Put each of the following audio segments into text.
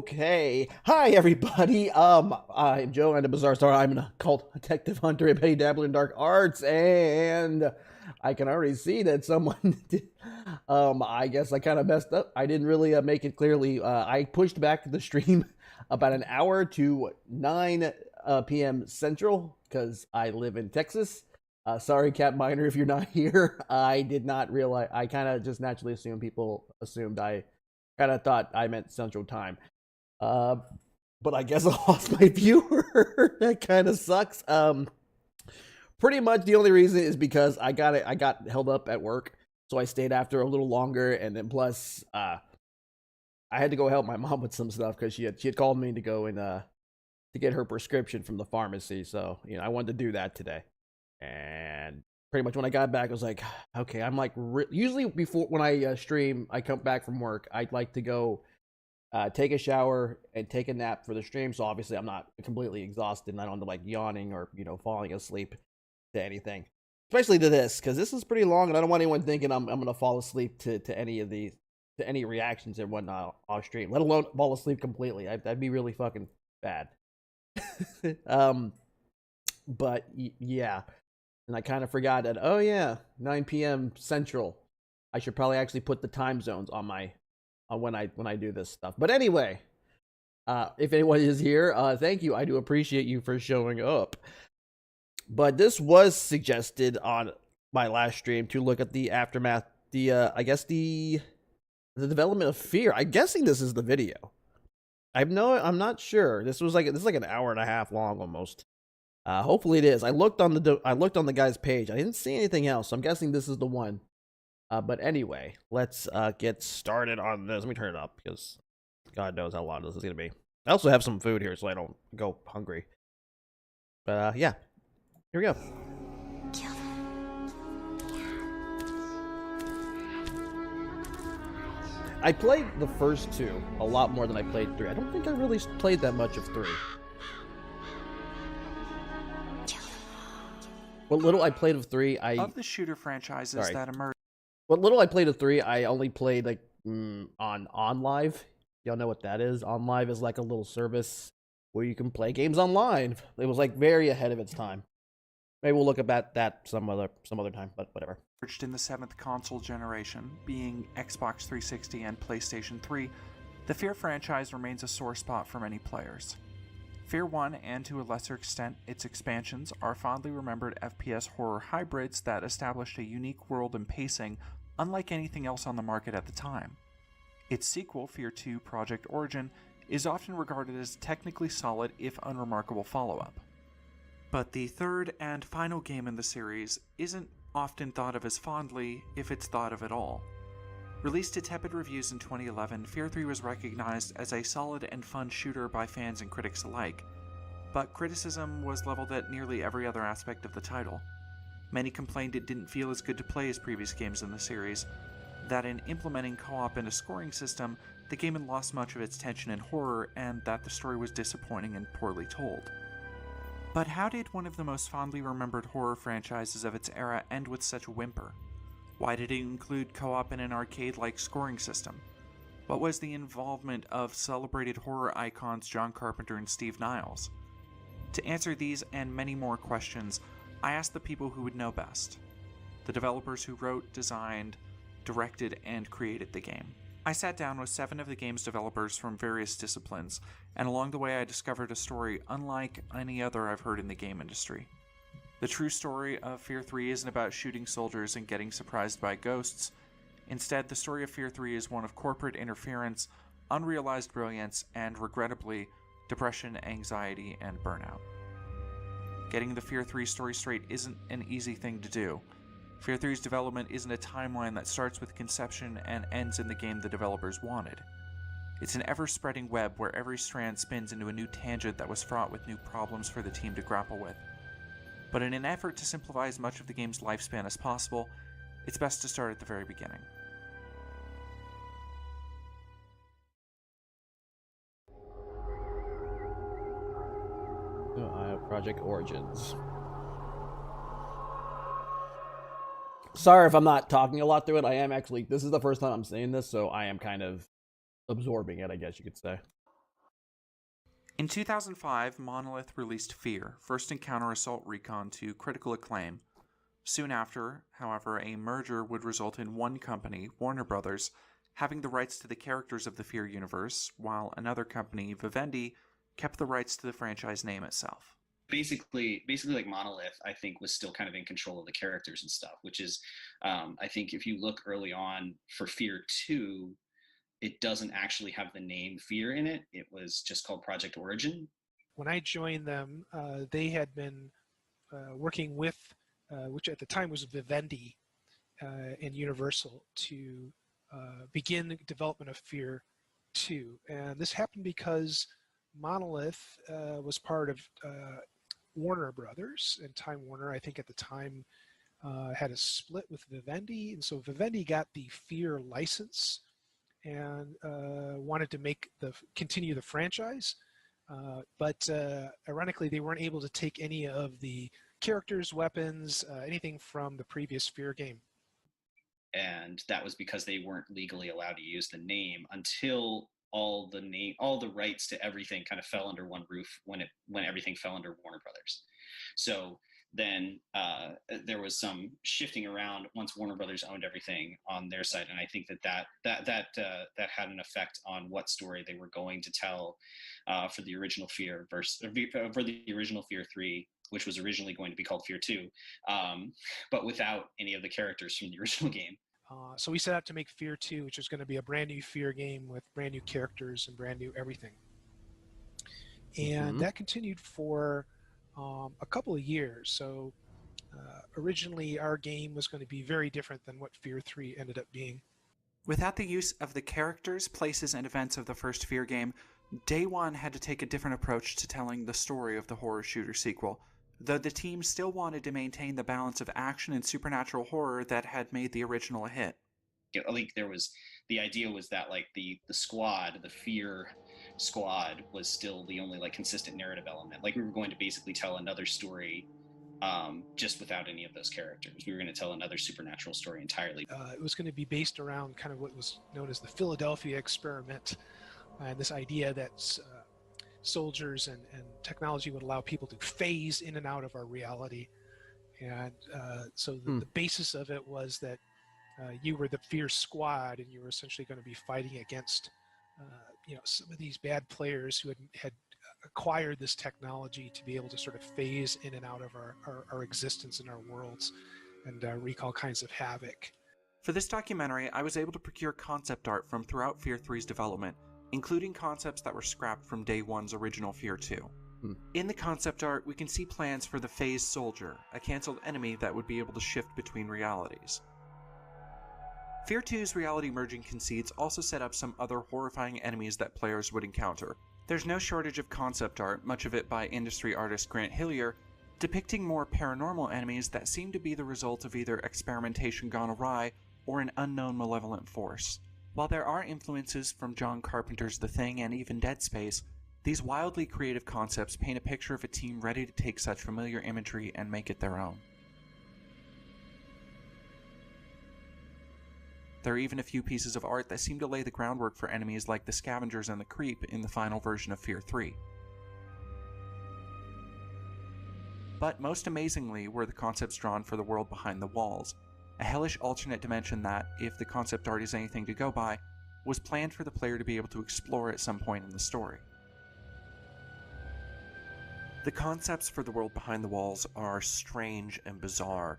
Okay. Hi, everybody. I'm Joe. I'm a BizarreStar. I'm an occult detective hunter, a petty dabbler in dark arts, and I can already see that someone did, I guess I kind of messed up. I didn't really make it clearly. I pushed back the stream about an hour to 9 p.m. Central because I live in Texas. Sorry, Cat Miner, if you're not here. I did not realize. I kind of just naturally assumed people assumed I kind of thought I meant Central Time. Uh, but I guess I lost my viewer. That kind of sucks. Pretty much the only reason is because I got held up at work, so I stayed after a little longer, and then plus, I had to go help my mom with some stuff because she had called me to go and to get her prescription from the pharmacy. So I wanted to do that today, and pretty much when I got back, I was like, okay, I'm like usually before when I stream, I come back from work, I'd like to go take a shower and take a nap for the stream. So obviously I'm not completely exhausted and I don't have to like yawning or, falling asleep to anything, especially to this, because this is pretty long and I don't want anyone thinking I'm going to fall asleep to any of these, to any reactions and whatnot off stream, let alone fall asleep completely. That'd be really fucking bad. But yeah. And I kind of forgot that, oh yeah, 9 p.m. Central. I should probably actually put the time zones on my when I do this stuff. But anyway, if anyone is here, thank you. I do appreciate you for showing up. But this was suggested on my last stream to look at the aftermath, I guess the development of Fear. I'm guessing this is the video. I'm not sure. This is like an hour and a half long almost. Hopefully it is. I looked on the guy's page. I didn't see anything else. So I'm guessing this is the one. But anyway, let's get started on this. Let me turn it up because God knows how long this is gonna be. I also have some food here so I don't go hungry. But yeah, here we go. I played the first two a lot more than I played 3. I don't think I really played that much of 3. What little I played of 3, of the shooter franchises that emerged. What little I played of 3, I only played like on live. Y'all know what that is? On live is like a little service where you can play games online. It was like very ahead of its time. Maybe we'll look at that some other time, but whatever. In the 7th console generation, being Xbox 360 and PlayStation 3, the Fear franchise remains a sore spot for many players. Fear 1, and to a lesser extent its expansions, are fondly remembered FPS horror hybrids that established a unique world and pacing unlike anything else on the market at the time. Its sequel, Fear 2 Project Origin, is often regarded as technically solid if unremarkable follow-up. But the third and final game in the series isn't often thought of as fondly, if it's thought of at all. Released to tepid reviews in 2011, Fear 3 was recognized as a solid and fun shooter by fans and critics alike, but criticism was leveled at nearly every other aspect of the title. Many complained it didn't feel as good to play as previous games in the series, that in implementing co-op and a scoring system, the game had lost much of its tension and horror, and that the story was disappointing and poorly told. But how did one of the most fondly remembered horror franchises of its era end with such a whimper? Why did it include co-op in an arcade-like scoring system? What was the involvement of celebrated horror icons John Carpenter and Steve Niles? To answer these and many more questions, I asked the people who would know best. The developers who wrote, designed, directed, and created the game. I sat down with 7 of the game's developers from various disciplines, and along the way I discovered a story unlike any other I've heard in the game industry. The true story of Fear 3 isn't about shooting soldiers and getting surprised by ghosts. Instead, the story of Fear 3 is one of corporate interference, unrealized brilliance, and regrettably, depression, anxiety, and burnout. Getting the Fear 3 story straight isn't an easy thing to do. Fear 3's development isn't a timeline that starts with conception and ends in the game the developers wanted. It's an ever-spreading web where every strand spins into a new tangent that was fraught with new problems for the team to grapple with. But in an effort to simplify as much of the game's lifespan as possible, it's best to start at the very beginning. Project Origins. Sorry if I'm not talking a lot through it. This is the first time I'm saying this, so I am kind of absorbing it, I guess you could say. In 2005, Monolith released Fear, First Encounter Assault Recon, to critical acclaim. Soon after, however, a merger would result in one company, Warner Brothers, having the rights to the characters of the Fear universe, while another company, Vivendi, kept the rights to the franchise name itself. Basically like Monolith, I think, was still kind of in control of the characters and stuff, which is, I think if you look early on for Fear 2, it doesn't actually have the name Fear in it. It was just called Project Origin. When I joined them, they had been working with, which at the time was Vivendi and Universal, to begin the development of Fear 2. And this happened because Monolith was part of Warner Brothers, and Time Warner, I think at the time, had a split with Vivendi, and so Vivendi got the Fear license and wanted to continue the franchise, but ironically, they weren't able to take any of the characters, weapons, anything from the previous Fear game. And that was because they weren't legally allowed to use the name until all the rights to everything kind of fell under one roof when everything fell under Warner Brothers. So then there was some shifting around once Warner Brothers owned everything on their side, and I think that had an effect on what story they were going to tell for the original Fear for the original Fear 3, which was originally going to be called Fear 2, but without any of the characters from the original game. So we set out to make Fear 2, which was going to be a brand new Fear game with brand new characters and brand new everything. And that continued for a couple of years. So originally our game was going to be very different than what Fear 3 ended up being. Without the use of the characters, places, and events of the first Fear game, Day One had to take a different approach to telling the story of the horror shooter sequel, though the team still wanted to maintain the balance of action and supernatural horror that had made the original a hit. Like the idea was that like the squad, the Fear squad, was still the only like consistent narrative element. Like we were going to basically tell another story just without any of those characters. We were going to tell another supernatural story entirely. It was going to be based around kind of what was known as the Philadelphia experiment, and this idea that soldiers and technology would allow people to phase in and out of our reality. And so the basis of it was that you were the Fear squad, and you were essentially going to be fighting against some of these bad players who had acquired this technology to be able to sort of phase in and out of our existence and our worlds and wreak all kinds of havoc. For this documentary, I was able to procure concept art from throughout Fear 3's development, including concepts that were scrapped from Day 1's original Fear 2. In the concept art, we can see plans for the Phased Soldier, a cancelled enemy that would be able to shift between realities. Fear 2's reality merging conceits also set up some other horrifying enemies that players would encounter. There's no shortage of concept art, much of it by industry artist Grant Hillier, depicting more paranormal enemies that seem to be the result of either experimentation gone awry or an unknown malevolent force. While there are influences from John Carpenter's The Thing and even Dead Space, these wildly creative concepts paint a picture of a team ready to take such familiar imagery and make it their own. There are even a few pieces of art that seem to lay the groundwork for enemies like the Scavengers and the Creep in the final version of Fear 3. But most amazingly were the concepts drawn for the world behind the walls, a hellish alternate dimension that, if the concept art is anything to go by, was planned for the player to be able to explore at some point in the story. The concepts for the world behind the walls are strange and bizarre.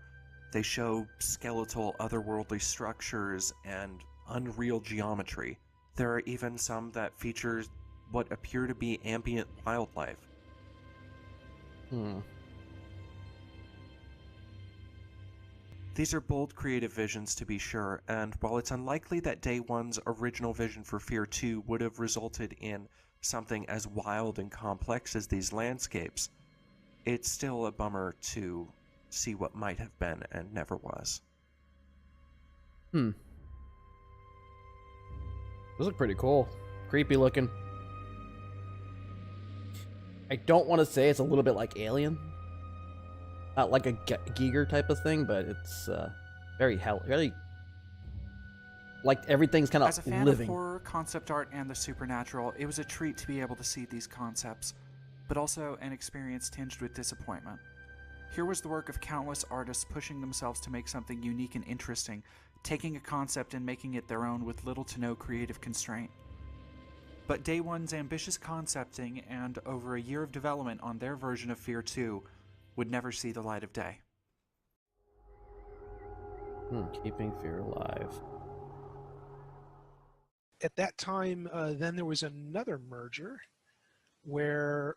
They show skeletal, otherworldly structures and unreal geometry. There are even some that feature what appear to be ambient wildlife. These are bold creative visions, to be sure, and while it's unlikely that Day One's original vision for Fear 2 would have resulted in something as wild and complex as these landscapes, it's still a bummer to see what might have been and never was. Those look pretty cool. Creepy looking. I don't want to say it's a little bit like Alien. Not like a Giger type of thing, but it's very like everything's kind As a of fan living. of horror, concept art, and the supernatural, it was a treat to be able to see these concepts, but also an experience tinged with disappointment. Here was the work of countless artists pushing themselves to make something unique and interesting, taking a concept and making it their own with little to no creative constraint. But Day One's ambitious concepting and over a year of development on their version of Fear 2 would never see the light of day. Keeping fear alive. At that time, then there was another merger where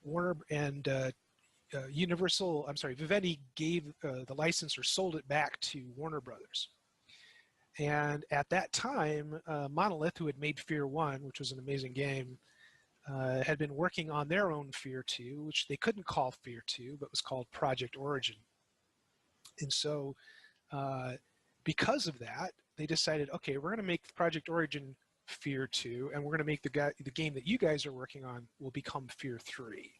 Warner and Vivendi gave the license or sold it back to Warner Brothers. And at that time, Monolith, who had made Fear 1, which was an amazing game, had been working on their own Fear 2, which they couldn't call Fear 2, but was called Project Origin. And so because of that, they decided, okay, we're going to make Project Origin Fear 2, and we're going to make the game that you guys are working on will become Fear 3.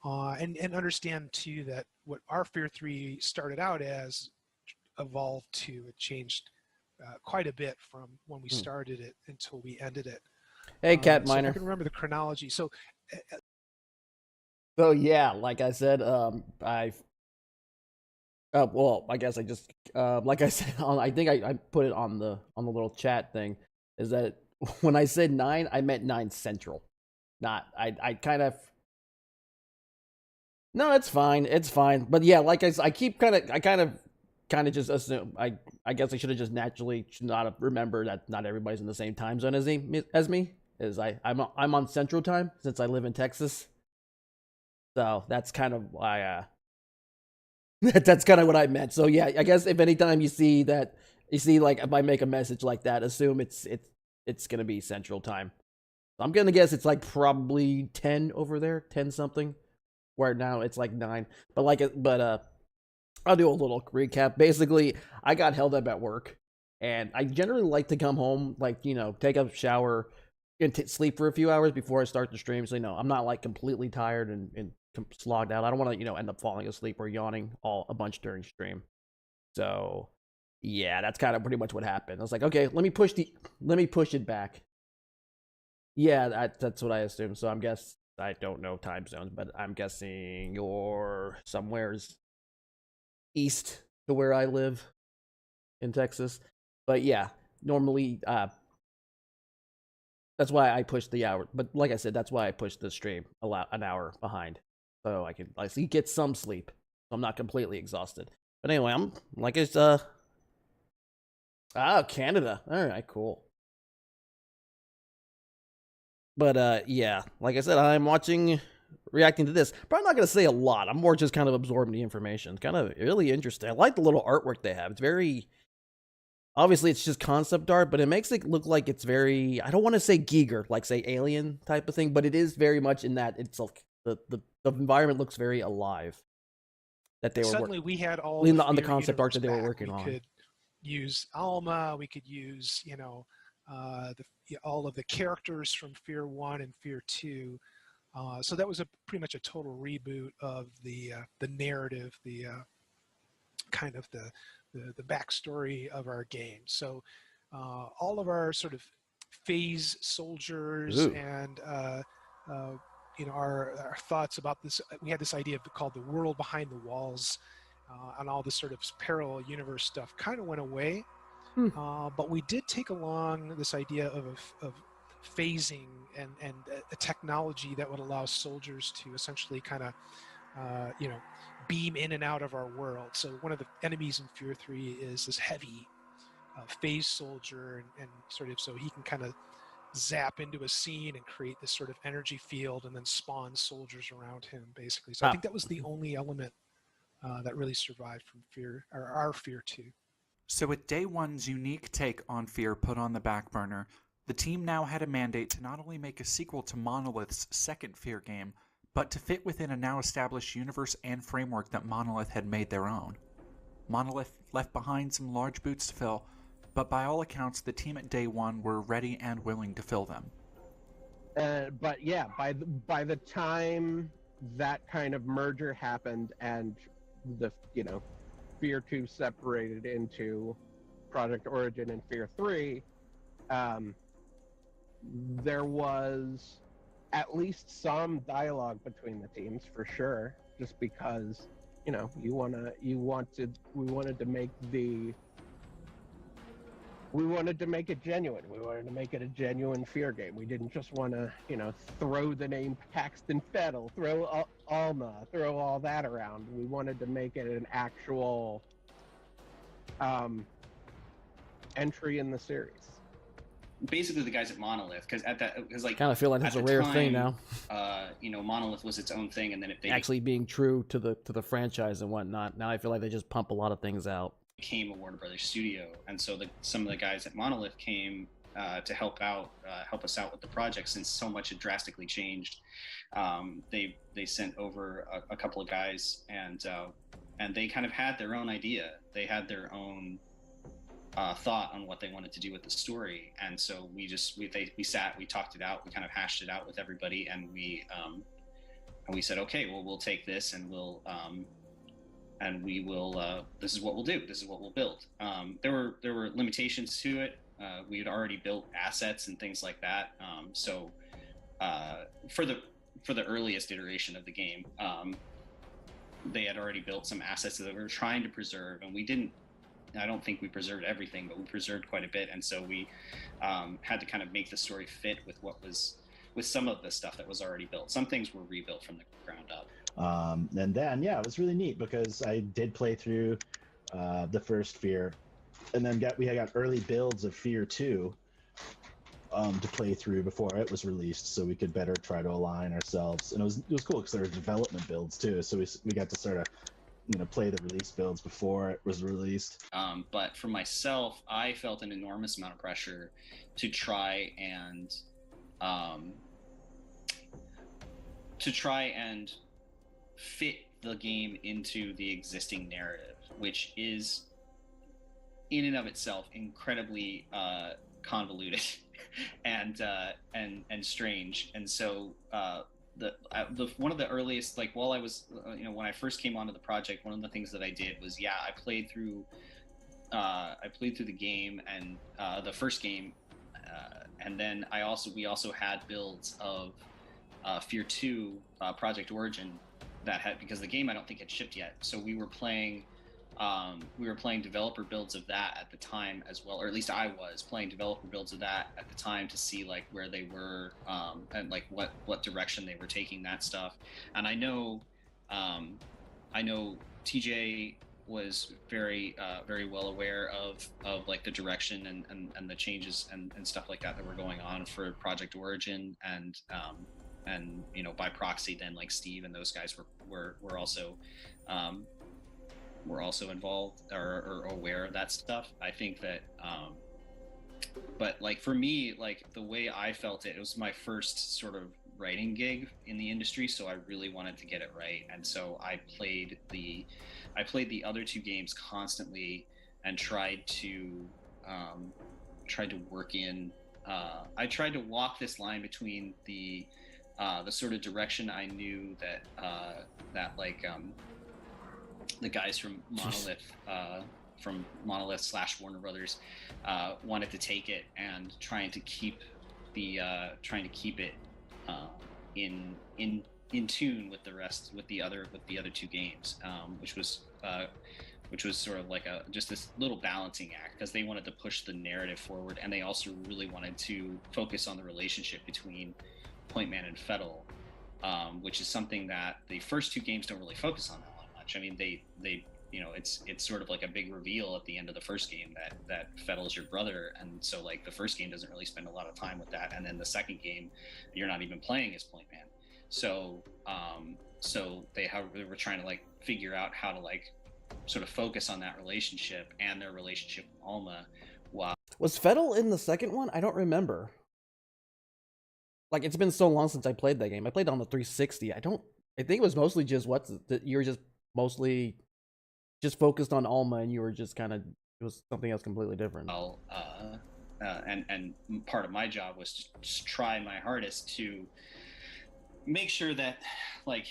And understand, too, that what our Fear 3 started out as evolved to, it changed quite a bit from when we started it until we ended it. Hey, Cat So if Miner. I can remember the chronology. So Yeah, like I said, well, I guess I just like I said, I think I put it on the little chat thing. Is that when I said 9, I meant 9 Central, not I kind of. No, it's fine. It's fine. But yeah, like I keep kind of just assume. I guess I should have just naturally should not have remembered that not everybody's in the same time zone as me. I'm on Central Time since I live in Texas. So that's kind of why. That's kind of what I meant. So yeah, I guess if anytime you see like if I make a message like that, assume it's gonna be Central Time. I'm gonna guess it's like probably 10 over there, 10 something. Where now it's like 9. But I'll do a little recap. Basically, I got held up at work, and I generally like to come home, like, take a shower and sleep for a few hours before I start the stream. So, I'm not like completely tired and slogged out. I don't want to, end up falling asleep or yawning a bunch during stream. So, yeah, that's kind of pretty much what happened. I was like, okay, let me push it back. Yeah, that's what I assume. So I don't know time zones, but I'm guessing you're somewhere's east to where I live in Texas. But yeah, normally that's why I pushed the hour. But like I said, that's why I pushed the stream an hour behind, so I can get some sleep. So I'm not completely exhausted. But anyway, I'm like it's Canada. All right, cool. But yeah, like I said, I'm reacting to this. Probably not going to say a lot. I'm more just kind of absorbing the information. It's kind of really interesting. I like the little artwork they have. It's very, obviously it's just concept art, but it makes it look like it's very, I don't want to say Giger, like say Alien type of thing, but it is very much in that it's like the environment looks very alive. That they were suddenly we had all on the concept art that they were working on. We could use Alma. We could use all of the characters from Fear 1 and Fear 2. So that was pretty much a total reboot of the narrative, the kind of the backstory of our game. So all of our sort of phase soldiers and our thoughts about this. We had this idea called the world behind the walls, and all this sort of parallel universe stuff kind of went away. But we did take along this idea of phasing and a technology that would allow soldiers to essentially kind of beam in and out of our world. So one of the enemies in Fear 3 is this heavy phase soldier, and sort of so he can kind of zap into a scene and create this sort of energy field and then spawn soldiers around him, basically. So I think that was the only element that really survived from our Fear 2. So with Day One's unique take on Fear put on the back burner, the team now had a mandate to not only make a sequel to Monolith's second Fear game, but to fit within a now established universe and framework that Monolith had made their own. Monolith left behind some large boots to fill, but by all accounts, the team at Day One were ready and willing to fill them. But yeah, by the time that kind of merger happened and the Fear 2 separated into Project Origin and Fear 3, there was at least some dialogue between the teams for sure, just because, you know, we wanted to make it genuine. We wanted to make it a genuine Fear game. We didn't just want to, you know, throw the name Paxton Fettel, throw Alma, throw all that around. We wanted to make it an actual entry in the series. Basically, the guys at Monolith, because like Kind of feel like that's a rare thing now. You know, Monolith was its own thing, and then they actually being true to the franchise and whatnot. Now I feel like they just pump a lot of things out. Became a Warner Brothers studio, and so some of the guys at Monolith came to help us out with the project, since so much had drastically changed. They sent over a couple of guys, and they kind of had their own idea. They had their own thought on what they wanted to do with the story, and so we sat, we talked it out, we kind of hashed it out with everybody, and we said, okay, well, we'll take this and we'll this is what we'll do, this is what we'll build. There were limitations to it. We had already built assets and things like that, so for the earliest iteration of the game, they had already built some assets that we were trying to preserve, and I don't think we preserved everything, but we preserved quite a bit, and so we had to kind of make the story fit with some of the stuff that was already built. Some things were rebuilt from the ground up. And then, yeah, it was really neat because I did play through the first Fear, and then we got early builds of Fear 2 to play through before it was released, so we could better try to align ourselves. And it was cool because there were development builds too, so we got to sort of, you know, play the release builds before it was released. But for myself, I felt an enormous amount of pressure to try and fit the game into the existing narrative, which is in and of itself incredibly convoluted and strange. And so one of the earliest, like, while I was, when I first came onto the project, one of the things that I did was, I played through the game, and the first game, and then we also had builds of Fear 2 Project Origin because the game I don't think had shipped yet, so we were playing developer builds of that at the time as well, or at least I was playing developer builds of that at the time to see like where they were, and like what direction they were taking that stuff. And I know TJ was very well aware of like the direction and the changes and stuff like that were going on for Project Origin, and by proxy then like Steve and those guys were also involved or aware of that stuff. I think that but like for me, like the way I felt it was my first sort of writing gig in the industry, so I really wanted to get it right. And so I played the other two games constantly and tried to work in I tried to walk this line between the sort of direction I knew that the guys from Monolith / Warner Brothers wanted to take it, and trying to keep it in tune with the other two games, which was sort of like just this little balancing act, because they wanted to push the narrative forward, and they also really wanted to focus on the relationship between Pointman and Fettel, which is something that the first two games don't really focus on that much. I mean, they it's sort of like a big reveal at the end of the first game that Fettel is your brother, and so like the first game doesn't really spend a lot of time with that, and then the second game you're not even playing as Pointman. So they were trying to like figure out how to like sort of focus on that relationship and their relationship with Alma. Was Fettel in the second one? I don't remember. Like, it's been so long since I played that game. I played on the 360. I think it was mostly just you were just mostly just focused on Alma, and you were just kind of, it was something else completely different. Well, and part of my job was to just try my hardest to make sure that, like,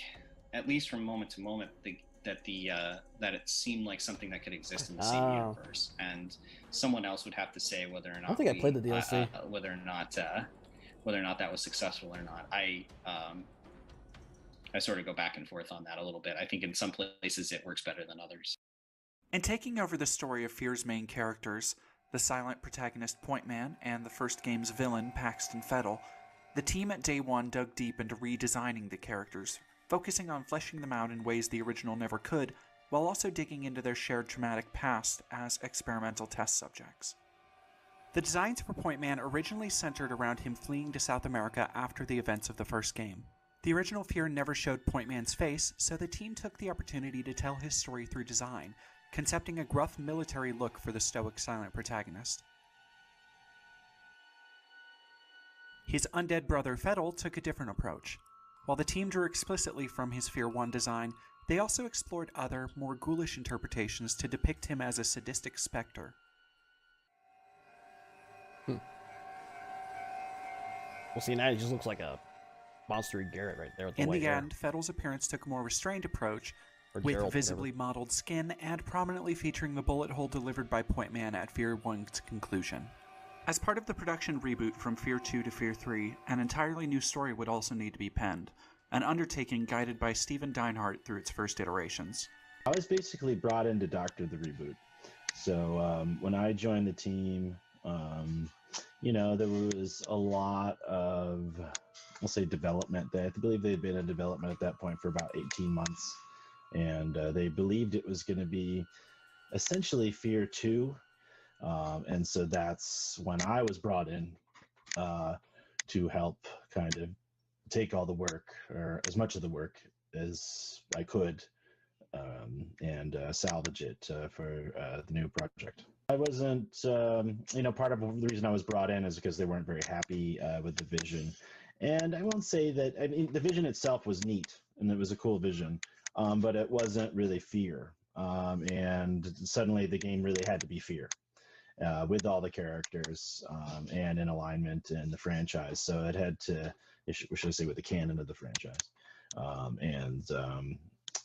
at least from moment to moment, that it seemed like something that could exist in the same Oh. universe, and someone else would have to say whether or not I don't think I played the DLC. whether or not that was successful or not. I sort of go back and forth on that a little bit. I think in some places it works better than others. In taking over the story of Fear's main characters, the silent protagonist Point Man and the first game's villain Paxton Fettle, the team at Day One dug deep into redesigning the characters, focusing on fleshing them out in ways the original never could, while also digging into their shared traumatic past as experimental test subjects. The designs for Point Man originally centered around him fleeing to South America after the events of the first game. The original Fear never showed Point Man's face, so the team took the opportunity to tell his story through design, concepting a gruff military look for the stoic silent protagonist. His undead brother Fettle took a different approach. While the team drew explicitly from his Fear 1 design, they also explored other, more ghoulish interpretations to depict him as a sadistic specter. Well, see, now he just looks like a monster Garrett right there with the In white the hair. end, Fettle's appearance took a more restrained approach, Or with Geralt, visibly mottled skin and prominently featuring the bullet hole delivered by Point Man at Fear 1's conclusion. As part of the production reboot from Fear 2 to Fear 3, an entirely new story would also need to be penned, an undertaking guided by Stephen Deinhardt through its first iterations. I was basically brought in to doctor the reboot. So when I joined the team, there was a lot of, I'll say, development. I believe they had been in development at that point for about 18 months. And they believed it was going to be essentially Fear 2. And so that's when I was brought in to help kind of take all the work, or as much of the work as I could, and salvage it for the new project. I wasn't, part of the reason I was brought in is because they weren't very happy with the vision. And I won't say that, the vision itself was neat, and it was a cool vision, but it wasn't really Fear. And suddenly the game really had to be Fear. With all the characters and in alignment in the franchise. So it had to, should I say, with the canon of the franchise.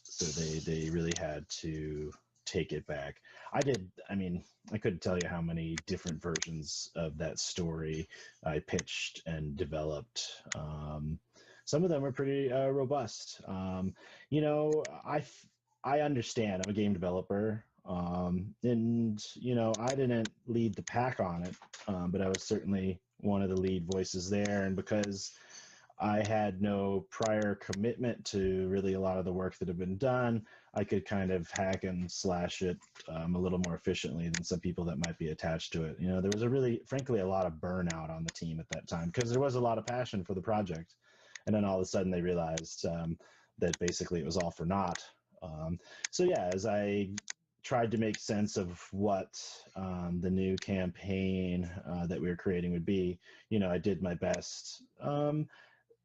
So they really had to take it back. I couldn't tell you how many different versions of that story I pitched and developed. Some of them were pretty robust. I understand. I'm a game developer. And I didn't lead the pack on it, but I was certainly one of the lead voices there. And because I had no prior commitment to really a lot of the work that had been done, I could kind of hack and slash it a little more efficiently than some people that might be attached to it. There was frankly, a lot of burnout on the team at that time because there was a lot of passion for the project. And then all of a sudden they realized that basically it was all for naught. As I tried to make sense of what the new campaign that we were creating would be, I did my best.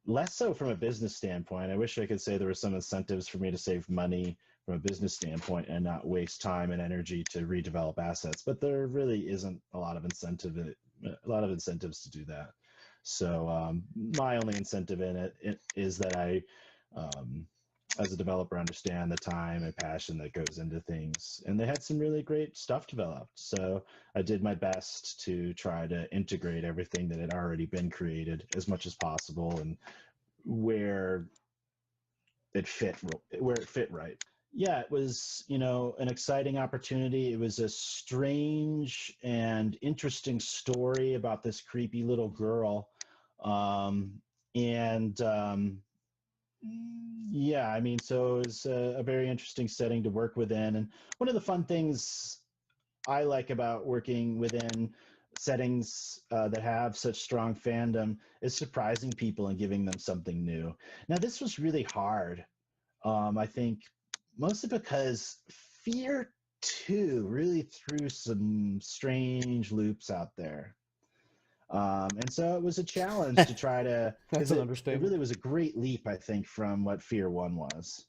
Less so from a business standpoint. I wish I could say there were some incentives for me to save money from a business standpoint and not waste time and energy to redevelop assets, but there really isn't a lot of incentives to do that. So my only incentive in it is that I, as a developer, understand the time and passion that goes into things. And they had some really great stuff developed. So I did my best to try to integrate everything that had already been created as much as possible and where it fit right. Yeah, it was, an exciting opportunity. It was a strange and interesting story about this creepy little girl. So it was a very interesting setting to work within. And one of the fun things I like about working within settings that have such strong fandom is surprising people and giving them something new. Now, this was really hard, I think, mostly because Fear 2 really threw some strange loops out there. And so it was a challenge to try to, That's an it understatement. really was a great leap, I think, from what Fear 1 was.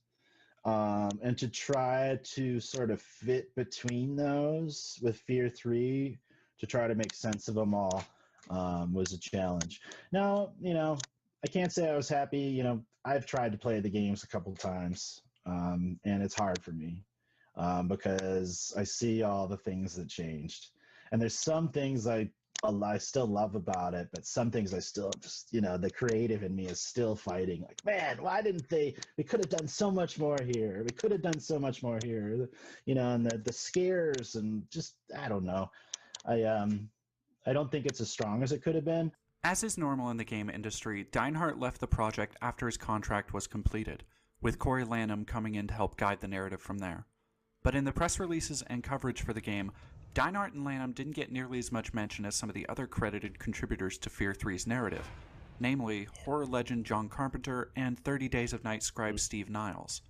And to try to sort of fit between those with Fear 3 to try to make sense of them all was a challenge. Now, I can't say I was happy. I've tried to play the games a couple times. and it's hard for me because I see all the things that changed, and there's some things I still love about it, but some things I still just, the creative in me is still fighting. Like, man, why didn't they? We could have done so much more here. We could have done so much more here. And the scares and just I don't know. I don't think it's as strong as it could have been. As is normal in the game industry, Deinhardt left the project after his contract was completed, with Corey Lanham coming in to help guide the narrative from there. But in the press releases and coverage for the game, Deinhardt and Lanham didn't get nearly as much mention as some of the other credited contributors to Fear 3's narrative, namely horror legend John Carpenter and 30 Days of Night scribe Steve Niles.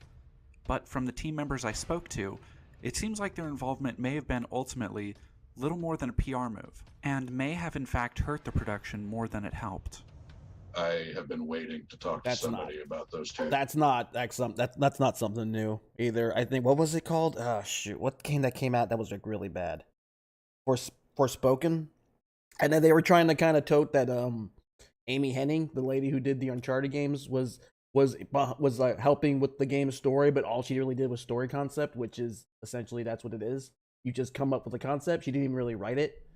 But from the team members I spoke to, it seems like their involvement may have been ultimately little more than a PR move, and may have in fact hurt the production more than it helped. I have been waiting to talk to somebody about those two. That's not that's not something new either. I think, what was it called? Oh shoot, what game that came out that was like really bad? Forspoken, and then they were trying to kind of tote that Amy Hennig, the lady who did the Uncharted games, was like helping with the game story, but all she really did was story concept, which is essentially that's what it is. You just come up with a concept. She didn't even really write it,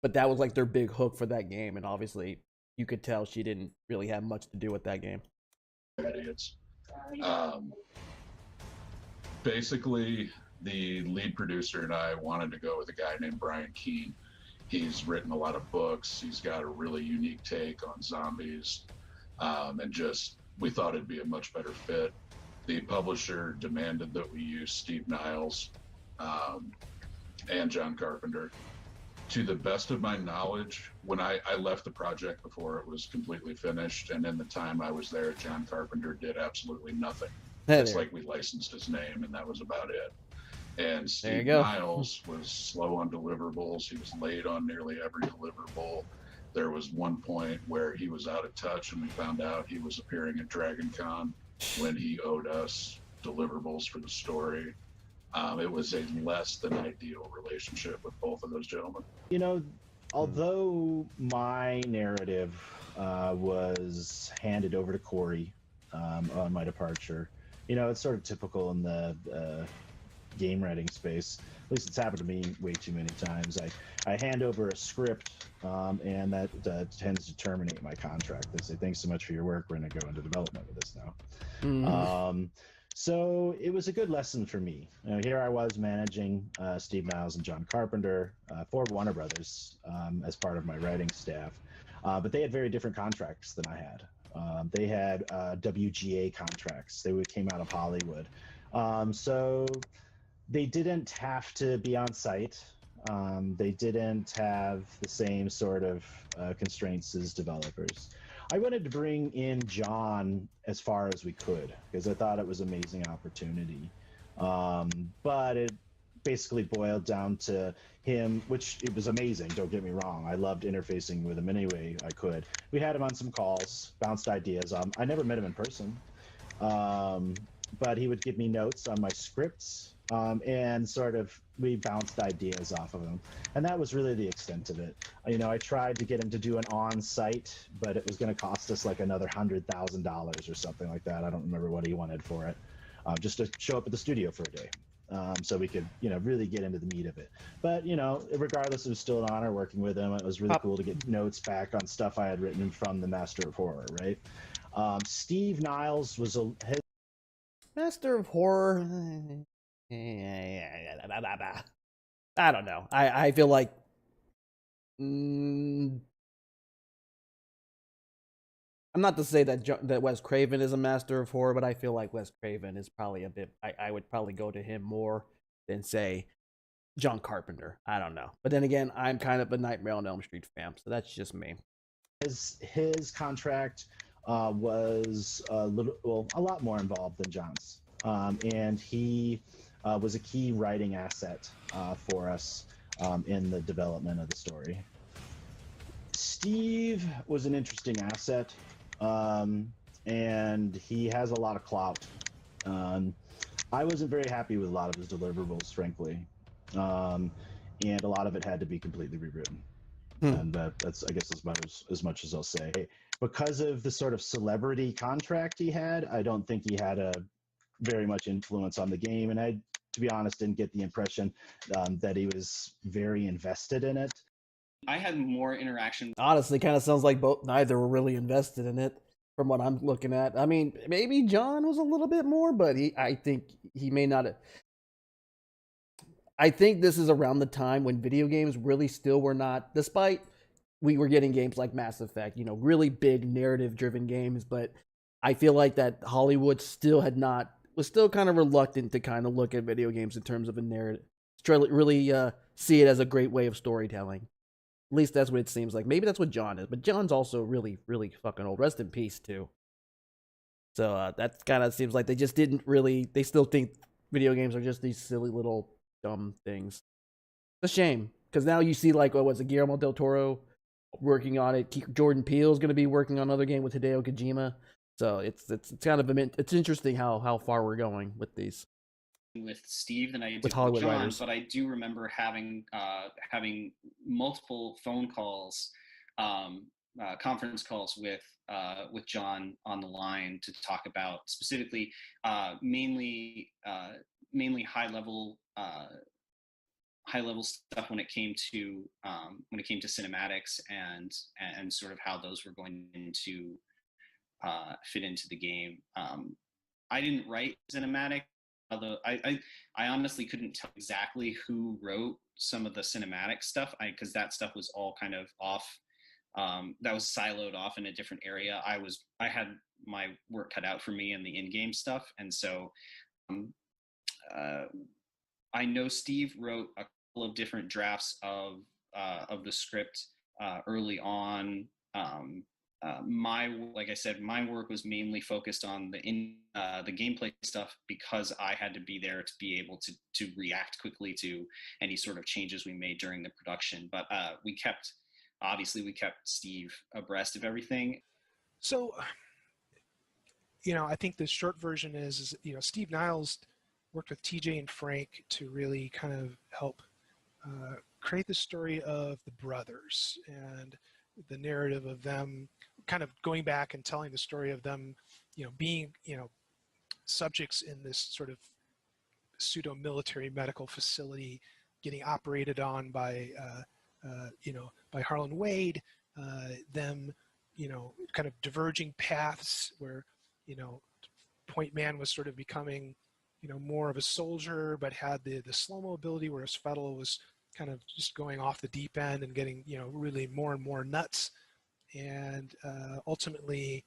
but that was like their big hook for that game, and obviously you could tell she didn't really have much to do with that game. Idiots. Basically, the lead producer and I wanted to go with a guy named Brian Keene. He's written a lot of books. He's got a really unique take on zombies, and just we thought it'd be a much better fit. The publisher demanded that we use Steve Niles and John Carpenter. To the best of my knowledge, when I left the project before it was completely finished, and in the time I was there, John Carpenter did absolutely nothing. It's like we licensed his name, and that was about it. And Steve Niles was slow on deliverables. He was late on nearly every deliverable. There was one point where he was out of touch, and we found out he was appearing at Dragon Con when he owed us deliverables for the story. It was a less than ideal relationship with both of those gentlemen. Although my narrative was handed over to Corey on my departure, it's sort of typical in the game writing space. At least it's happened to me way too many times. I hand over a script, and that tends to terminate my contract. They say, thanks so much for your work. We're going to go into development with this now. Mm-hmm. So it was a good lesson for me. Here I was managing Steve Niles and John Carpenter for Warner Brothers as part of my writing staff, but they had very different contracts than I had. They had WGA contracts. They came out of Hollywood. So they didn't have to be on site. They didn't have the same sort of constraints as developers. I wanted to bring in John as far as we could because I thought it was an amazing opportunity. But it basically boiled down to him, which it was amazing, don't get me wrong. I loved interfacing with him any way I could. We had him on some calls, bounced ideas. I never met him in person, but he would give me notes on my scripts, and sort of we bounced ideas off of him. And that was really the extent of it. I tried to get him to do an on-site, but it was going to cost us like another $100,000 or something like that. I don't remember what he wanted for it, just to show up at the studio for a day. So we could, really get into the meat of it. But, regardless, it was still an honor working with him. It was really cool to get notes back on stuff I had written from the Master of Horror, right? Steve Niles was his Master of Horror. I don't know. I feel like I'm not to say that Wes Craven is a master of horror, but I feel like Wes Craven is probably a bit. I would probably go to him more than say John Carpenter. I don't know, but then again, I'm kind of a Nightmare on Elm Street fan, so that's just me. His contract was a lot more involved than John's, and he was a key writing asset for us in the development of the story. Steve was an interesting asset, and he has a lot of clout. I wasn't very happy with a lot of his deliverables, frankly, and a lot of it had to be completely rewritten. And that's, I guess, as much as I'll say. Because of the sort of celebrity contract he had, I don't think he had a very much influence on the game. And I, to be honest, didn't get the impression that he was very invested in it. I had more interaction. Honestly, kind of sounds like neither were really invested in it from what I'm looking at. I mean, maybe John was a little bit more, but I think he may not have. I think this is around the time when video games really still were not, despite we were getting games like Mass Effect, really big narrative driven games, but I feel like that Hollywood still was still kind of reluctant to kind of look at video games in terms of a narrative, really see it as a great way of storytelling. At least that's what it seems like. Maybe that's what John is, but John's also really, really fucking old. Rest in peace, too. So that kind of seems like they just didn't really, they still think video games are just these silly little dumb things. It's a shame, because now you see like, what was it, Guillermo del Toro working on it. Jordan Peele's going to be working on another game with Hideo Kojima. So it's kind of, it's interesting how far we're going with these. With Steve than I did with Hollywood John, writers. But I do remember having multiple phone calls, conference calls with John on the line to talk about specifically, mainly high level stuff when it came to cinematics and sort of how those were going to fit into the game. I didn't write cinematic. Although I honestly couldn't tell exactly who wrote some of the cinematic stuff, because that stuff was all kind of off. That was siloed off in a different area. I had my work cut out for me in the in-game stuff, and so I know Steve wrote a couple of different drafts of the script early on. Like I said, my work was mainly focused on the gameplay stuff, because I had to be there to be able to react quickly to any sort of changes we made during the production. But we kept Steve abreast of everything. So, I think the short version is Steve Niles worked with TJ and Frank to really kind of help create the story of the brothers and the narrative of them kind of going back and telling the story of them, being, subjects in this sort of pseudo military medical facility, getting operated on by, by Harlan Wade, them, kind of diverging paths where, Point Man was sort of becoming, more of a soldier, but had the slow-mo ability, whereas Fettel was kind of just going off the deep end and getting, really more and more nuts. And ultimately,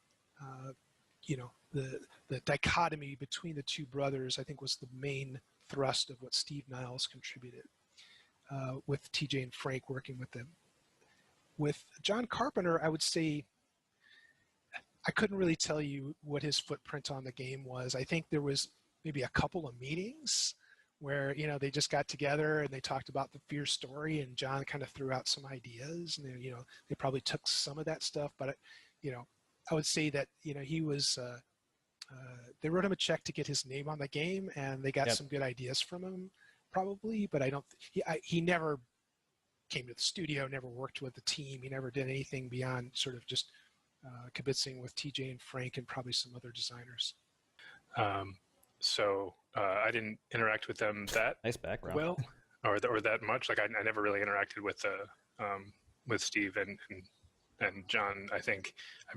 the dichotomy between the two brothers, I think, was the main thrust of what Steve Niles contributed, with TJ and Frank working with them. With John Carpenter, I would say I couldn't really tell you what his footprint on the game was. I think there was maybe a couple of meetings where, they just got together and they talked about the Fear story, and John kind of threw out some ideas, and they probably took some of that stuff, but I would say that, he was, they wrote him a check to get his name on the game, and they got some good ideas from him probably, but he never came to the studio, never worked with the team. He never did anything beyond sort of just kibitzing with TJ and Frank and probably some other designers. So I didn't interact with them that nice background well, or that much. Like I never really interacted with Steve and John.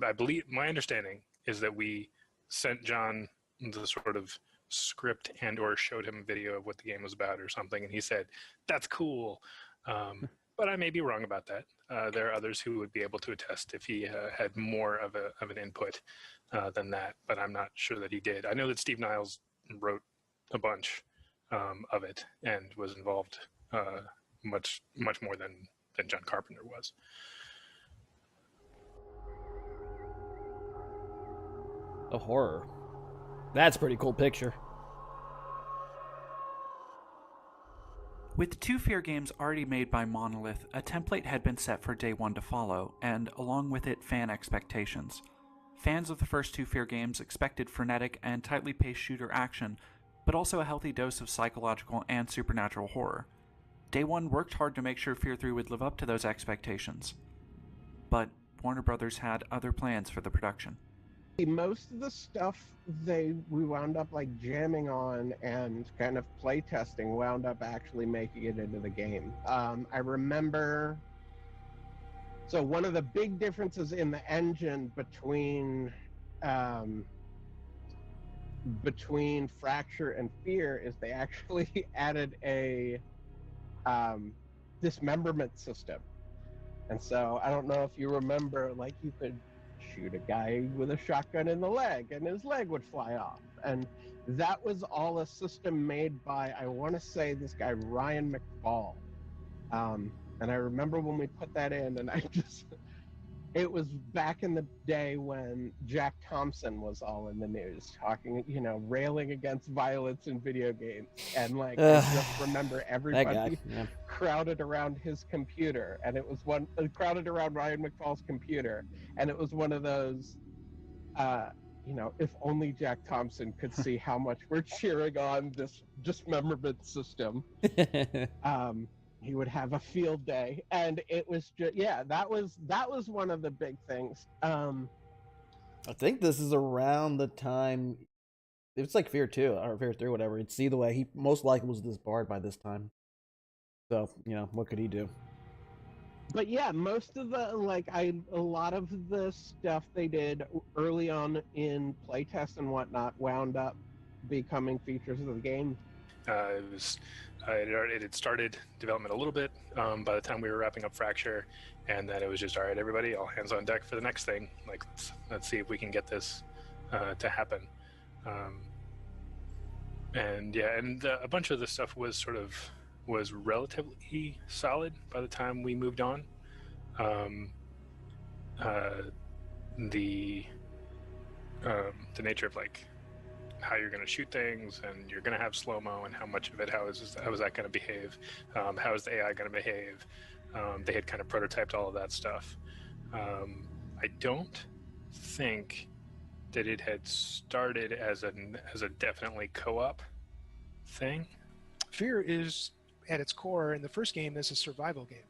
I believe my understanding is that we sent John the sort of script and or showed him a video of what the game was about or something, and he said, "That's cool." But I may be wrong about that. There are others who would be able to attest if he had more of an input than that, but I'm not sure that he did. I know that Steve Niles wrote a bunch of it and was involved much more than John Carpenter was. A horror. That's a pretty cool picture. With 2 Fear games already made by Monolith, a template had been set for day 1 to follow, and along with it, fan expectations. Fans of the first 2 Fear games expected frenetic and tightly paced shooter action, but also a healthy dose of psychological and supernatural horror. Day 1 worked hard to make sure Fear 3 would live up to those expectations. But Warner Brothers had other plans for the production. Most of the stuff we wound up like jamming on and kind of play testing wound up actually making it into the game. I remember. So one of the big differences in the engine between Fracture and Fear is they actually added a dismemberment system. And so I don't know if you remember, like you could shoot a guy with a shotgun in the leg and his leg would fly off. And that was all a system made by, I want to say, this guy, Ryan McFall. And I remember when we put that in, and it was back in the day when Jack Thompson was all in the news, talking, railing against violence in video games. And like, I just remember everybody crowded around his computer, and it was crowded around Ryan McFall's computer. And it was one of those, if only Jack Thompson could see how much we're cheering on this dismemberment system. He would have a field day, and it was just that was one of the big things. I think this is around the time it's like Fear 2 or Fear 3, whatever. It's either way. He most likely was disbarred by this time. So, what could he do? But yeah, most of the a lot of the stuff they did early on in playtest and whatnot wound up becoming features of the game. It had started development a little bit by the time we were wrapping up Fracture, and then it was just, all right, everybody, all hands on deck for the next thing. Like, let's see if we can get this to happen. And a bunch of the stuff was relatively solid by the time we moved on. The nature of like how you're going to shoot things, and you're going to have slow-mo, and how much of it, how is that going to behave, how is the AI going to behave. They had kind of prototyped all of that stuff. I don't think that it had started as a definitely co-op thing. Fear is at its core in the first game is a survival game.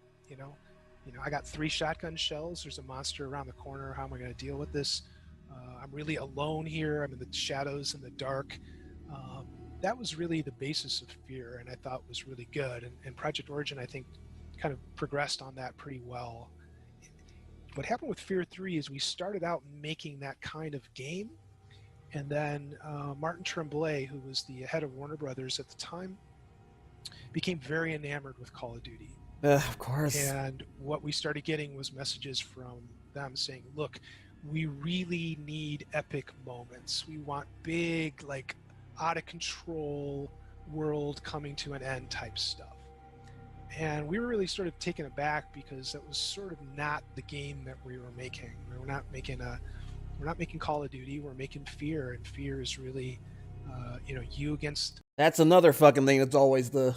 I got 3 shotgun shells. There's a monster around the corner. How am I going to deal with this? I'm really alone here. I'm in the shadows in the dark. That was really the basis of Fear, and I thought was really good. And Project Origin, I think, kind of progressed on that pretty well. What happened with Fear 3 is we started out making that kind of game, and then Martin Tremblay, who was the head of Warner Brothers at the time, became very enamored with Call of Duty. Of course. And what we started getting was messages from them saying, look, we really need epic moments. We want big, like, out of control world coming to an end type stuff. And we were really sort of taken aback because that was sort of not the game that we were making. We're not making Call of Duty. We're making Fear, and Fear is really, you against. That's another fucking thing. That's always the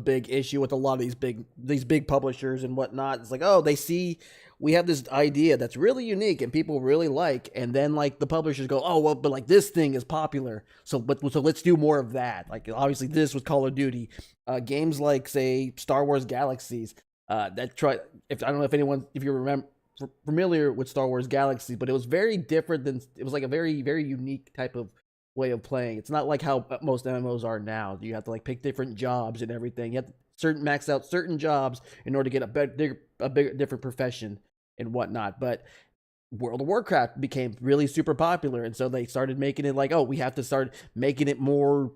big issue with a lot of these big publishers and whatnot. It's like, oh, they see we have this idea that's really unique and people really like, and then like the publishers go, oh well, but like this thing is popular, so let's do more of that. Like obviously this was Call of Duty, games like say Star Wars Galaxies. I don't know if you remember familiar with Star Wars Galaxies, but it was very different than it was like a very very unique type of way of playing. It's not like how most MMOs are now. You have to like pick different jobs and everything. You have to max out certain jobs in order to get a bigger different profession and whatnot. But World of Warcraft became really super popular, and so they started making it like, oh, we have to start making it more,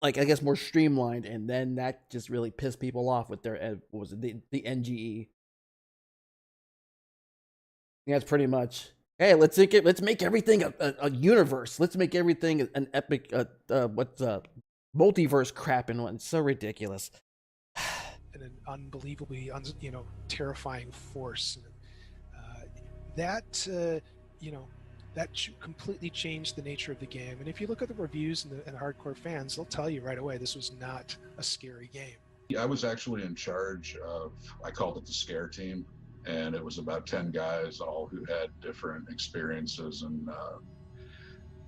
like, I guess more streamlined, and then that just really pissed people off with their the NGE. Yeah, it's pretty much, hey, let's make everything a universe. Let's make everything an epic multiverse crap and one. It's so ridiculous. And an unbelievably terrifying force. That completely changed the nature of the game. And if you look at the reviews and the hardcore fans, they'll tell you right away this was not a scary game. I was actually in charge of, I called it the scare team, and it was about 10 guys, all who had different experiences and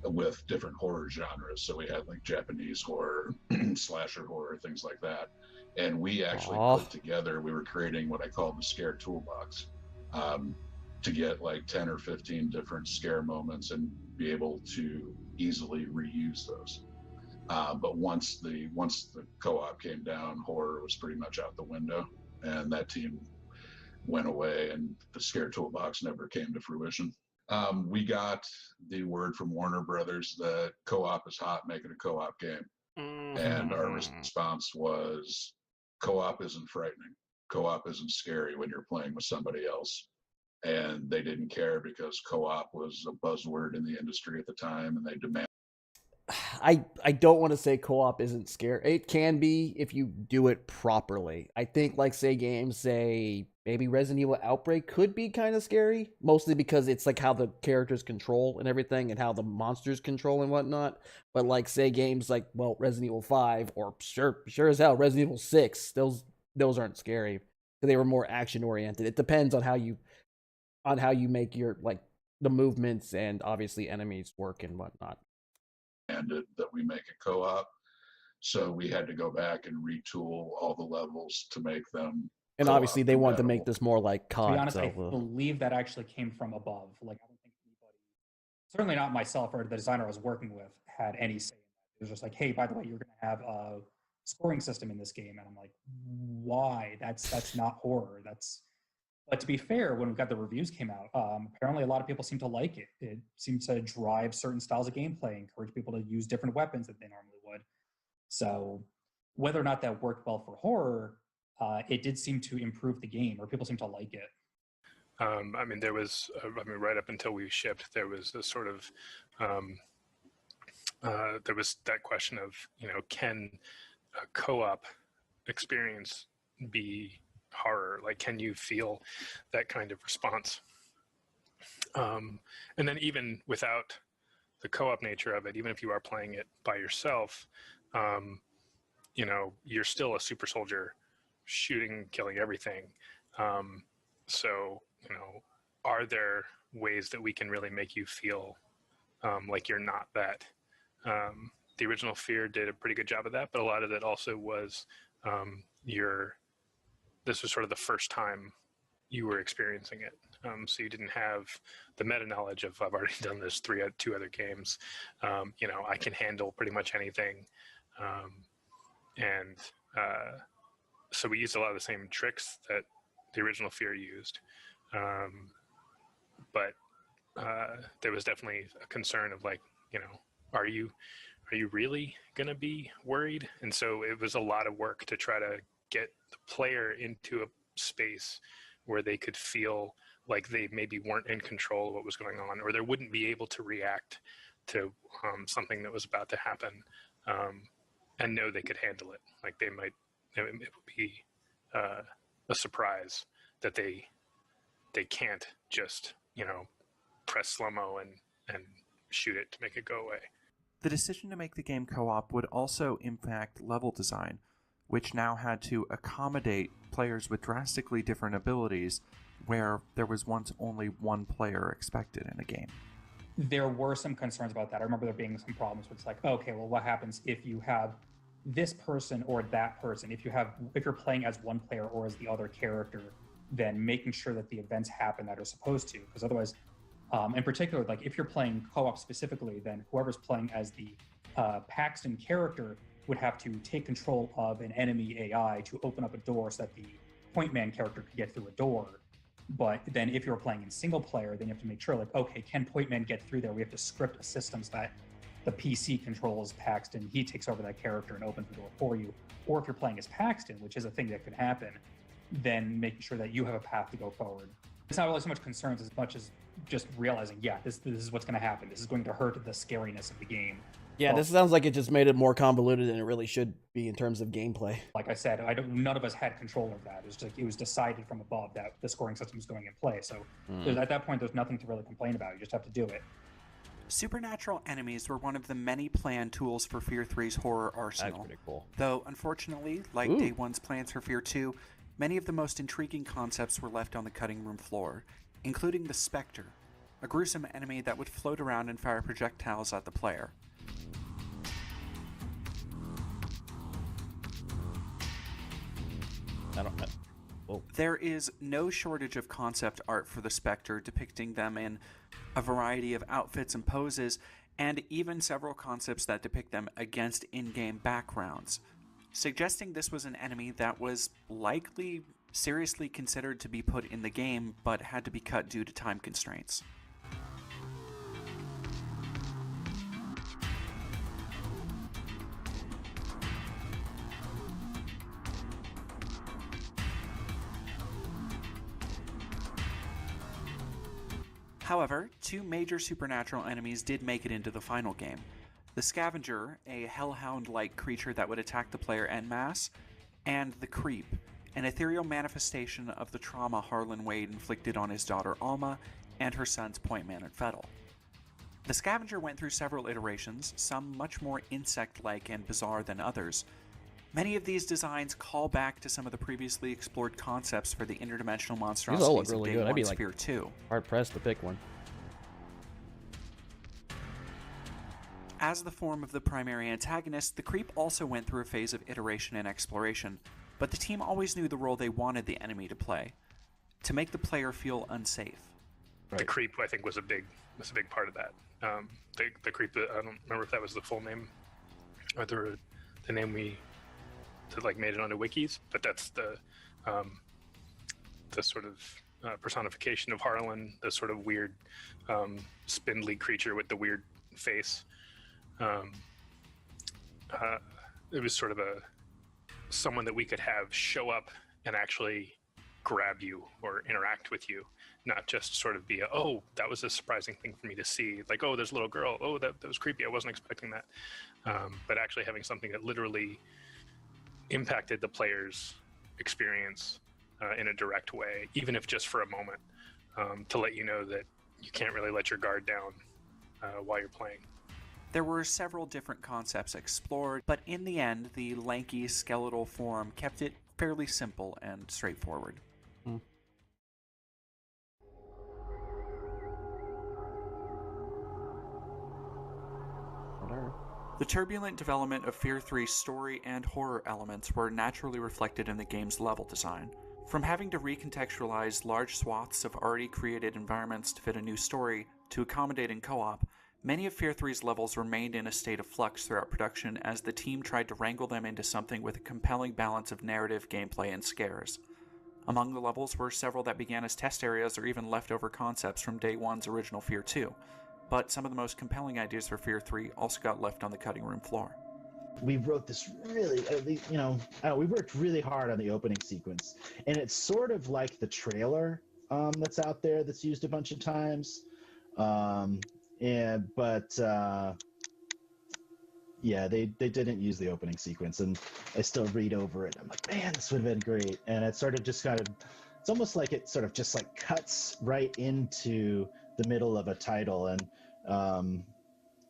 with different horror genres. So we had like Japanese horror, slasher horror, things like that. And we actually put together, we were creating what I called the scare toolbox. to get like 10 or 15 different scare moments and be able to easily reuse those. But once the co-op came down, horror was pretty much out the window, and that team went away, and the scare toolbox never came to fruition. We got the word from Warner Brothers that co-op is hot, make it a co-op game. And our response was, co-op isn't frightening. Co-op isn't scary when you're playing with somebody else. And they didn't care because co-op was a buzzword in the industry at the time, and they demanded. I don't want to say co-op isn't scary. It can be if you do it properly. I think like say games say maybe Resident Evil Outbreak could be kind of scary, mostly because it's like how the characters control and everything and how the monsters control and whatnot. But like say games like Resident Evil 5 or sure as hell Resident Evil 6, those aren't scary. They were more action oriented. It depends on how you make your like the movements and obviously enemies work and whatnot. That we make a co-op, so we had to go back and retool all the levels to make them. And obviously, they wanted to make this more like COD. To be honest, I believe that actually came from above. Like, I don't think anybody, certainly not myself or the designer I was working with, had any say in that. It was just like, hey, by the way, you're going to have a scoring system in this game, and I'm like, why? That's not horror. But to be fair, when we got the reviews came out, apparently a lot of people seem to like it. It seems to drive certain styles of gameplay, encourage people to use different weapons that they normally would. So whether or not that worked well for horror, it did seem to improve the game, or people seem to like it. I mean, there was, right up until we shipped, there was this sort of, there was that question of, can a co-op experience be horror? Like, can you feel that kind of response? And then even without the co-op nature of it, even if you are playing it by yourself, you're still a super soldier shooting, killing everything. So, are there ways that we can really make you feel like you're not that? The original Fear did a pretty good job of that, but a lot of it also was this was sort of the first time you were experiencing it. So you didn't have the meta knowledge of, I've already done this two other games. I can handle pretty much anything. So we used a lot of the same tricks that the original Fear used. But there was definitely a concern of like, are you really going to be worried? And so it was a lot of work to try to get the player into a space where they could feel like they maybe weren't in control of what was going on, or they wouldn't be able to react to something that was about to happen, and know they could handle it. Like it would be a surprise that they can't just, press slow-mo and shoot it to make it go away. The decision to make the game co-op would also impact level design, which now had to accommodate players with drastically different abilities where there was once only one player expected in a game. There were some concerns about that. I remember there being some problems where it's like, okay, well, what happens if you have this person or that person? If you're playing as one player or as the other character, then making sure that the events happen that are supposed to, because otherwise, in particular, like if you're playing co-op specifically, then whoever's playing as the Paxton character would have to take control of an enemy AI to open up a door so that the point man character could get through a door. But then if you're playing in single player, then you have to make sure, like, okay, can point man get through there? We have to script a system so that the PC controls Paxton, he takes over that character and opens the door for you. Or if you're playing as Paxton, which is a thing that could happen, then making sure that you have a path to go forward. It's not really so much concerns as much as just realizing, yeah, this is what's going to happen. This is going to hurt the scariness of the game. Yeah, this sounds like it just made it more convoluted than it really should be in terms of gameplay. Like I said, none of us had control of that. It was decided from above that the scoring system was going in play. So at that point, there's nothing to really complain about. You just have to do it. Supernatural enemies were one of the many planned tools for Fear 3's horror arsenal. That's pretty cool. Though, unfortunately, like Day 1's plans for Fear 2, many of the most intriguing concepts were left on the cutting room floor, including the Spectre, a gruesome enemy that would float around and fire projectiles at the player. There is no shortage of concept art for the Spectre, depicting them in a variety of outfits and poses, and even several concepts that depict them against in-game backgrounds, suggesting this was an enemy that was likely seriously considered to be put in the game, but had to be cut due to time constraints. However, two major supernatural enemies did make it into the final game. The Scavenger, a hellhound-like creature that would attack the player en masse, and the Creep, an ethereal manifestation of the trauma Harlan Wade inflicted on his daughter Alma and her sons Pointman and Fettle. The Scavenger went through several iterations, some much more insect-like and bizarre than others. Many of these designs call back to some of the previously explored concepts for the interdimensional monstrosities These all look really of Day good. I'd be 1 like Sphere 2. hard-pressed to pick one. As the form of the primary antagonist, the Creep also went through a phase of iteration and exploration, but the team always knew the role they wanted the enemy to play: to make the player feel unsafe. The Creep, I think, was a big part of that. The Creep, I don't remember if that was the full name or the name we made it onto wikis, but that's the sort of personification of Harlan, the sort of weird spindly creature with the weird face. It was sort of someone that we could have show up and actually grab you or interact with you, not just sort of be oh, that was a surprising thing for me to see, like, oh, there's a little girl, oh, that was creepy, I wasn't expecting that. But actually having something that literally impacted the player's experience in a direct way, even if just for a moment, to let you know that you can't really let your guard down while you're playing. There were several different concepts explored, but in the end, the lanky skeletal form kept it fairly simple and straightforward. The turbulent development of Fear 3's story and horror elements were naturally reflected in the game's level design. From having to recontextualize large swaths of already created environments to fit a new story to accommodating co-op, many of Fear 3's levels remained in a state of flux throughout production as the team tried to wrangle them into something with a compelling balance of narrative, gameplay, and scares. Among the levels were several that began as test areas or even leftover concepts from Day 1's original Fear 2, but some of the most compelling ideas for Fear 3 also got left on the cutting room floor. We wrote this really, we worked really hard on the opening sequence, and it's sort of like the trailer that's out there that's used a bunch of times. They didn't use the opening sequence, and I still read over it. I'm like, man, this would have been great. And it sort of just it's almost like it sort of just like cuts right into the middle of a title. And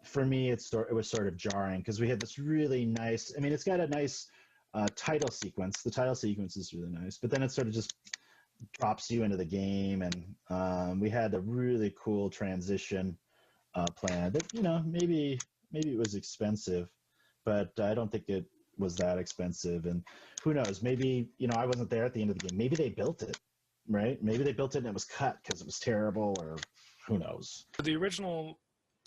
for me, it was sort of jarring because we had this really nice, it's got a nice title sequence. The title sequence is really nice, but then it sort of just drops you into the game. And we had a really cool transition plan that, maybe it was expensive, but I don't think it was that expensive. And who knows, maybe, I wasn't there at the end of the game. Maybe they built it, right? Maybe they built it and it was cut because it was terrible, or who knows. The original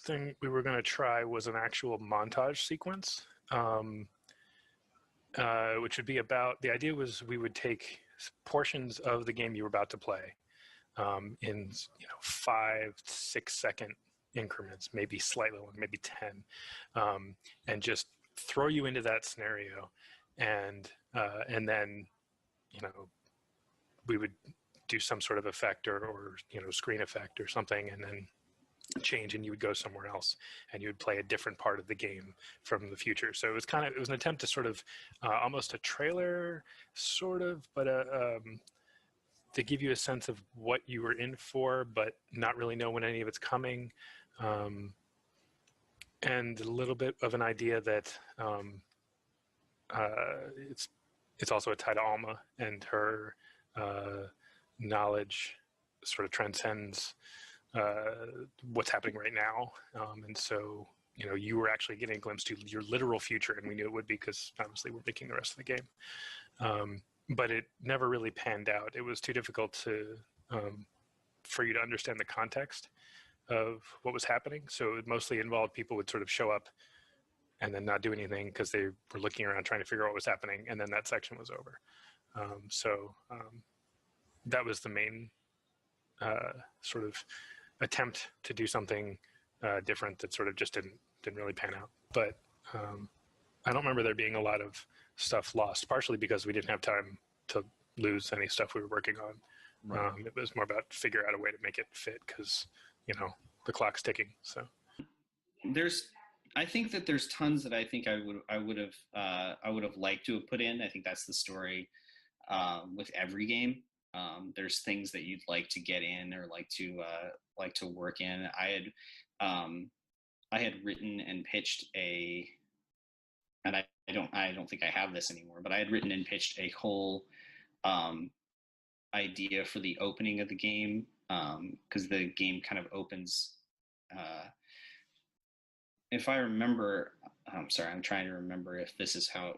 thing we were going to try was an actual montage sequence, which would be about, the idea was we would take portions of the game you were about to play in 5-6 second increments, maybe slightly longer, maybe 10, and just throw you into that scenario, and then we would do some sort of effect or screen effect or something, and then change, and you would go somewhere else, and you would play a different part of the game from the future. So it was an attempt to sort of almost a trailer, sort of, but to give you a sense of what you were in for, but not really know when any of it's coming, and a little bit of an idea that it's also a tie to Alma, and her knowledge sort of transcends what's happening right now, and so you were actually getting a glimpse to your literal future, and we knew it would be because obviously we're making the rest of the game. but it never really panned out. It was too difficult to for you to understand the context of what was happening. So it mostly involved people would sort of show up and then not do anything because they were looking around trying to figure out what was happening, and then that section was over. That was the main sort of attempt to do something different that sort of just didn't really pan out. But I don't remember there being a lot of stuff lost, partially because we didn't have time to lose any stuff we were working on. Right. It was more about figure out a way to make it fit because, you know, the clock's ticking. So I think that there's tons that I think I would have liked to have put in. I think that's the story with every game. There's things that you'd like to get in or like to work in. I had written and pitched and I don't think I have this anymore, but I had written and pitched a whole idea for the opening of the game, because the game kind of opens. If I remember, I'm sorry, I'm trying to remember if this is how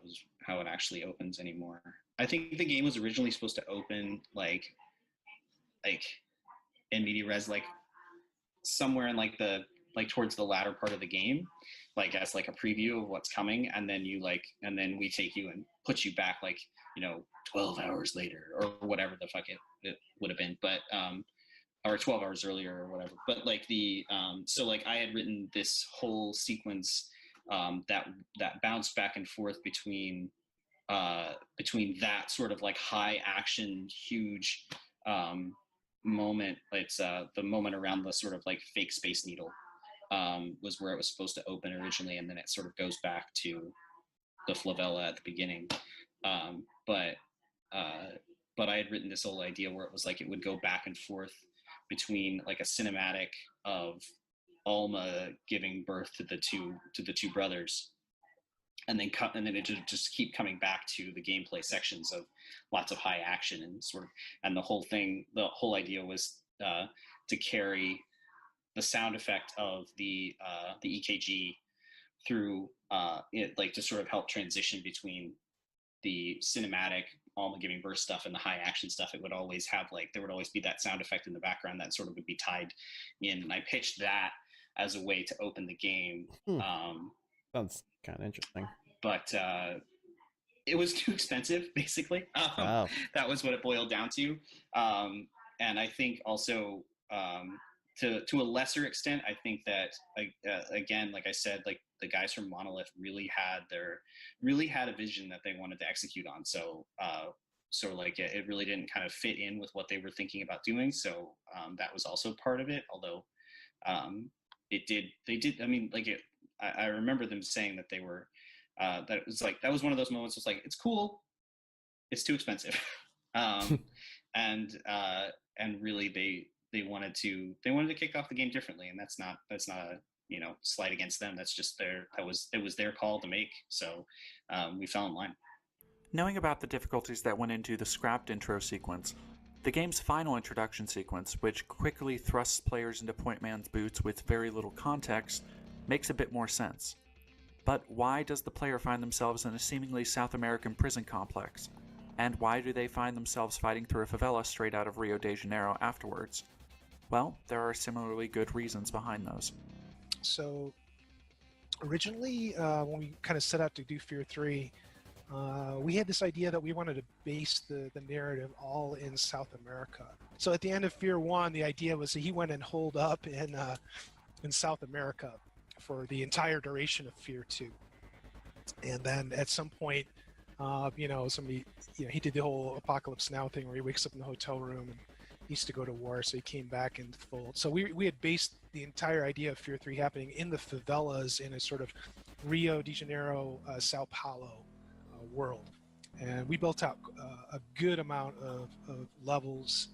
it actually opens anymore. I think the game was originally supposed to open like in media res, like somewhere in like towards the latter part of the game, like as like a preview of what's coming, and then we take you and put you back 12 hours later or whatever the fuck it would have been, but or 12 hours earlier or whatever. But like so like I had written this whole sequence that bounced back and forth between that sort of like high action huge moment. It's the moment around the sort of like fake Space Needle was where it was supposed to open originally, and then it sort of goes back to the Flavella at the beginning. But I had written this whole idea where it was like it would go back and forth between like a cinematic of Alma giving birth to the two brothers, and then it just keep coming back to the gameplay sections of lots of high action and the whole idea was to carry the sound effect of the EKG through like to sort of help transition between the cinematic Alma giving birth stuff and the high action stuff. It would always have there would always be that sound effect in the background that sort of would be tied in, and I pitched that as a way to open the game. Sounds kind of interesting, but it was too expensive, basically. That was what it boiled down to. And I think also to a lesser extent, I think that again, like I said, like the guys from Monolith really had a vision that they wanted to execute on. So like it really didn't kind of fit in with what they were thinking about doing. So that was also part of it. Although they did. I mean, like I remember them saying that they were that it was like that was one of those moments. It's like it's cool, it's too expensive, and really they wanted to kick off the game differently, and that's not a slight against them. That's just it was their call to make. So we fell in line. Knowing about the difficulties that went into the scrapped intro sequence, the game's final introduction sequence, which quickly thrusts players into Point Man's boots with very little context, makes a bit more sense. But why does the player find themselves in a seemingly South American prison complex? And why do they find themselves fighting through a favela straight out of Rio de Janeiro afterwards? Well, there are similarly good reasons behind those. So, originally, when we kind of set out to do Fear 3, we had this idea that we wanted to base the narrative all in South America. So at the end of Fear 1, the idea was that he went and holed up in South America for the entire duration of Fear 2. And then at some point, somebody, he did the whole Apocalypse Now thing where he wakes up in the hotel room and he used to go to war, so he came back into the fold. So we had based the entire idea of Fear 3 happening in the favelas in a sort of Rio de Janeiro, Sao Paulo world. And we built out a good amount of levels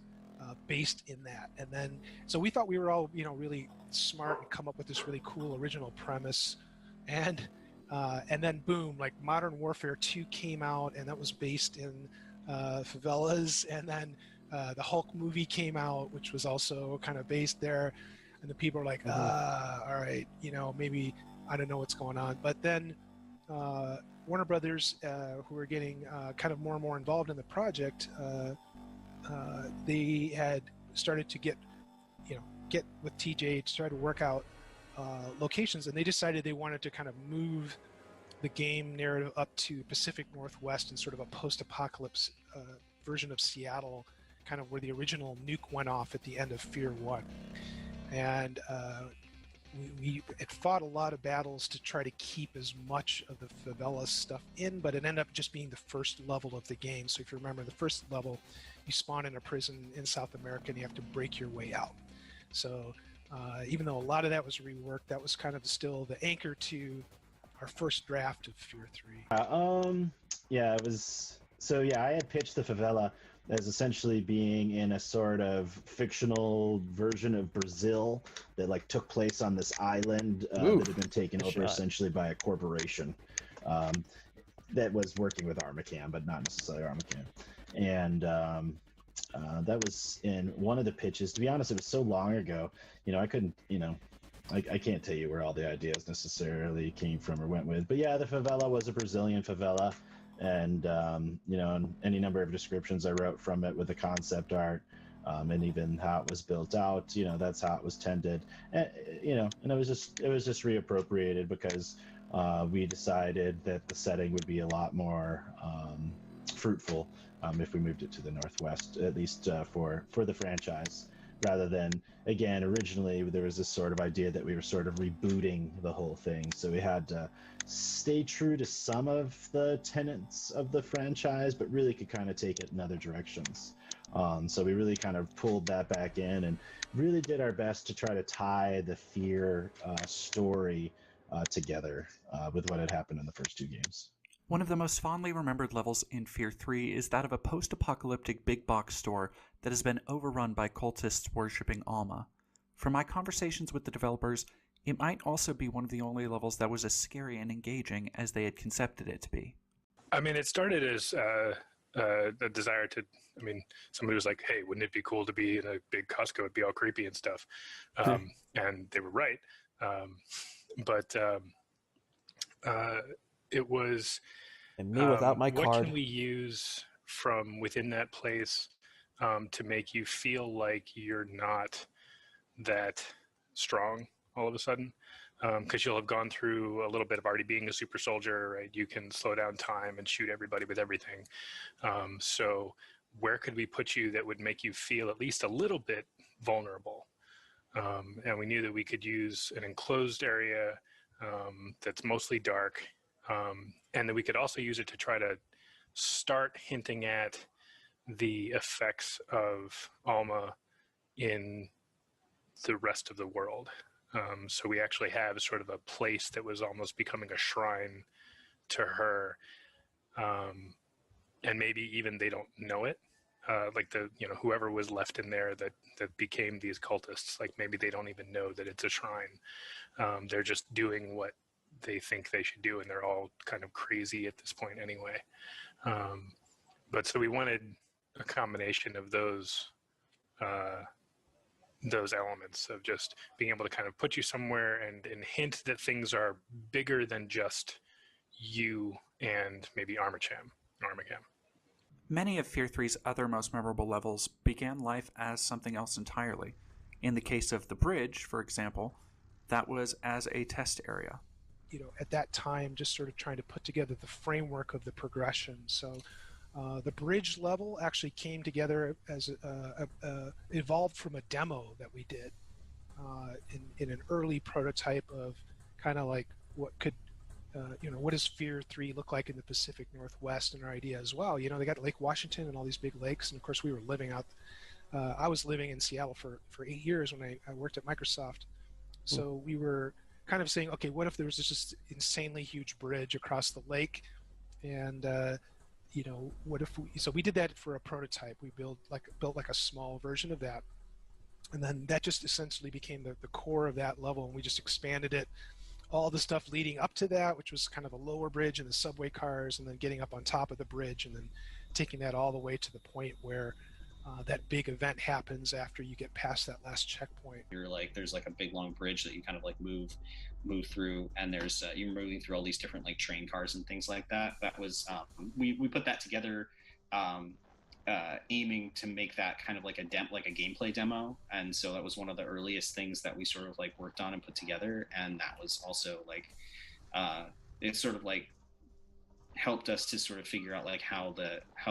based in that. And then, so we thought we were all, really smart and come up with this really cool original premise. And then boom, like Modern Warfare 2 came out, and that was based in favelas. And then the Hulk movie came out, which was also kind of based there. And the people are like, all right, maybe I don't know what's going on. But then Warner Brothers, who were getting kind of more and more involved in the project, they had started to get with TJ to try to work out locations, and they decided they wanted to kind of move the game narrative up to Pacific Northwest and sort of a post-apocalypse version of Seattle, kind of where the original nuke went off at the end of Fear 1. And we had fought a lot of battles to try to keep as much of the favela stuff in, but it ended up just being the first level of the game. So if you remember the first level, you spawn in a prison in South America and you have to break your way out. So even though a lot of that was reworked, that was kind of still the anchor to our first draft of Fear 3. Yeah, it was. So yeah, I had pitched the favela as essentially being in a sort of fictional version of Brazil that like took place on this island that had been taken over essentially by a corporation that was working with Armacam, but not necessarily Armacam. And that was in one of the pitches. To be honest, it was so long ago, I couldn't, I can't tell you where all the ideas necessarily came from or went with. But yeah, the favela was a Brazilian favela. And, any number of descriptions I wrote from it with the concept art and even how it was built out, that's how it was tended. And, and it was just reappropriated because we decided that the setting would be a lot more fruitful if we moved it to the Northwest, at least for the franchise, rather than, again, originally there was this sort of idea that we were sort of rebooting the whole thing. So we had to stay true to some of the tenets of the franchise, but really could kind of take it in other directions. So we really kind of pulled that back in and really did our best to try to tie the Fear story together with what had happened in the first two games. One of the most fondly remembered levels in Fear 3 is that of a post-apocalyptic big box store that has been overrun by cultists worshipping Alma. From my conversations with the developers, it might also be one of the only levels that was as scary and engaging as they had concepted it to be. I mean, it started as a desire to, somebody was like, hey, wouldn't it be cool to be in a big Costco? It'd be all creepy and stuff. And they were right. It was... And me without my card. What can we use from within that place to make you feel like you're not that strong all of a sudden? Because you'll have gone through a little bit of already being a super soldier, right? You can slow down time and shoot everybody with everything. So where could we put you that would make you feel at least a little bit vulnerable? And we knew that we could use an enclosed area that's mostly dark, and that we could also use it to try to start hinting at the effects of Alma in the rest of the world. So we actually have sort of a place that was almost becoming a shrine to her, and maybe even they don't know it. Like whoever was left in there that became these cultists, like maybe they don't even know that it's a shrine. They're just doing what they think they should do, and they're all kind of crazy at this point anyway. But so we wanted a combination of those elements of just being able to kind of put you somewhere and hint that things are bigger than just you and maybe Armacam. Many of Fear 3's other most memorable levels began life as something else entirely. In the case of the bridge, for example, that was as a test area. At that time, just sort of trying to put together the framework of the progression. So the bridge level actually came together as evolved from a demo that we did in an early prototype of kind of like what could what does Fear 3 look like in the Pacific Northwest, and our idea as well. They got Lake Washington and all these big lakes, and of course we were living out. I was living in Seattle for 8 years when I worked at Microsoft. So we were kind of saying, okay, what if there was this just insanely huge bridge across the lake, and what if we did that for a prototype. We built like a small version of that, and then that just essentially became the core of that level, and we just expanded it. All the stuff leading up to that, which was kind of a lower bridge and the subway cars, and then getting up on top of the bridge, and then taking that all the way to the point where that big event happens after you get past that last checkpoint. You're like, there's like a big long bridge that you kind of like move through, and there's you're moving through all these different like train cars and things like that. That was we put that together, aiming to make that kind of like a gameplay demo, and so that was one of the earliest things that we sort of like worked on and put together, and that was also like it sort of like helped us to sort of figure out like how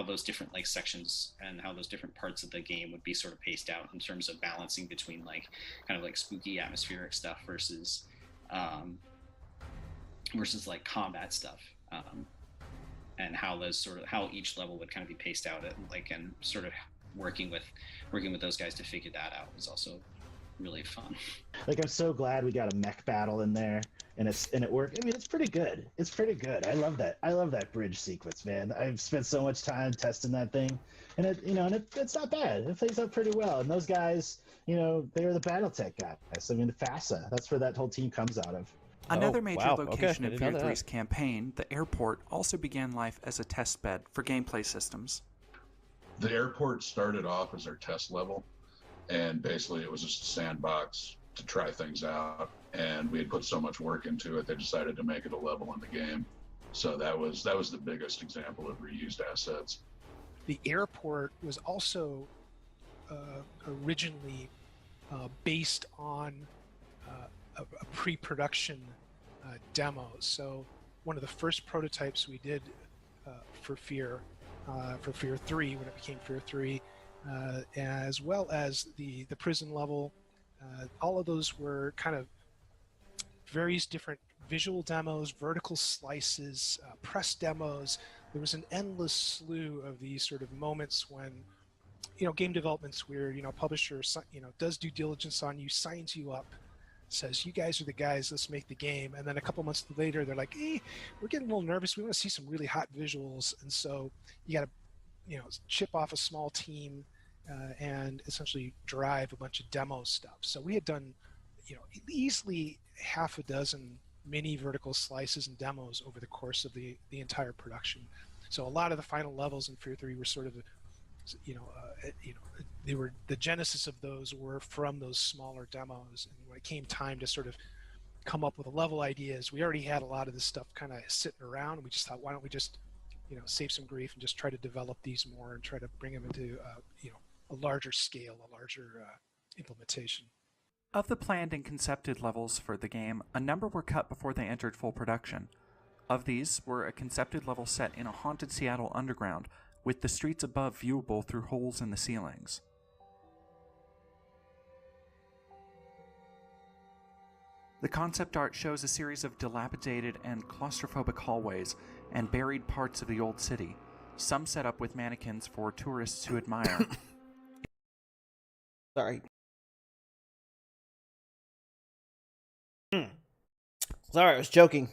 those different like sections and how those different parts of the game would be sort of paced out in terms of balancing between like kind of like spooky atmospheric stuff versus like combat stuff, and how each level would kind of be paced out, and sort of working with those guys to figure that out was also really fun. Like, I'm so glad we got a mech battle in there, and it worked. I mean, it's pretty good. It's pretty good. I love that bridge sequence, man. I've spent so much time testing that thing, and it's not bad. It plays out pretty well. And those guys, they were the BattleTech guys. I mean, the FASA. That's where that whole team comes out of. Another major wow. location Okay, in Fear 3's campaign, the airport, also began life as a test bed for gameplay systems. The airport started off as our test level, and basically it was just a sandbox to try things out, and we had put so much work into it they decided to make it a level in the game. So that was the biggest example of reused assets. The airport was also originally based on a pre-production demo. So one of the first prototypes we did for Fear 3, when it became Fear 3, as well as the prison level, all of those were kind of various different visual demos, vertical slices, press demos. There was an endless slew of these sort of moments when, game development's weird. A publisher, does due diligence on you, signs you up, says, you guys are the guys, let's make the game. And then a couple months later, they're like, hey, we're getting a little nervous. We want to see some really hot visuals. And so you got to, chip off a small team and essentially drive a bunch of demo stuff. So we had done, easily half a dozen mini vertical slices and demos over the course of the entire production. So a lot of the final levels in Fear 3 were sort of, they were, the genesis of those were from those smaller demos. And when it came time to sort of come up with level ideas, we already had a lot of this stuff kind of sitting around. We just thought, why don't we just, save some grief and just try to develop these more and try to bring them into, a larger scale, a larger implementation. Of the planned and concepted levels for the game, a number were cut before they entered full production. Of these were a concepted level set in a haunted Seattle underground, with the streets above viewable through holes in the ceilings. The concept art shows a series of dilapidated and claustrophobic hallways and buried parts of the old city, some set up with mannequins for tourists to admire. Sorry. Sorry, I was joking.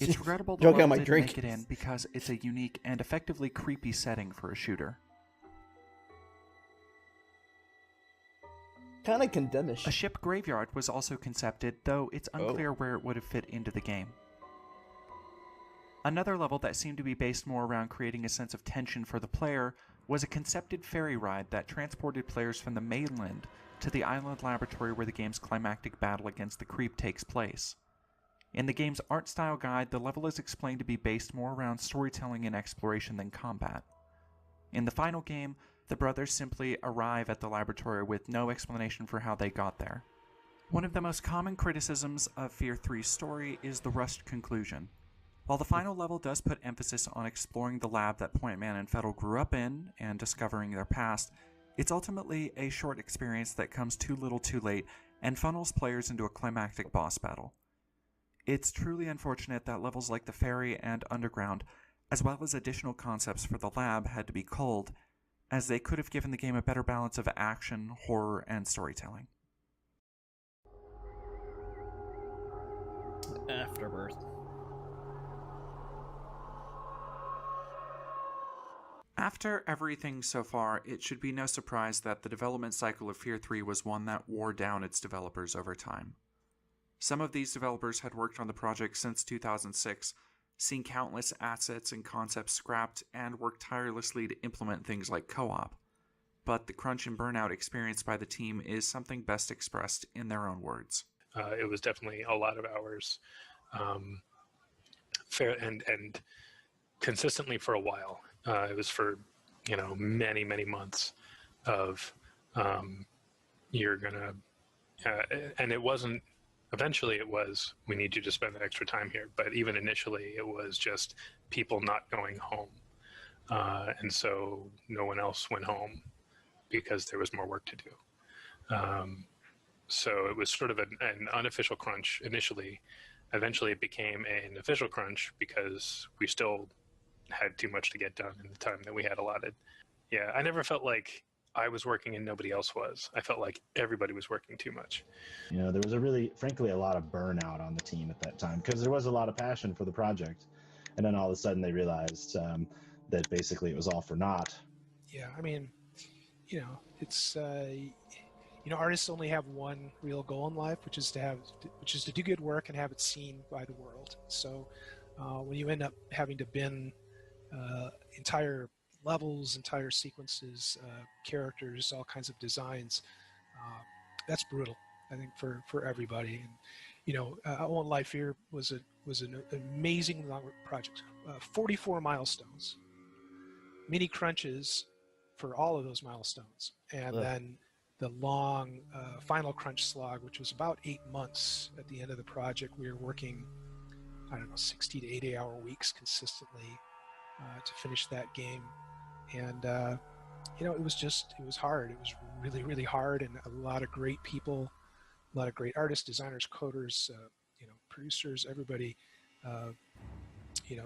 It's regrettable the Joking on level my didn't drink. make it in because it's a unique and effectively creepy setting for a shooter. Kind of condemnish. A ship graveyard was also concepted, though it's unclear where it would have fit into the game. Another level that seemed to be based more around creating a sense of tension for the player was a concepted ferry ride that transported players from the mainland to the island laboratory where the game's climactic battle against the creep takes place. In the game's art style guide, the level is explained to be based more around storytelling and exploration than combat. In the final game, the brothers simply arrive at the laboratory with no explanation for how they got there. One of the most common criticisms of Fear 3's story is the rushed conclusion. While the final level does put emphasis on exploring the lab that Point Man and Fettel grew up in and discovering their past, it's ultimately a short experience that comes too little too late and funnels players into a climactic boss battle. It's truly unfortunate that levels like the ferry and underground, as well as additional concepts for the lab, had to be culled, as they could have given the game a better balance of action, horror, and storytelling. Afterbirth. After everything so far, it should be no surprise that the development cycle of Fear 3 was one that wore down its developers over time. Some of these developers had worked on the project since 2006, seen countless assets and concepts scrapped, and worked tirelessly to implement things like co-op. But the crunch and burnout experienced by the team is something best expressed in their own words. It was definitely a lot of hours, fair and consistently for a while. It was for many months of you're gonna, and it wasn't. Eventually, it was we need you to spend that extra time here. But even initially, it was just people not going home, and so no one else went home because there was more work to do. So it was sort of an unofficial crunch initially. Eventually, it became an official crunch because we still had too much to get done in the time that we had allotted. Yeah, I never felt like I was working and nobody else was. I felt like everybody was working too much. There was frankly, a lot of burnout on the team at that time because there was a lot of passion for the project. And then all of a sudden they realized that basically it was all for naught. Yeah, I mean, it's artists only have one real goal in life, which is to do good work and have it seen by the world. So when you end up having to bin entire levels, entire sequences, characters, all kinds of designs, that's brutal, I think, for everybody. And I Won't Lie, Fear was an amazing long project. 44 milestones, mini crunches for all of those milestones, and then the long final crunch slog, which was about 8 months at the end of the project. We were working, 60 to 80 hour weeks consistently to finish that game. And it was hard. It was really, really hard, and a lot of great people, a lot of great artists, designers, coders, producers, everybody,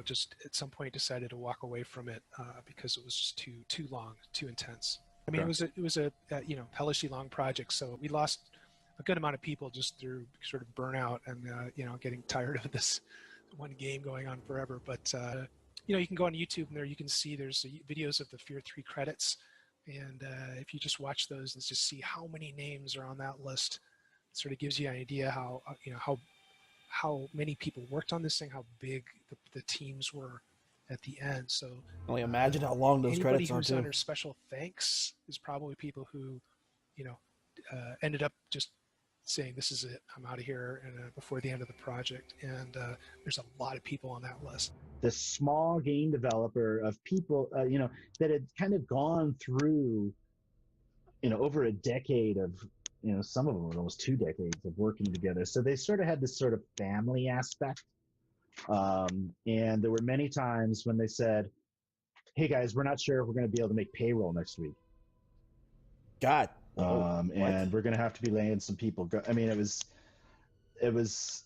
just at some point decided to walk away from it because it was just too long, too intense. I mean, it was a hellishly long project, so we lost a good amount of people just through sort of burnout and getting tired of this one game going on forever. But you can go on YouTube, and there you can see there's videos of the Fear 3 credits, and if you just watch those and just see how many names are on that list, it sort of gives you an idea how many people worked on this thing, how big the teams were at the end. So only imagine how long those credits are. Anybody who's under special thanks is probably people who, ended up just saying, "This is it, I'm out of here," and before the end of the project. And there's a lot of people on that list. This small game developer of people, that had kind of gone through, over a decade of, some of them were almost 2 decades of working together. So they sort of had this sort of family aspect. And there were many times when they said, "Hey guys, we're not sure if we're going to be able to make payroll next week." God. And we're going to have to be laying some people. I mean, it was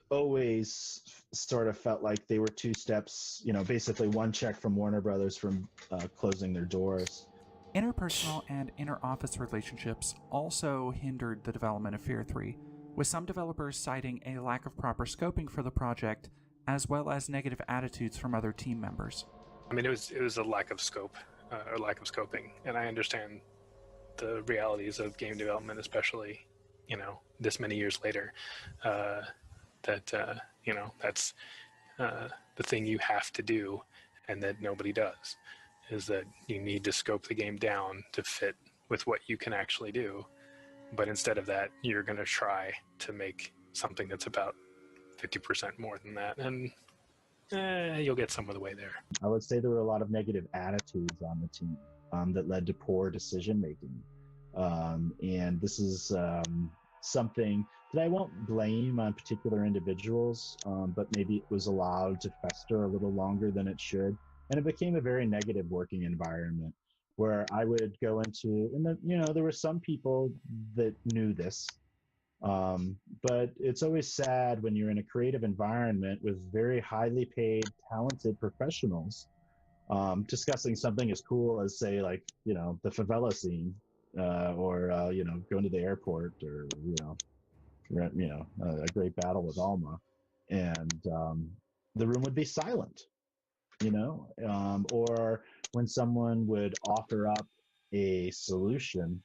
always sort of felt like they were 2 steps, basically one check from Warner Brothers from closing their doors. Interpersonal and inter-office relationships also hindered the development of Fear 3, with some developers citing a lack of proper scoping for the project, as well as negative attitudes from other team members. I mean, it was a lack of scope, or lack of scoping, and I understand the realities of game development, especially, this many years later, that's the thing you have to do, and that nobody does, is that you need to scope the game down to fit with what you can actually do. But instead of that, you're going to try to make something that's about 50% more than that, and you'll get some of the way there. I would say there were a lot of negative attitudes on the team that led to poor decision making. And this is something that I won't blame on particular individuals, but maybe it was allowed to fester a little longer than it should. And it became a very negative working environment where I would go into, and there were some people that knew this, but it's always sad when you're in a creative environment with very highly paid, talented professionals discussing something as cool as, say, like, the favela scene, or going to the airport, or a great battle with Alma, and the room would be silent, or when someone would offer up a solution,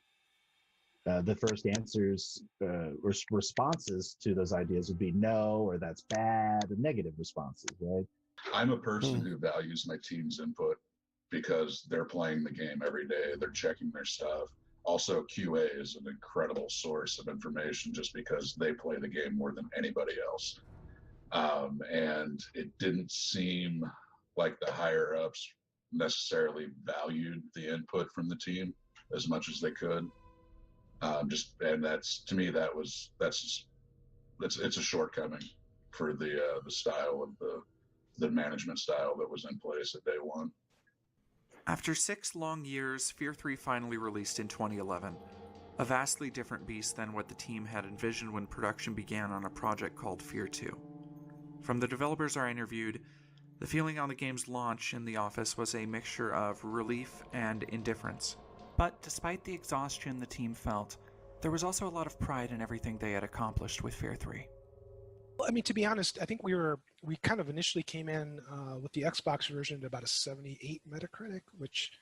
the first answers or responses to those ideas would be no, or that's bad, and negative responses, right? I'm a person who values my team's input because they're playing the game every day. They're checking their stuff. Also, QA is an incredible source of information just because they play the game more than anybody else. And it didn't seem like the higher ups necessarily valued the input from the team as much as they could. And that's, to me, it's a shortcoming for the style of the management style that was in place at day one. After 6 long years, Fear 3 finally released in 2011. A vastly different beast than what the team had envisioned when production began on a project called Fear 2. From the developers I interviewed, the feeling on the game's launch in the office was a mixture of relief and indifference. But despite the exhaustion the team felt, there was also a lot of pride in everything they had accomplished with Fear 3. I mean, to be honest, I think we kind of initially came in with the Xbox version at about a 78 Metacritic, which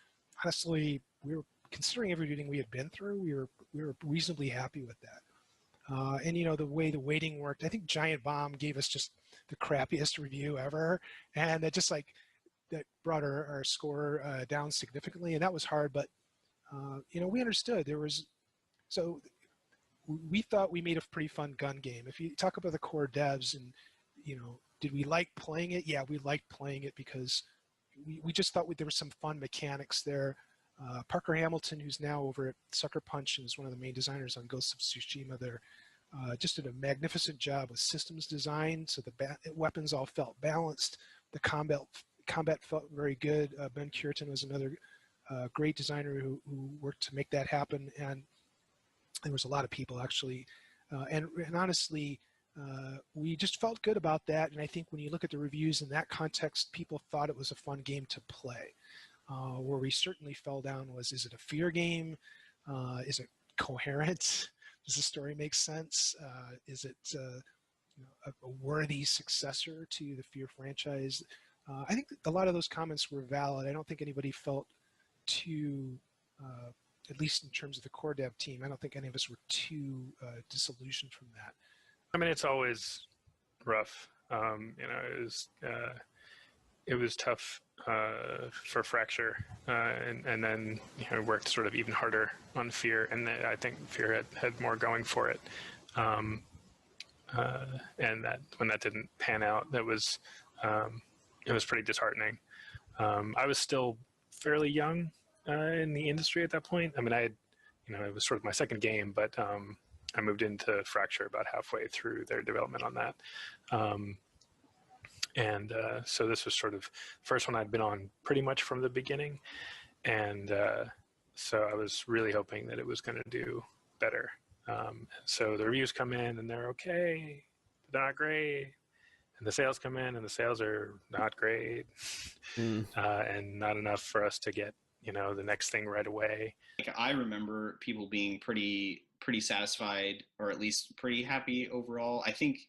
honestly, we were considering everything we had been through, we were reasonably happy with that. And you know, the way the weighting worked, I think Giant Bomb gave us just the crappiest review ever, and that just like that brought our score down significantly, and that was hard. But you know, we understood there was so. We thought we made a pretty fun gun game. If you talk about the core devs and, you know, did we like playing it? Yeah, we liked playing it because we just thought there was some fun mechanics there. Parker Hamilton, who's now over at Sucker Punch and is one of the main designers on Ghost of Tsushima, there just did a magnificent job with systems design. So the weapons all felt balanced. The combat felt very good. Ben Cureton was another great designer who worked to make that happen. And there was a lot of people actually, and honestly, we just felt good about that. And I think when you look at the reviews in that context, people thought it was a fun game to play. Where we certainly fell down was, is it a fear game? Is it coherent? Does the story make sense? Is it you know, a worthy successor to the Fear franchise? I think a lot of those comments were valid. I don't think anybody felt too at least in terms of the core dev team, I don't think any of us were too disillusioned from that. I mean, it's always rough. You know, it was tough for Fracture, and then you know, worked sort of even harder on Fear, and I think Fear had more going for it. And that when that didn't pan out, it was pretty disheartening. I was still fairly young in the industry at that point. I mean, it was sort of my second game, but I moved into Fracture about halfway through their development on that. So this was sort of the first one I'd been on pretty much from the beginning. And so I was really hoping that it was going to do better. So the reviews come in and they're okay, but they're not great. And the sales come in and the sales are not great. And not enough for us to get, you know, the next thing right away. Like, I remember people being pretty satisfied, or at least pretty happy overall. I think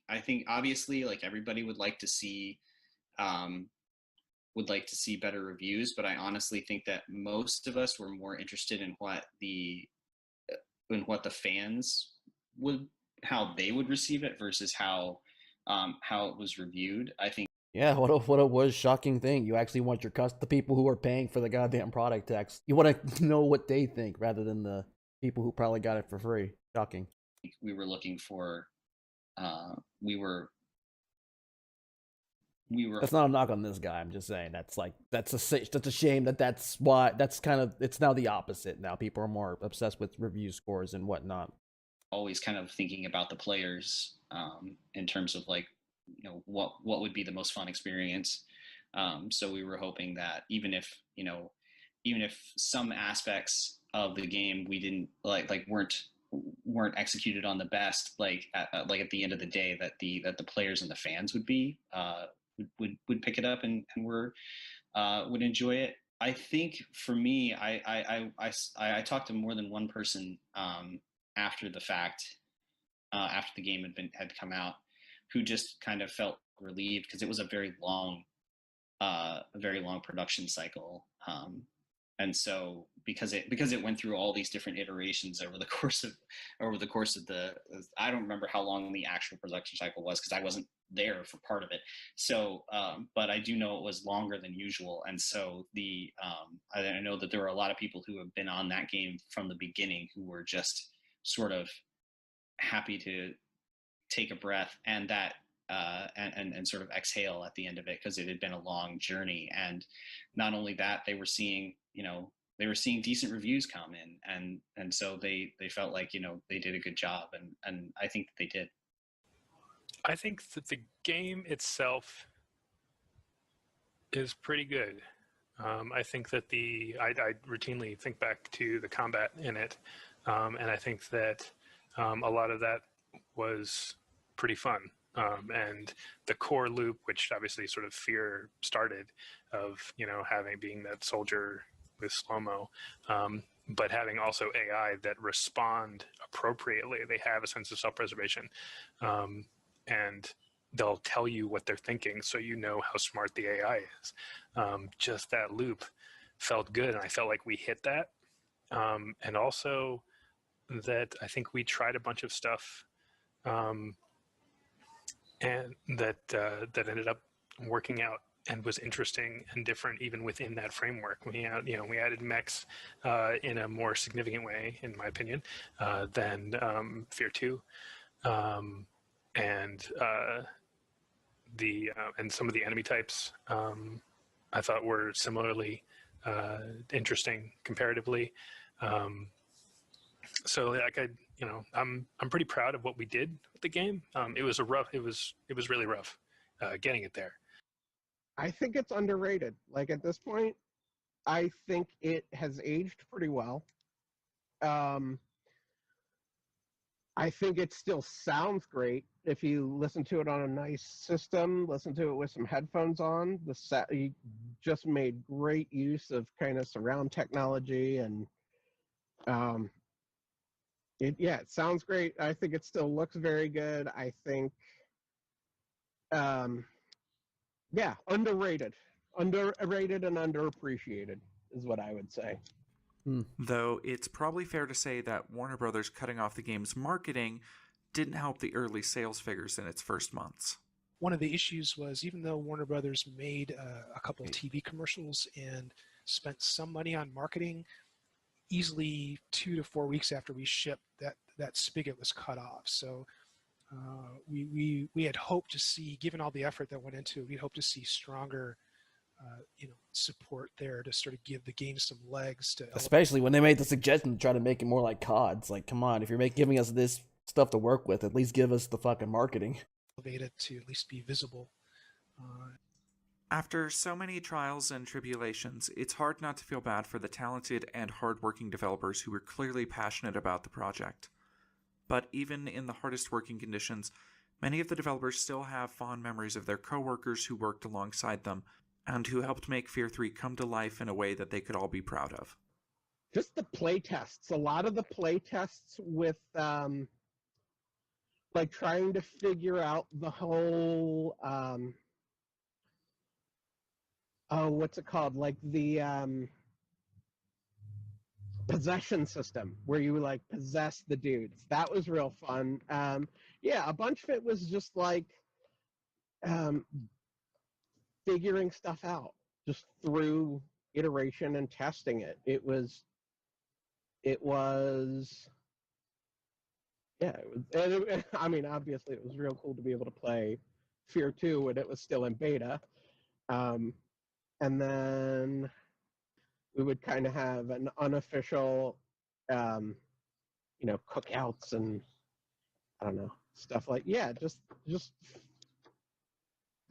obviously, like, everybody would like to see better reviews, but I honestly think that most of us were more interested in what the fans how they would receive it versus how it was reviewed. I think. Yeah, what a was shocking thing. You actually want the people who are paying for the goddamn product text. You want to know what they think rather than the people who probably got it for free. Shocking. We were looking for, we were. That's not a knock on this guy. I'm just saying that's a shame that's why it's now the opposite. Now people are more obsessed with review scores and whatnot. Always kind of thinking about the players in terms of, like, you know, what would be the most fun experience. So we were hoping that even if some aspects of the game we didn't weren't executed on the best, like at the end of the day, that the players and the fans would would pick it up and would enjoy it. I think for me, I talked to more than one person after the fact, after the game had come out, who just kind of felt relieved because it was a very long production cycle. And so because it went through all these different iterations over the course of the, I don't remember how long the actual production cycle was because there for part of it. So, but I do know it was longer than usual, and so I know that there were a lot of people who have been on that game from the beginning who were just sort of happy to take a breath and that and sort of exhale at the end of it, because it had been a long journey. And not only that, they were seeing decent reviews come in, and so they felt like they did a good job, and I think that they did. I think that the game itself is pretty good. I think that I routinely think back to the combat in it, and I think that a lot of that was pretty fun. And the core loop, which obviously sort of Fear started, of being that soldier with slow-mo, but having also AI that respond appropriately. They have a sense of self-preservation, and they'll tell you what they're thinking, so you know how smart the AI is. Just that loop felt good, and I felt like we hit that. And also that I think we tried a bunch of stuff, and that ended up working out and was interesting and different even within that framework. We added mechs in a more significant way, in my opinion, than Fear 2, and some of the enemy types I thought were similarly interesting comparatively. So I'm pretty proud of what we did with the game. It was really rough getting it there. I think it's underrated. Like, at this point, I think it has aged pretty well. I think it still sounds great if you listen to it on a nice system, listen to it with some headphones on. You just made great use of kind of surround technology, and it sounds great. I think it still looks very good. I think, underrated and underappreciated is what I would say. Though it's probably fair to say that Warner Brothers cutting off the game's marketing didn't help the early sales figures in its first months. One of the issues was, even though Warner Brothers made a couple of TV commercials and spent some money on marketing, easily 2 to 4 weeks after we shipped, that spigot was cut off. So we had hoped to see, given all the effort that went into it, we'd hoped to see stronger support there to sort of give the game some legs to, especially when they made the suggestion to try to make it more like CODs. Like, come on, if you're giving us this stuff to work with, at least give us the fucking marketing. Elevate it to at least be visible. After so many trials and tribulations, it's hard not to feel bad for the talented and hardworking developers who were clearly passionate about the project. But even in the hardest working conditions, many of the developers still have fond memories of their coworkers who worked alongside them and who helped make Fear 3 come to life in a way that they could all be proud of. Just the play tests. A lot of the play tests with like trying to figure out the whole what's it called? Like the possession system where you like possess the dudes. That was real fun. A bunch of it was just like figuring stuff out just through iteration and testing it. It was I mean, obviously it was real cool to be able to play Fear 2 when it was still in beta. And then we would kind of have an unofficial, cookouts and I don't know, stuff like, just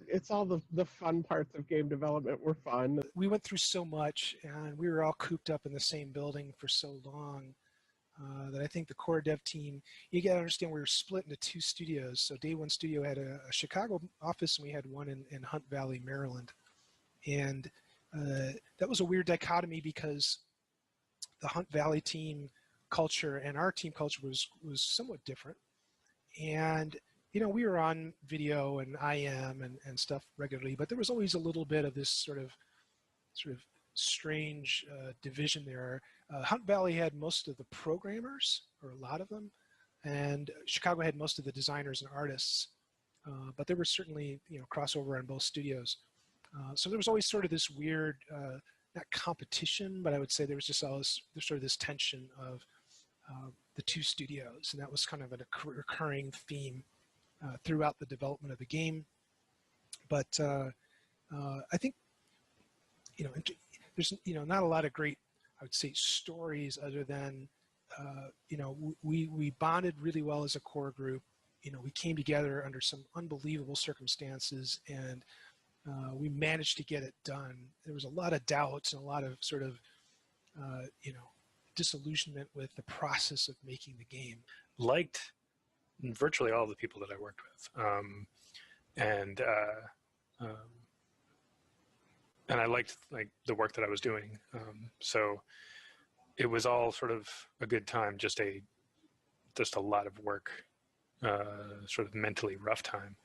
it's all the fun parts of game development were fun. We went through so much, and we were all cooped up in the same building for so long that I think the core dev team, you got to understand, we were split into 2 studios. So Day One Studio had a Chicago office, and we had one in Hunt Valley, Maryland. And that was a weird dichotomy because the Hunt Valley team culture and our team culture was somewhat different. And we were on video and IM and stuff regularly, but there was always a little bit of this sort of strange division there. Hunt Valley had most of the programmers, or a lot of them, and Chicago had most of the designers and artists. but there was certainly crossover on both studios. So there was always sort of this weird, not competition, but I would say there was just always there's sort of this tension of the two studios, and that was kind of a recurring theme throughout the development of the game. But I think there's not a lot of great, I would say, stories other than we bonded really well as a core group. We came together under some unbelievable circumstances, and we managed to get it done. There was a lot of doubts and a lot of sort of disillusionment with the process of making the game. Liked virtually all the people that I worked with, and I liked the work that I was doing. So it was all sort of a good time, just a lot of work, sort of mentally rough time.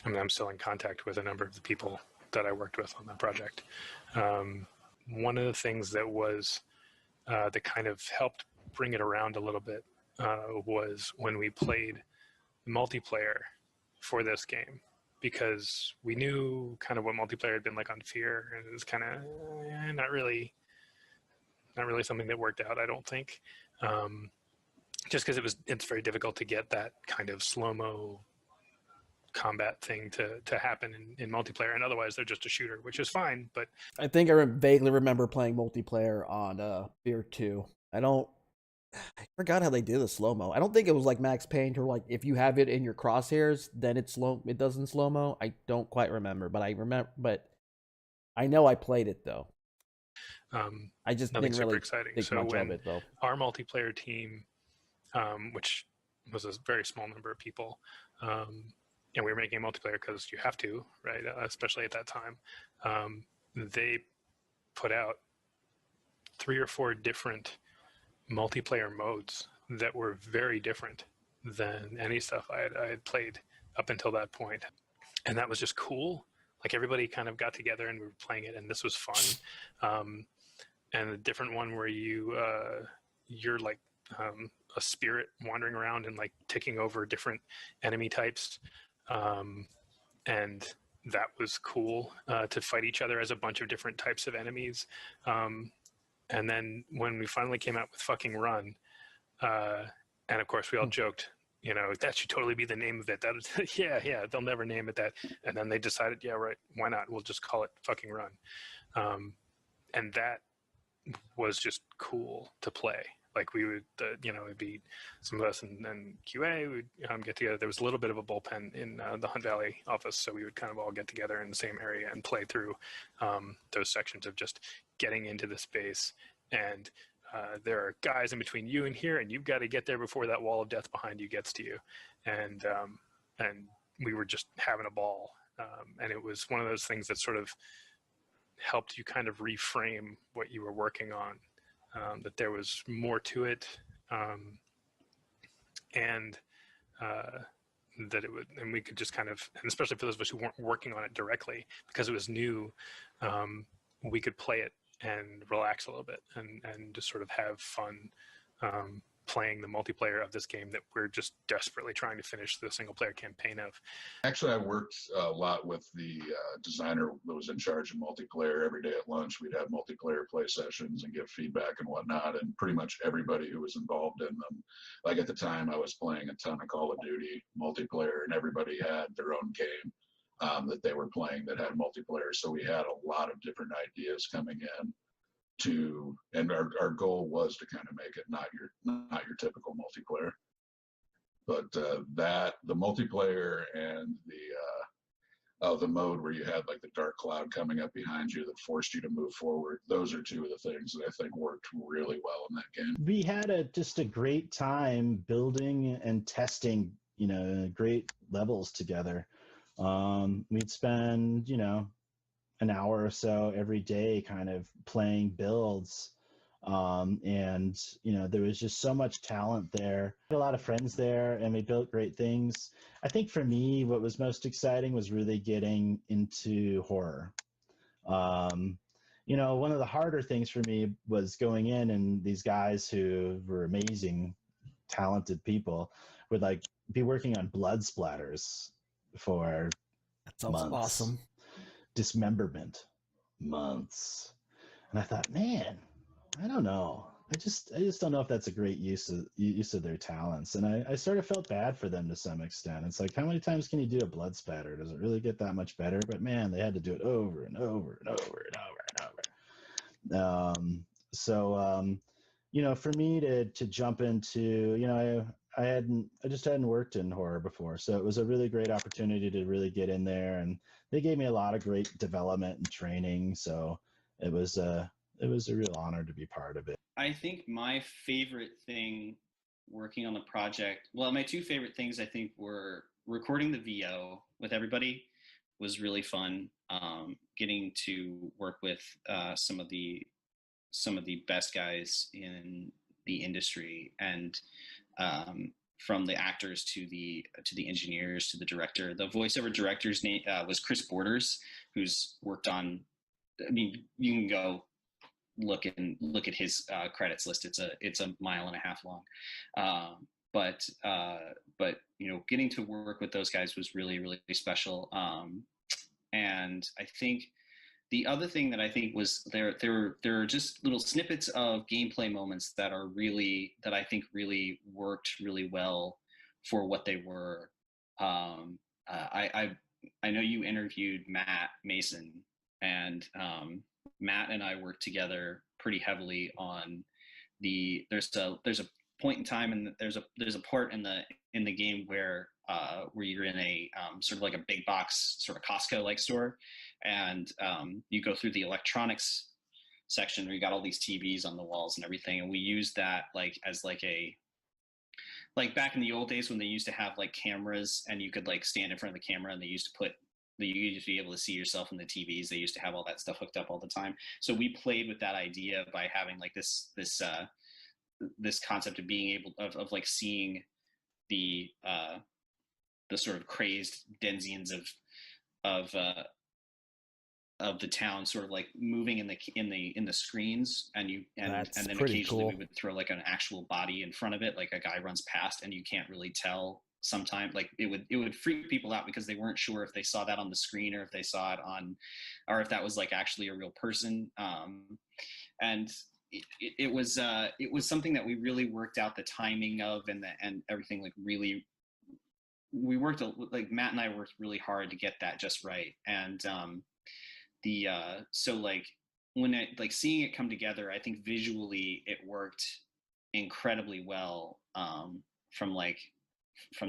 I mean, I'm still in contact with a number of the people that I worked with on that project. One of the things that was that kind of helped bring it around a little bit was when we played multiplayer for this game, because we knew kind of what multiplayer had been like on Fear, and it was kind of not really something that worked out, I don't think. Just because it's very difficult to get that kind of slow-mo combat thing to happen in multiplayer, and otherwise they're just a shooter, which is fine. But I think I vaguely remember playing multiplayer on Fear 2. I forgot how they did the slow-mo. I don't think it was like Max Payne, or like if you have it in your crosshairs, then it doesn't slow-mo. I don't quite remember, but I know I played it though. I just nothing didn't super really exciting. think So much when of it though. our multiplayer team, which was a very small number of people, and we were making multiplayer because you have to, right? Especially at that time. They put out 3 or 4 different multiplayer modes that were very different than any stuff I had played up until that point. And that was just cool. Like everybody kind of got together and we were playing it, and this was fun. And a different one where you're like a spirit wandering around and like ticking over different enemy types. And that was cool to fight each other as a bunch of different types of enemies. And then when we finally came out with fucking Run, and of course we all joked, that should totally be the name of it. That was, yeah, they'll never name it that. And then they decided, yeah, right, why not? We'll just call it fucking Run. And that was just cool to play. Like we would, it'd be some of us and QA would get together. There was a little bit of a bullpen in the Hunt Valley office, so we would kind of all get together in the same area and play through those sections of just getting into the space. And there are guys in between you and here, and you've got to get there before that wall of death behind you gets to you. And we were just having a ball. And it was one of those things that sort of helped you kind of reframe what you were working on. That there was more to it, and that it would, and we could just kind of, and especially for those of us who weren't working on it directly, because it was new, we could play it and relax a little bit and just sort of have fun playing the multiplayer of this game that we're just desperately trying to finish the single player campaign of. Actually, I worked a lot with the designer that was in charge of multiplayer. Every day at lunch, we'd have multiplayer play sessions and give feedback and whatnot, and pretty much everybody who was involved in them. Like at the time, I was playing a ton of Call of Duty multiplayer, and everybody had their own game that they were playing that had multiplayer. So we had a lot of different ideas coming in. And our goal was to kind of make it not your typical multiplayer, but the multiplayer and the mode where you had like the dark cloud coming up behind you that forced you to move forward, those are two of the things that I think worked really well in that game. We had just a great time building and testing great levels together. We'd spend an hour or so every day kind of playing builds, and there was just so much talent there. I had a lot of friends there, and we built great things. I think for me, what was most exciting was really getting into horror. One of the harder things for me was going in, and these guys who were amazing talented people would like be working on blood splatters for That sounds months. awesome. Dismemberment, months. And I thought, man, I don't know. I just don't know if that's a great use of their talents. And I sort of felt bad for them to some extent. It's like, how many times can you do a blood spatter? Does it really get that much better? But man, they had to do it over and over and over and over and over. You know, for me to jump into, you know, I just hadn't worked in horror before, so it was a really great opportunity to really get in there, and they gave me a lot of great development and training. So it was a real honor to be part of it. I think my favorite thing working on the project, well, my two favorite things I think were recording the VO with everybody was really fun. Getting to work with some of the best guys in the industry, and from the actors to the engineers to the director. The voiceover director's name was Chris Borders, who's worked on. I mean, you can go look at his credits list. It's a mile and a half long. But you know, getting to work with those guys was really, really special. And I think the other thing that I think was there are just little snippets of gameplay moments that I think really worked really well for what they were. I know you interviewed Matt Mason, and Matt and I worked together pretty heavily on there's a point in time, and there's a part in the game where you're in a sort of like a big box sort of Costco like store, and you go through the electronics section where you got all these TVs on the walls and everything, and we used that like as like back in the old days when they used to have like cameras and you could like stand in front of the camera, and you used to be able to see yourself in the TVs. They used to have all that stuff hooked up all the time. So we played with that idea by having like this concept of being able of like seeing the sort of crazed denizens of the town sort of like moving in the screens, and then occasionally cool. We would throw like an actual body in front of it, like a guy runs past and you can't really tell. Sometimes like it would freak people out because they weren't sure if they saw that on the screen or if they saw it or if that was like actually a real person. And it was something that we really worked out the timing of, and everything, like really we worked like Matt and I worked really hard to get that just right. And so like when seeing it come together, I think visually it worked incredibly well from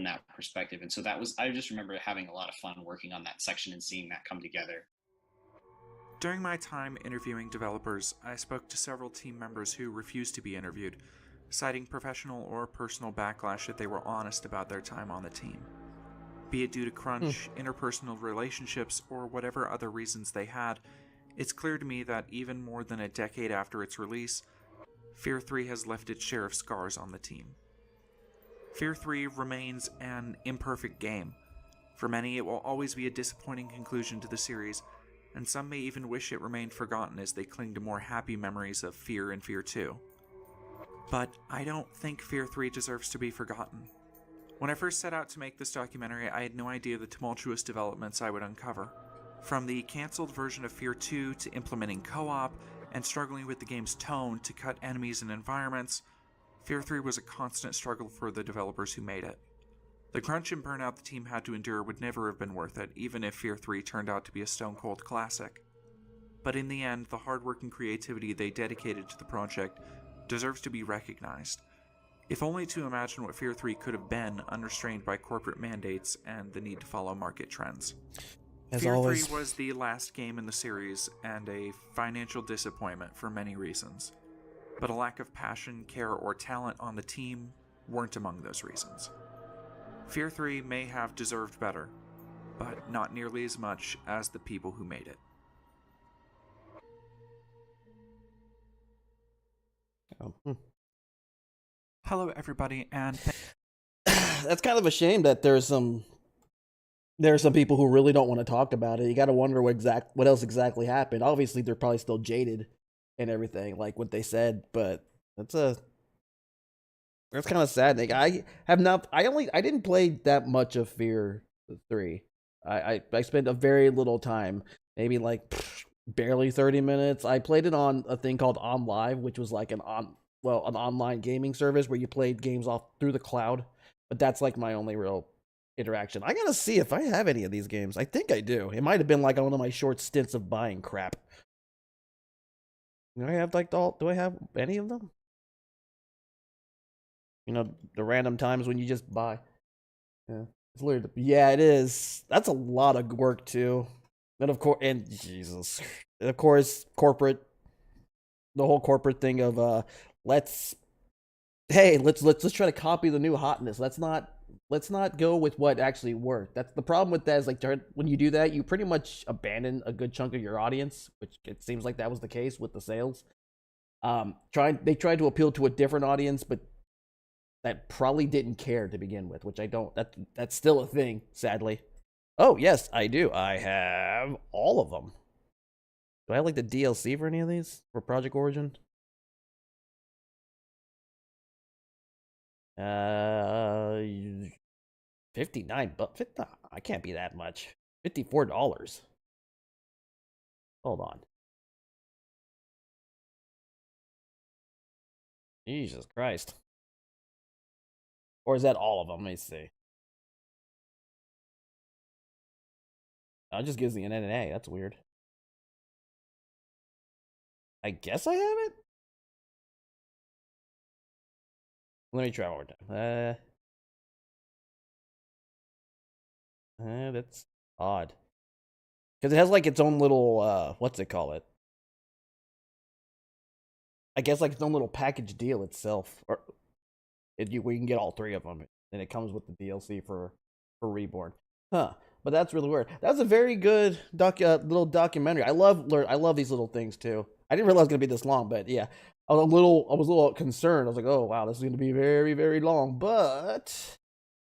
that perspective. And so I just remember having a lot of fun working on that section and seeing that come together. During my time interviewing developers, I spoke to several team members who refused to be interviewed, citing professional or personal backlash if they were honest about their time on the team. Be it due to crunch, interpersonal relationships, or whatever other reasons they had, it's clear to me that even more than a decade after its release, Fear 3 has left its share of scars on the team. Fear 3 remains an imperfect game. For many, it will always be a disappointing conclusion to the series, and some may even wish it remained forgotten as they cling to more happy memories of Fear and Fear 2. But I don't think Fear 3 deserves to be forgotten. When I first set out to make this documentary, I had no idea the tumultuous developments I would uncover. From the cancelled version of Fear 2 to implementing co-op and struggling with the game's tone to cut enemies and environments, Fear 3 was a constant struggle for the developers who made it. The crunch and burnout the team had to endure would never have been worth it, even if Fear 3 turned out to be a stone-cold classic. But in the end, the hard work and creativity they dedicated to the project deserves to be recognized, if only to imagine what Fear 3 could have been unrestrained by corporate mandates and the need to follow market trends. Fear 3 was the last game in the series and a financial disappointment for many reasons, but a lack of passion, care, or talent on the team weren't among those reasons. Fear 3 may have deserved better, but not nearly as much as the people who made it. Hello, everybody, and that's kind of a shame that there are some people who really don't want to talk about it. You got to wonder what else exactly happened. Obviously, they're probably still jaded and everything, like what they said, but that's That's kind of sad. Like, I have not. I didn't play that much of Fear 3. I spent a very little time, maybe like barely 30 minutes. I played it on a thing called On Live, which was like an online gaming service where you played games off through the cloud. But that's like my only real interaction. I gotta see if I have any of these games. I think I do. It might have been like one of my short stints of buying crap. Do I have like do I have any of them? The random times when you just buy. Yeah. It's weird. Yeah, it is. That's a lot of work too. And of course, and Jesus, and of course, the whole corporate thing of let's let's try to copy the new hotness. Let's not go with what actually worked. That's the problem with that is like when you do that, you pretty much abandon a good chunk of your audience, which it seems like that was the case with the sales. They tried to appeal to a different audience, but that probably didn't care to begin with, which I don't. That's still a thing, sadly. Oh yes, I do. I have all of them. Do I have like the DLC for any of these for Project Origin? 59 but I can't be that much. $54. Hold on. Jesus Christ. Or is that all of them? Let me see. Oh, it just gives me an NNA. That's weird. I guess I have it? Let me try one more time. That's odd. Because it has like its own little, what's it call it? I guess like its own little package deal itself. Or we can get all three of them. And it comes with the DLC for Reborn. Huh. But that's really weird. That was a very good little documentary. I love these little things too. I didn't realize it was gonna be this long, but yeah, I was a little concerned. I was like, oh wow, this is gonna be very very long. But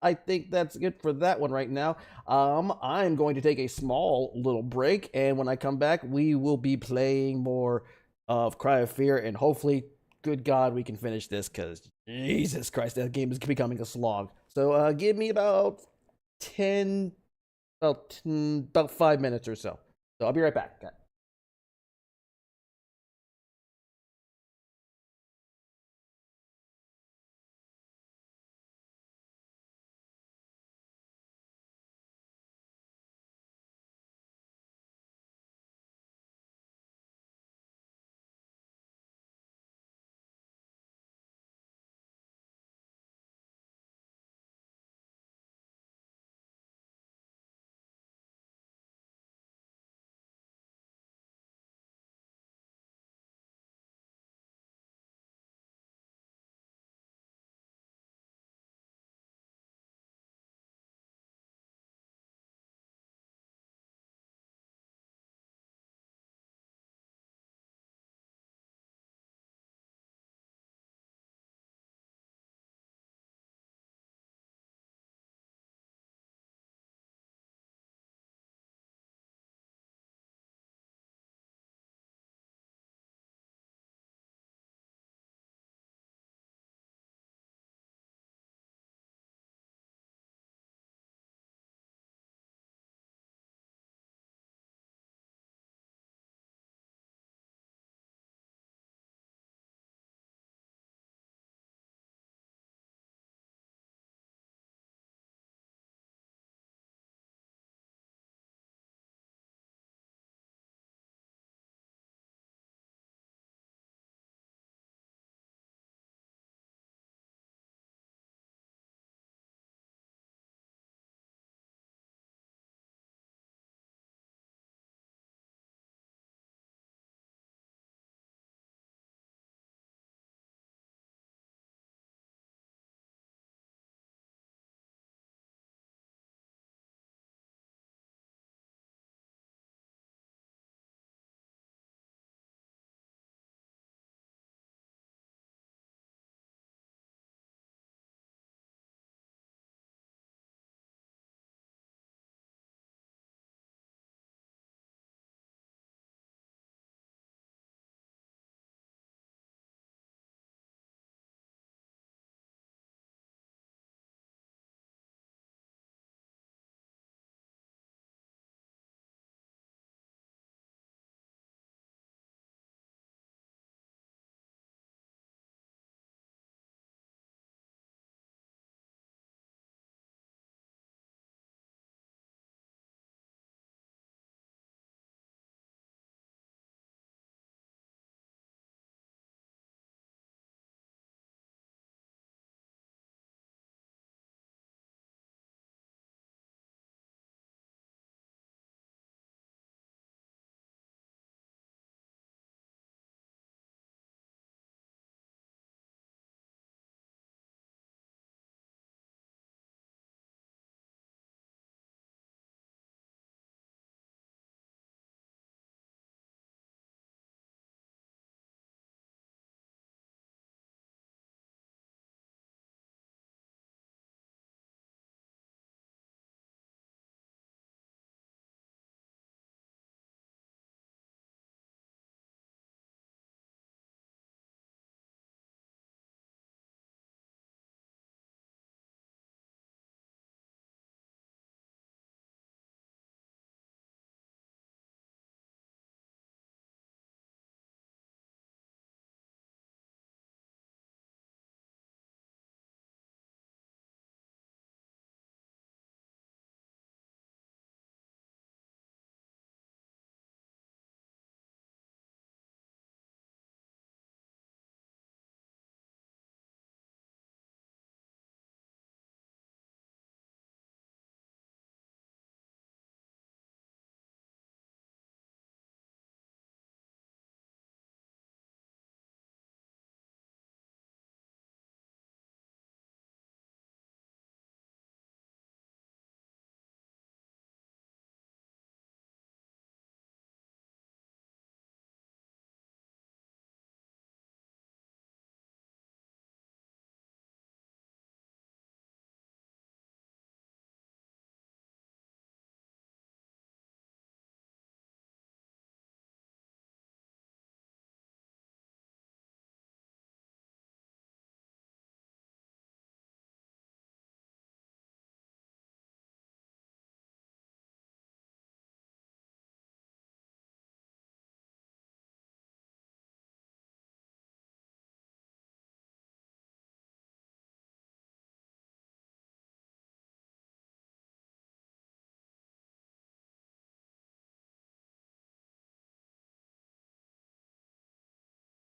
I think that's it for that one right now. I'm going to take a small little break, and when I come back, we will be playing more of Cry of Fear, and hopefully, good God, we can finish this because Jesus Christ, that game is becoming a slog. So give me about 10 about 5 minutes or so. So I'll be right back. Okay.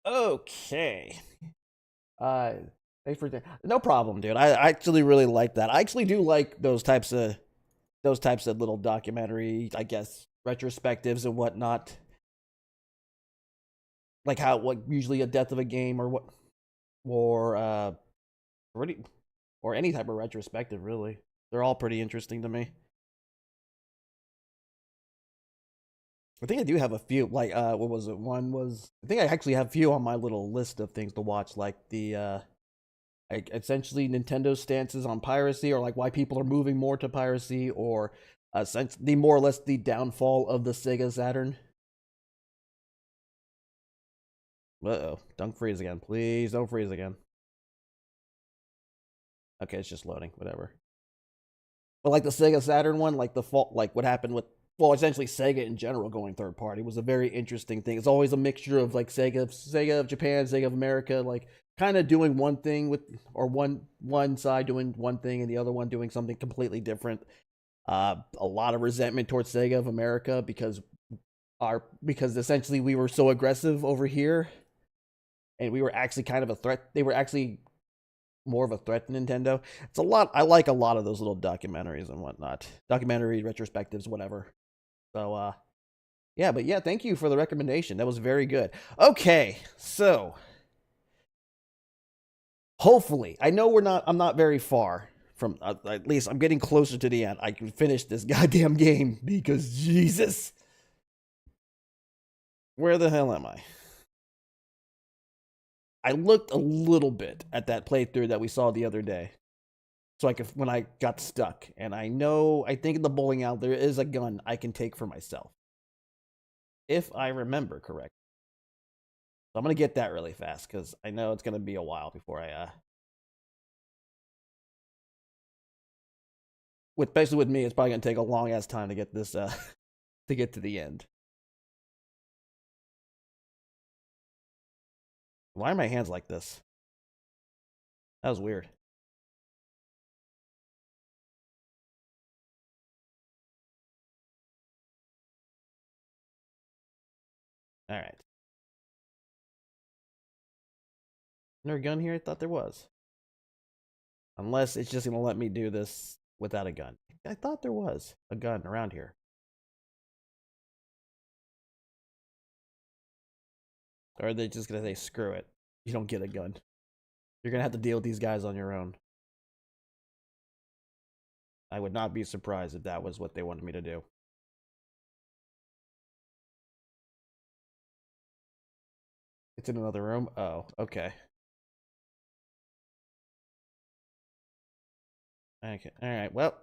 Okay. Uh, thanks for no problem, dude. I actually really like that. I actually do like those types of little documentary, I guess, retrospectives and whatnot. Like how what usually a death of a game or what or pretty or any type of retrospective really. They're all pretty interesting to me. I think I do have a few. Like, what was it? One was I think I actually have a few on my little list of things to watch, like the like essentially Nintendo's stances on piracy, or like why people are moving more to piracy, or the more or less the downfall of the Sega Saturn. Uh-oh, don't freeze again, please. Don't freeze again. Okay, it's just loading. Whatever. But like the Sega Saturn one, like the fault, like what happened with, well, essentially Sega in general going third party was a very interesting thing. It's always a mixture of like Sega of Japan, Sega of America, like kind of doing one thing with, or one side doing one thing and the other one doing something completely different. A lot of resentment towards Sega of America because essentially we were so aggressive over here, and we were actually kind of a threat. They were actually more of a threat to Nintendo. It's a lot. I like a lot of those little documentaries and whatnot, documentary retrospectives, whatever. So, yeah, but yeah, thank you for the recommendation. That was very good. Okay, so hopefully, I know I'm not very far from. At least I'm getting closer to the end. I can finish this goddamn game because Jesus, where the hell am I? I looked a little bit at that playthrough that we saw the other day. So I could, when I got stuck, and I think in the bowling alley there is a gun I can take for myself, if I remember correct. So I'm gonna get that really fast because I know it's gonna be a while before especially with me, it's probably gonna take a long ass time to get this to get to the end. Why are my hands like this? That was weird. All right. Is there a gun here? I thought there was. Unless it's just gonna let me do this without a gun. I thought there was a gun around here. Or are they just gonna say, screw it? You don't get a gun. You're gonna have to deal with these guys on your own. I would not be surprised if that was what they wanted me to do. It's in another room? Oh, okay. Okay, alright, well.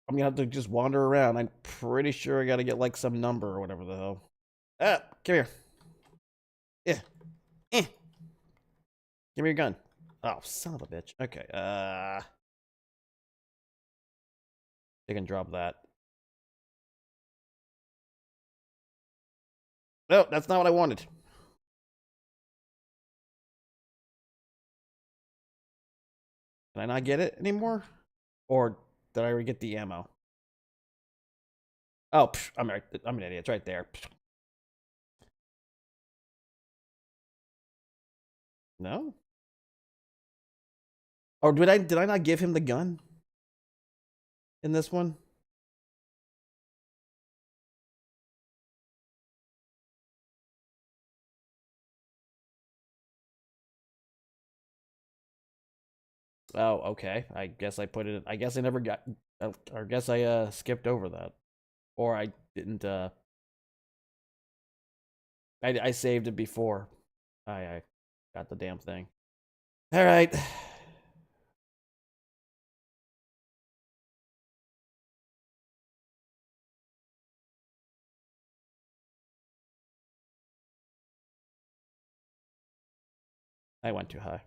I'm gonna have to just wander around. I'm pretty sure I gotta get like some number or whatever the hell. Ah, come here. Yeah. Eh. Give me your gun. Oh, son of a bitch. Okay, you can drop that. No, that's not what I wanted. Can I not get it anymore? Or did I already get the ammo? Oh, I'm an idiot. It's right there. No? Or did I not give him the gun in this one? Oh, okay. I guess I put it. I guess I never got. Or I guess I skipped over that, or I didn't. I saved it before I got the damn thing. All right. I went too high.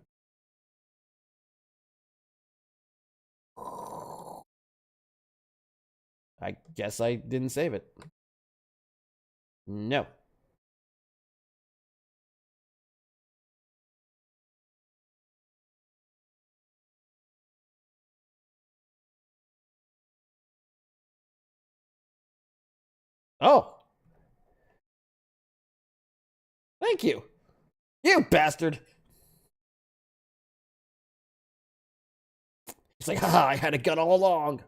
I guess I didn't save it. No. Oh. Thank you. You bastard. He's like, haha, I had a gun all along.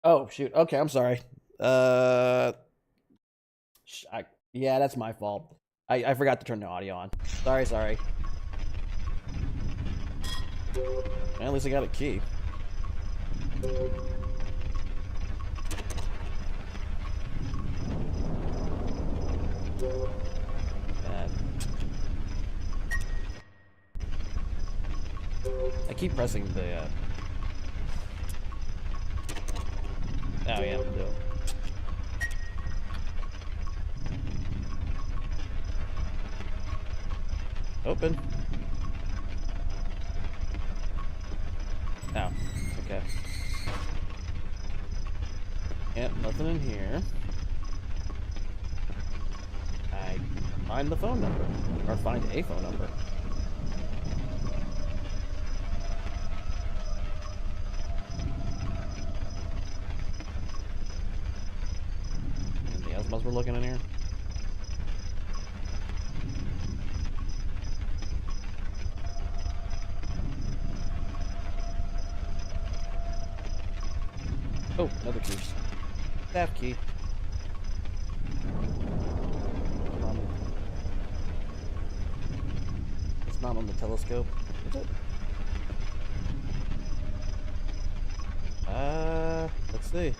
Oh, shoot. Okay, I'm sorry. Yeah, that's my fault. I forgot to turn the audio on. Sorry. Well, at least I got a key. I keep pressing the, Oh, yeah, do it. Open. Oh, okay. Yep, nothing in here. I find the phone number. Or find a phone number. Anything else must we're looking in here? Oh, another key. Staff key. It's not on the telescope, is it? Let's see.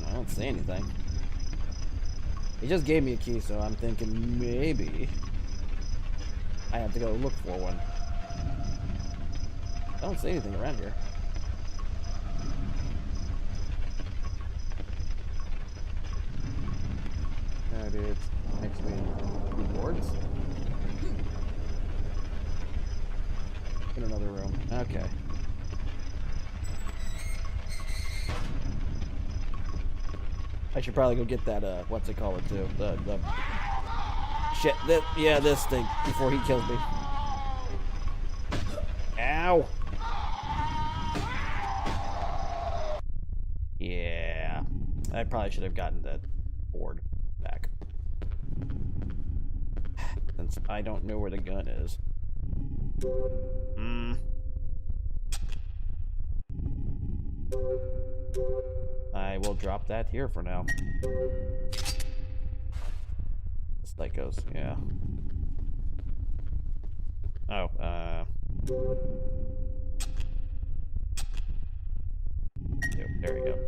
I don't see anything. He just gave me a key, so I'm thinking maybe I have to go look for one. I don't see anything around here. No, dude, it's next to me. Boards? In another room. Okay. I should probably go get that, what's it called too? The shit, this thing, before he kills me. Ow! Yeah. I probably should have gotten that board back. Since I don't know where the gun is. I will drop that here for now. This light goes, yeah. Oh, yep, there we go.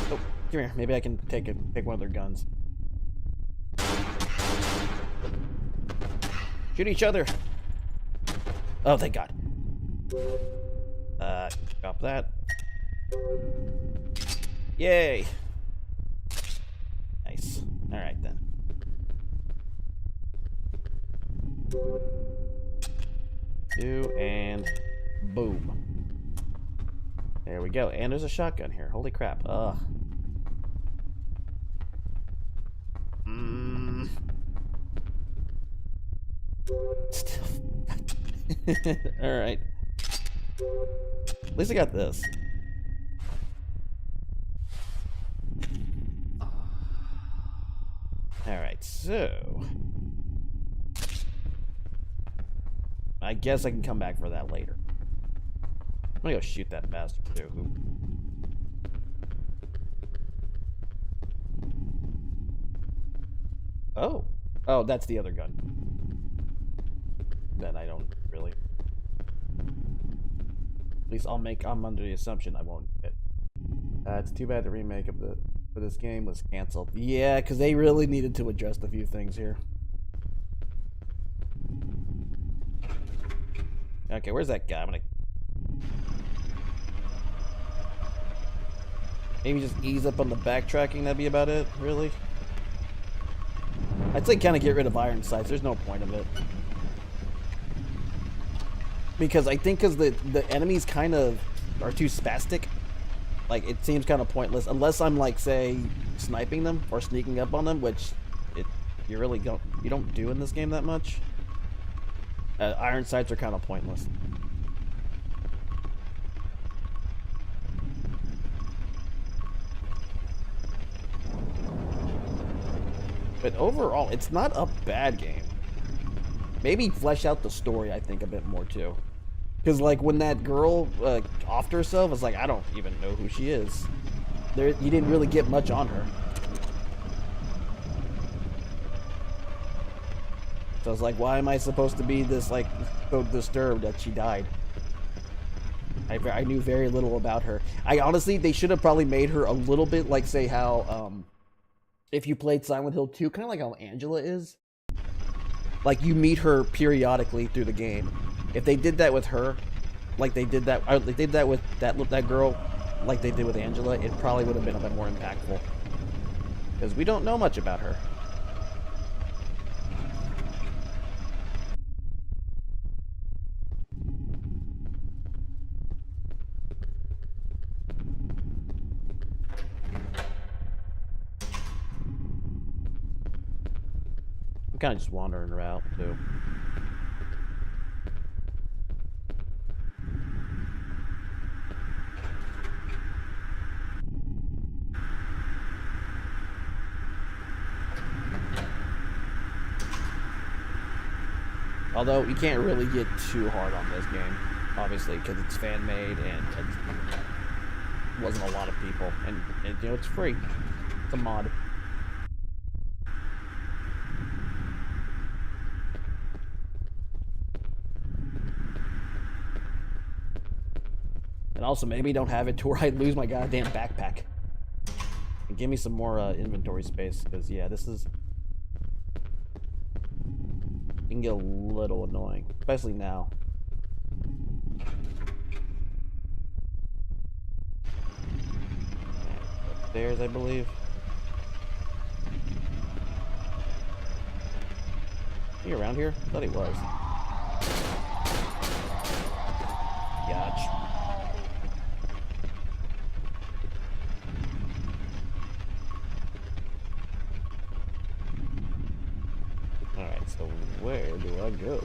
Oh, come here. Maybe I can pick one of their guns. Shoot each other. Oh, thank God. Drop that. Yay. Nice. All right then. Two and boom. There we go. And there's a shotgun here. Holy crap. Ugh. Still. All right. At least I got this. Alright, so I guess I can come back for that later. I'm gonna go shoot that bastard too. Oh. Oh, that's the other gun. Then I don't really. At least I'm under the assumption I won't get. It's too bad the remake for this game was canceled. Yeah, because they really needed to adjust a few things here. Okay, where's that guy? I'm gonna maybe just ease up on the backtracking. That'd be about it, really. I'd say kind of get rid of iron sights. There's no point of it. Because I think the enemies kind of are too spastic. Like, it seems kind of pointless unless I'm like, say, sniping them or sneaking up on them, which you really don't do in this game that much. Iron sights are kind of pointless. But overall, it's not a bad game. Maybe flesh out the story, I think, a bit more too. Because like when that girl offed herself, it's like, I don't even know who she is. You didn't really get much on her. So I was like, why am I supposed to be this like so disturbed that she died? I knew very little about her. I honestly, they should have probably made her a little bit like, say, how if you played Silent Hill 2, kind of like how Angela is. Like, you meet her periodically through the game. If they did that with her, like they did that with that girl, like they did with Angela, it probably would have been a bit more impactful. Because we don't know much about her. I'm kind of just wandering around too. Although, you can't really get too hard on this game, obviously, because it's fan-made and it wasn't a lot of people. And, you know, it's free. It's a mod. And also, maybe don't have it to where I lose my goddamn backpack. And give me some more inventory space, because, yeah, this is... It can get a little annoying, especially now. Upstairs, I believe. Is he around here? I thought he was. Yatch. Alright, so where do I go?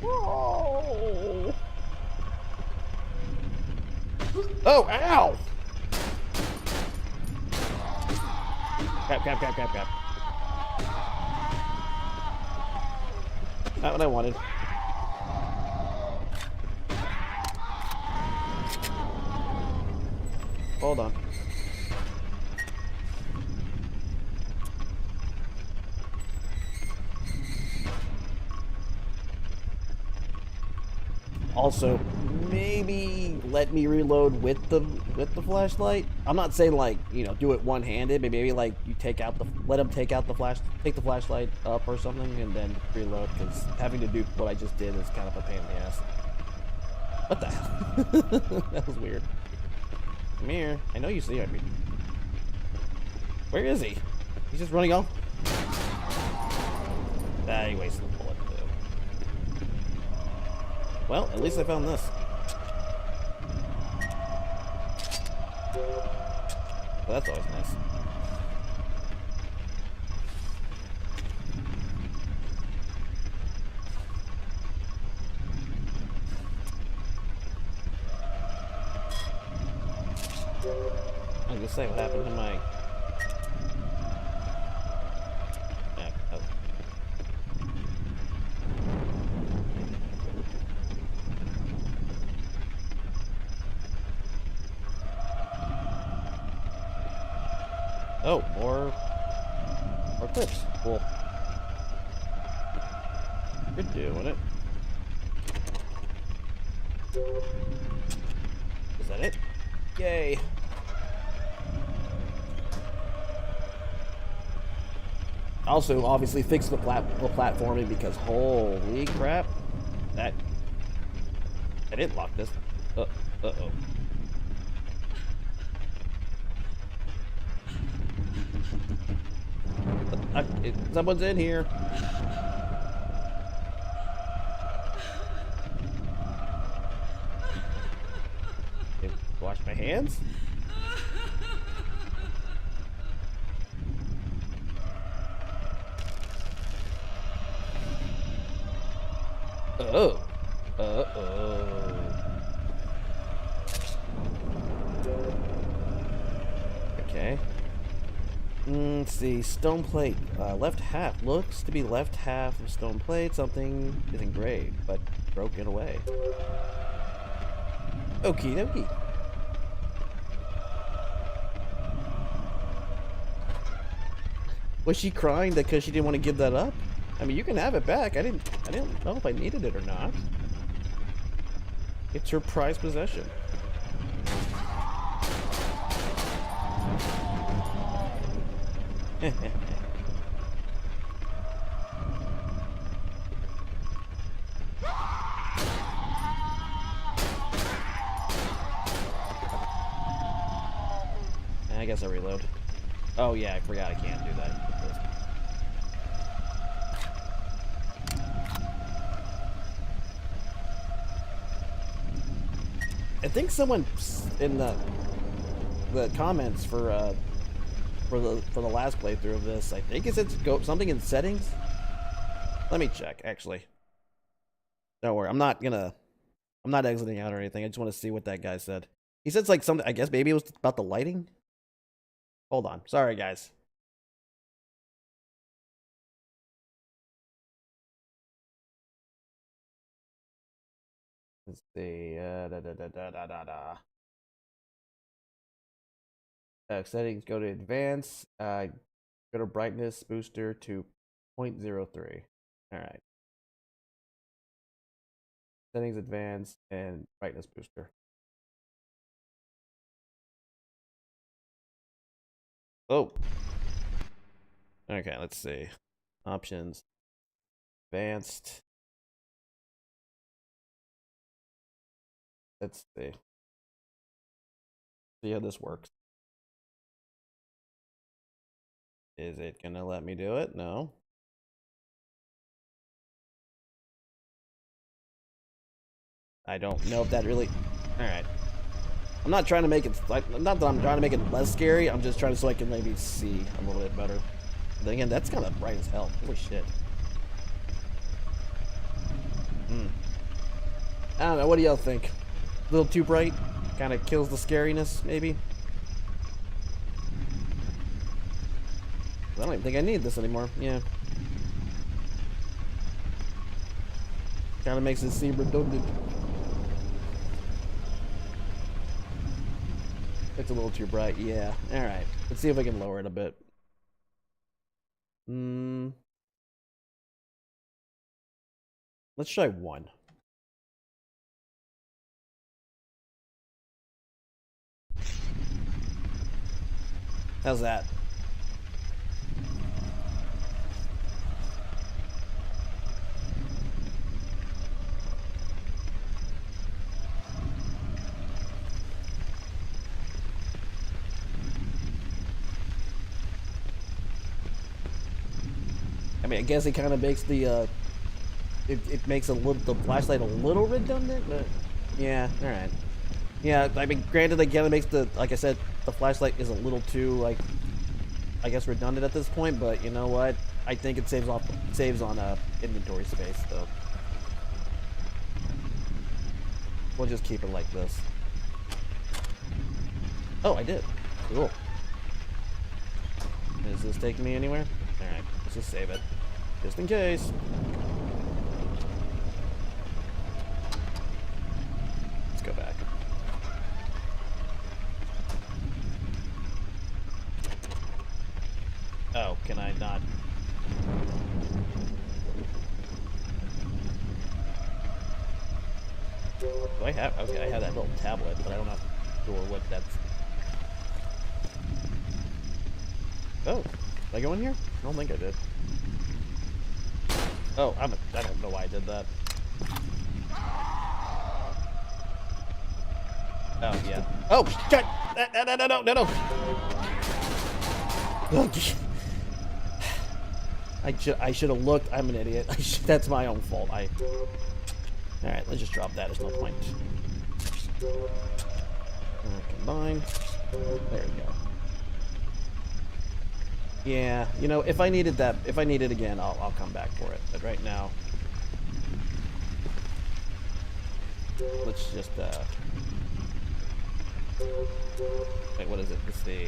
Whoa! Oh, ow! Crap. Not what I wanted. Hold on. Also, maybe let me reload with the flashlight. I'm not saying like, you know, do it one-handed, but maybe like you take out let him take the flashlight up or something and then reload, because having to do what I just did is kind of a pain in the ass. What the hell? That was weird. Come here. I know you see me. Where is he? He's just running off. Ah, he wasted the bullet too. Well, at least I found this. Well, that's always nice. I was gonna say, what happened to my... Yeah, oh, more clips. Cool. You're doing it. Is that it? Yay. Also, obviously, fix the platforming, because holy crap, I didn't lock this. Uh-oh. Someone's in here. hands? Oh. Uh-oh. Okay. Let's see. Stone plate. Left half. Looks to be left half of stone plate. Something is engraved, but broken away. Okie dokie. Was she crying because she didn't want to give that up? I mean, you can have it back. I didn't know if I needed it or not. It's her prized possession. I guess I reload. Oh yeah, I forgot I can't do that. I think someone in the comments for the last playthrough of this, I think it said something in settings. Let me check, actually. Don't worry, I'm not exiting out or anything. I just want to see what that guy said. He said like something, I guess maybe it was about the lighting. Hold on, sorry guys. Let's see. Settings, go to advanced. Go to brightness booster to 0.03. All right. Settings, advanced, and brightness booster. Oh. Okay, let's see. Options. Advanced. Let's see. See how this works. Is it gonna let me do it? No. I don't know if that really... Alright. I'm not trying to make it... Not that I'm trying to make it less scary. I'm just trying to so I can maybe see a little bit better. But then again, that's kind of bright as hell. Holy shit. I don't know. What do y'all think? A little too bright? Kind of kills the scariness, maybe? I don't even think I need this anymore. Yeah. Kind of makes it seem redundant. It's a little too bright. Yeah. All right. Let's see if I can lower it a bit. Let's try 1. How's that? I mean, I guess it kind of makes the it makes the flashlight a little redundant, but yeah, all right. Yeah, I mean, granted, again, it makes like I said, the flashlight is a little too, like, I guess redundant at this point, but you know what? I think it saves on inventory space, so we'll just keep it like this. Oh, I did. Cool. Is this taking me anywhere? All right, let's just save it, just in case. Let's go back. Oh, can I not? Do I have? Okay, I have that little tablet, but I don't know what that's. Oh, did I go in here? I don't think I did. Oh, I don't know why I did that. Oh yeah. Oh, shit! No! Oh, I should have looked. I'm an idiot. That's my own fault. All right, let's just drop that. There's no point. Combine. There we go. Yeah, you know, if I needed that, if I need it again, I'll come back for it. But right now, let's just wait, what is it? Let's see.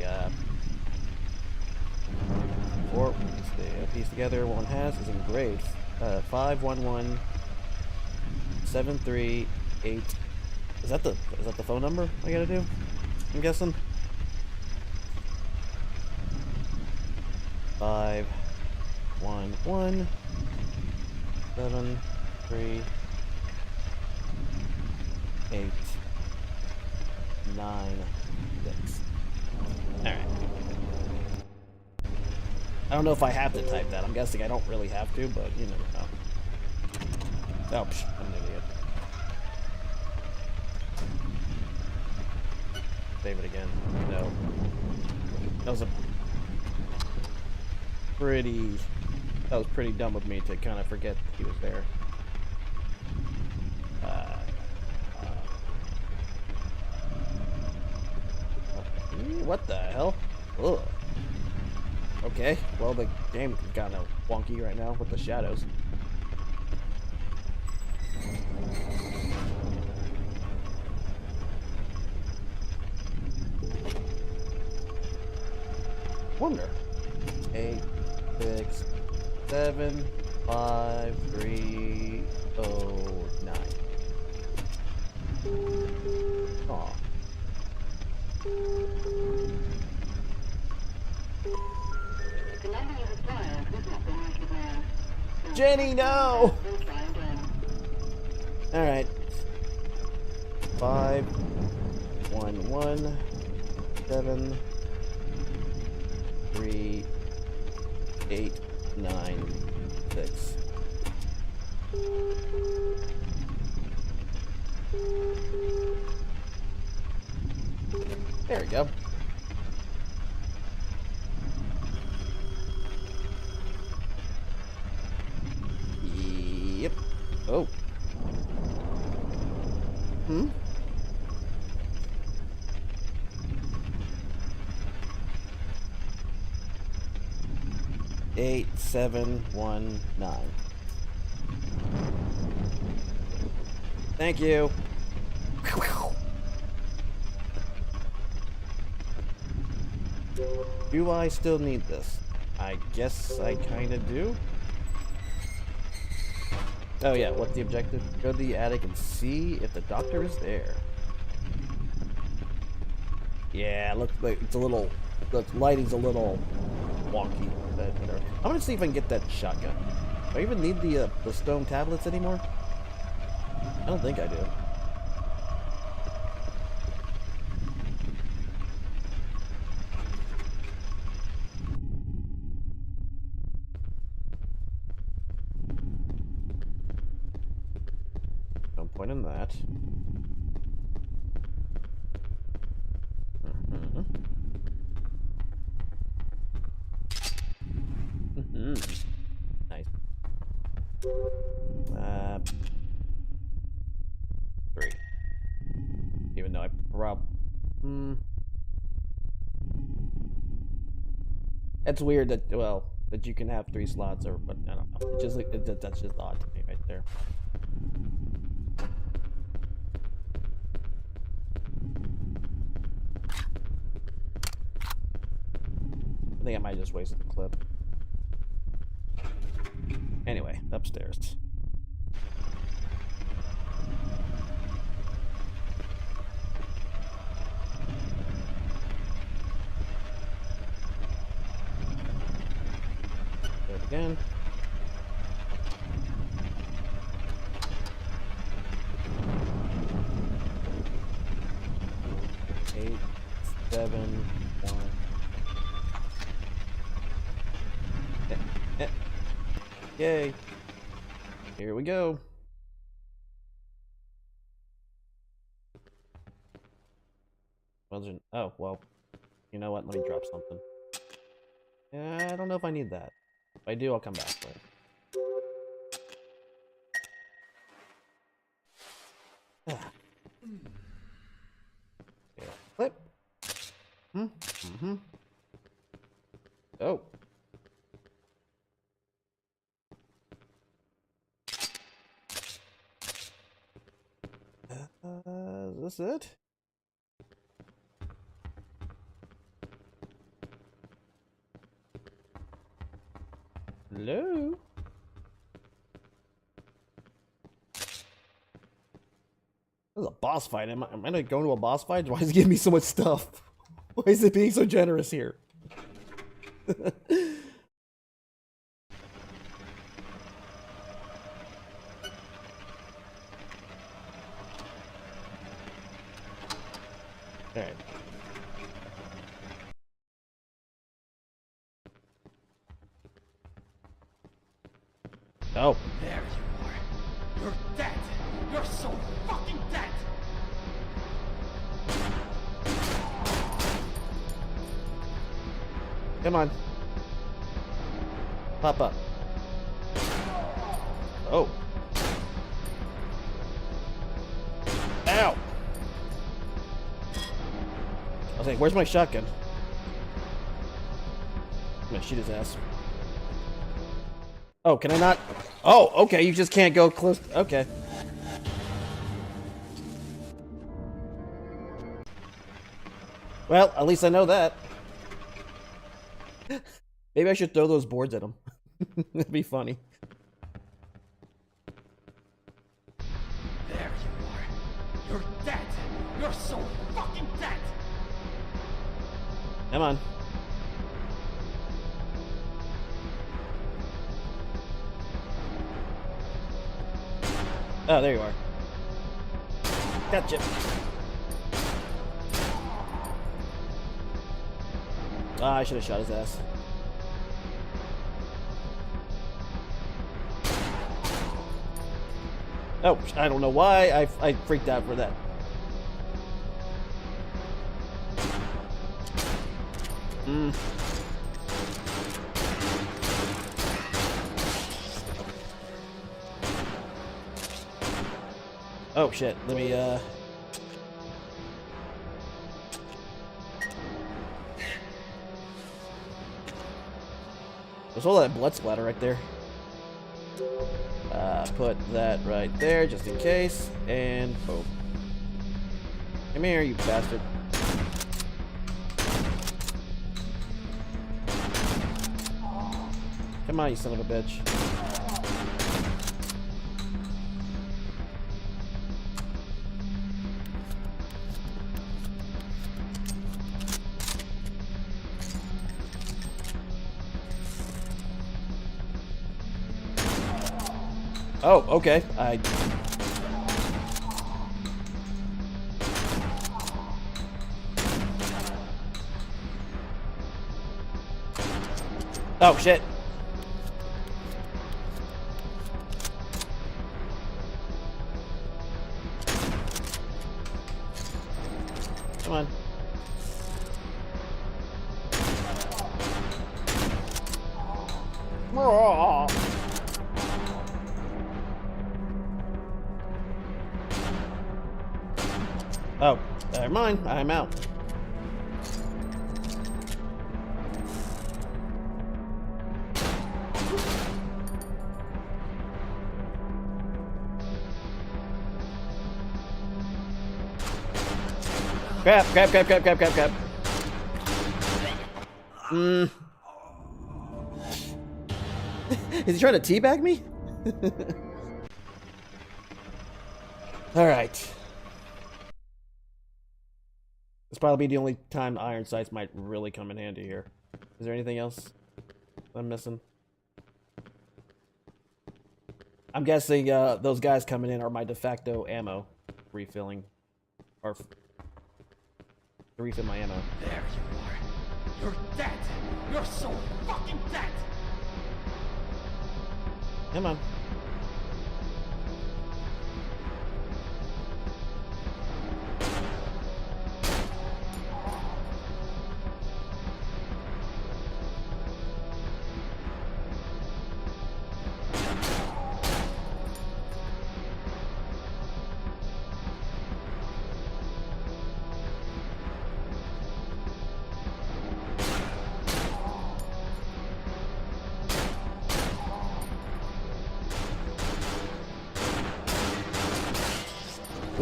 Or let's see, piece together. One has is engraved. 511 738. Is that the phone number I gotta do? I'm guessing. 511 738. 896. Alright. I don't know if I have to type that. I'm guessing I don't really have to, but you never know. Oh, psh, I'm an idiot. Save it again. No. That was pretty dumb of me to kind of forget he was there. What the hell? Ugh. Okay, well the game is kind of wonky right now with the shadows. Wonder. 8, 6, 7, 5, 3, 0, 9. Aw. Jenny, no! Alright. 5, 1, 1, 7, 3, 8, 9, 6. There we go. Yep. Oh. Hmm? Eight, 7, 1, 9. Thank you. Do I still need this? I guess I kinda do. Oh yeah, what's the objective? Go to the attic and see if the doctor is there. Yeah, looks like it's a little, the lighting's a little wonky. But whatever. I'm gonna see if I can get that shotgun. Do I even need the stone tablets anymore? I don't think I do. No point in that. Nice. 3. Even though I It's weird that, well, that you can have 3 slots, or, but I don't know. It's just like, that's just odd to me right there. I think I might just wasted the clip. Anyway, upstairs. Do it again. Eight, 7, 1. Yay. Here we go. Oh, well. You know what? Let me drop something. I don't know if I need that. If I do, I'll come back for it. Yeah. Mm-hmm. Oh. Is this it? Hello? This is a boss fight. Am I not going to a boss fight? Why is it giving me so much stuff? Why is it being so generous here? Alright. Oh. There you are. You're dead. You're so fucking dead. Come on. Pop up. Oh. Ow! I was like, where's my shotgun? I'm gonna shoot his ass. Oh, can I not? Oh, okay, you just can't go close. Okay. Well, at least I know that. Maybe I should throw those boards at him. That'd be funny. There you are. You're dead. You're so fucking dead. Come on. Oh, there you are. Gotcha. Ah, I should have shot his ass. Oh, I don't know why I freaked out for that. Oh shit, let me there's all that blood splatter right there. Put that right there just in case, and boom. Come here, you bastard. Come on, you son of a bitch. Oh, okay. Oh, shit. Come on. Oh, never mind. I'm out. Crap, crap, crap, crap, crap, crap, crap. Is he trying to teabag me? Alright. This probably be the only time iron sights might really come in handy here. Is there anything else I'm missing? I'm guessing those guys coming in are my de facto ammo refilling. Or to refill my ammo. There you are. You're dead. You're so fucking dead. Come on.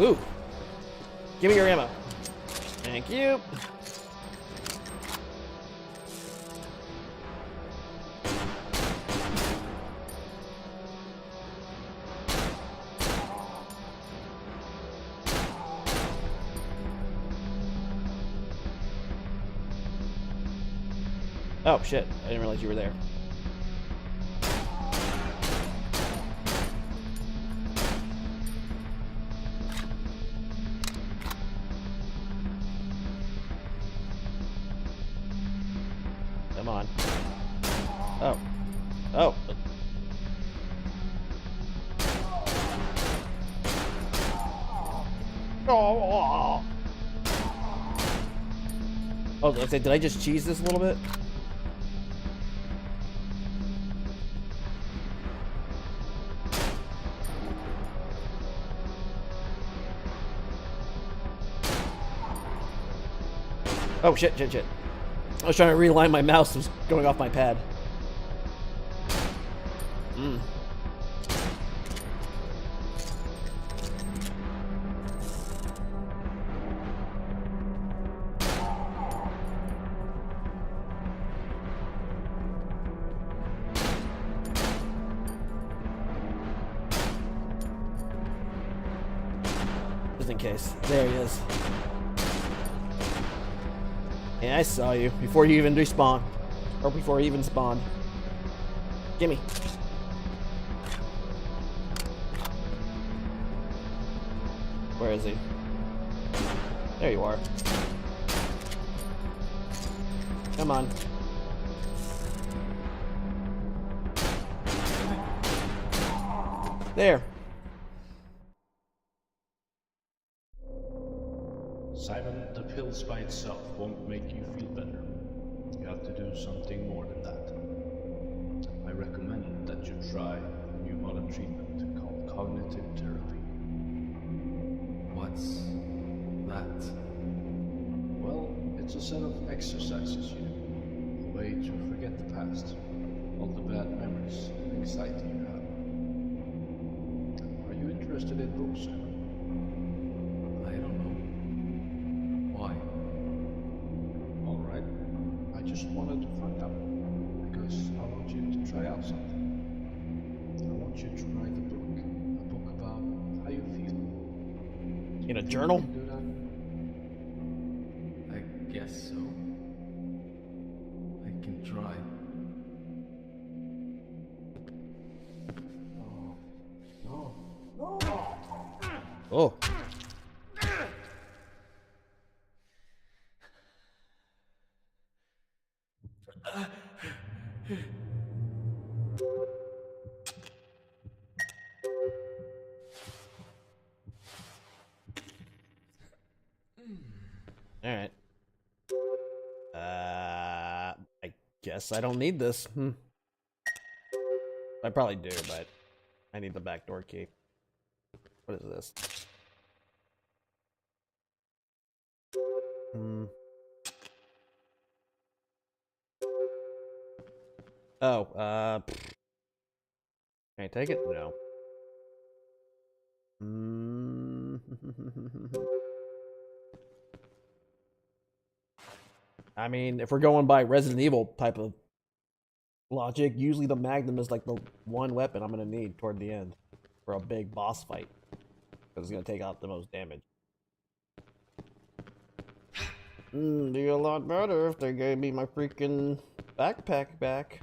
Ooh. Give me your ammo. Thank you. Oh shit, I didn't realize you were there. Come on. Oh. Oh. Oh. Oh, did I just cheese this a little bit? Oh shit, shit, shit. I was trying to realign my mouse, it was going off my pad. Just in case. There he is. Yeah, I saw you before you even respawn. Or before he even spawned. Gimme. Where is he? There you are. Come on. There. Simon, the pills by itself won't make you feel better. You have to do something more than that. I recommend that you try a new modern treatment called cognitive therapy. What's that? Well, it's a set of exercises you do, a way to forget the past, all the bad memories and anxiety you have. Are you interested in books, Simon? I don't know. Why? All right. I just wanted to find out, because I want you to try out something. I want you to write a book about how you feel. In a journal? Can you do that? I guess so. I can try. Oh. All right. I guess I don't need this. I probably do, but I need the backdoor key. What is this? Oh, can I take it? No. I mean, if we're going by Resident Evil type of logic, usually the Magnum is like the one weapon I'm gonna need toward the end for a big boss fight. Because it's gonna take out the most damage. Be a lot better if they gave me my freaking backpack back.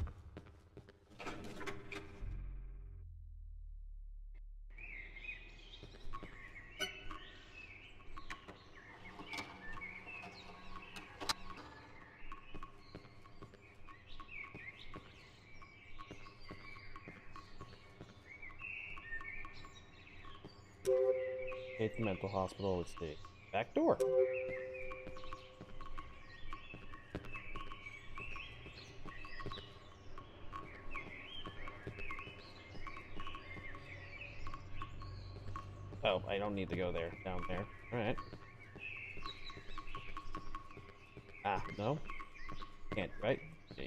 It's the mental hospital. Let's see. Back door. Oh, I don't need to go there. Down there. Alright. Ah, no? Can't, right? Yeah.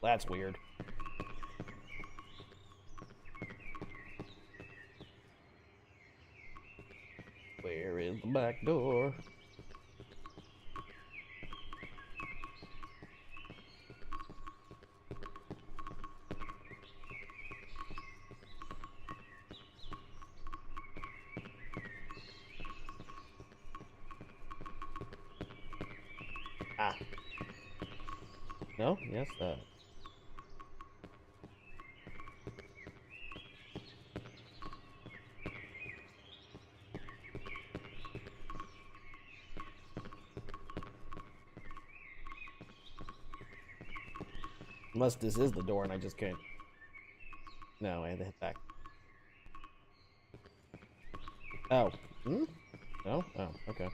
That's weird. Where is the back door? Ah. No? Yes, Unless this is the door and I just can't. No, I had to hit back. Oh. Hmm? No? Oh, okay.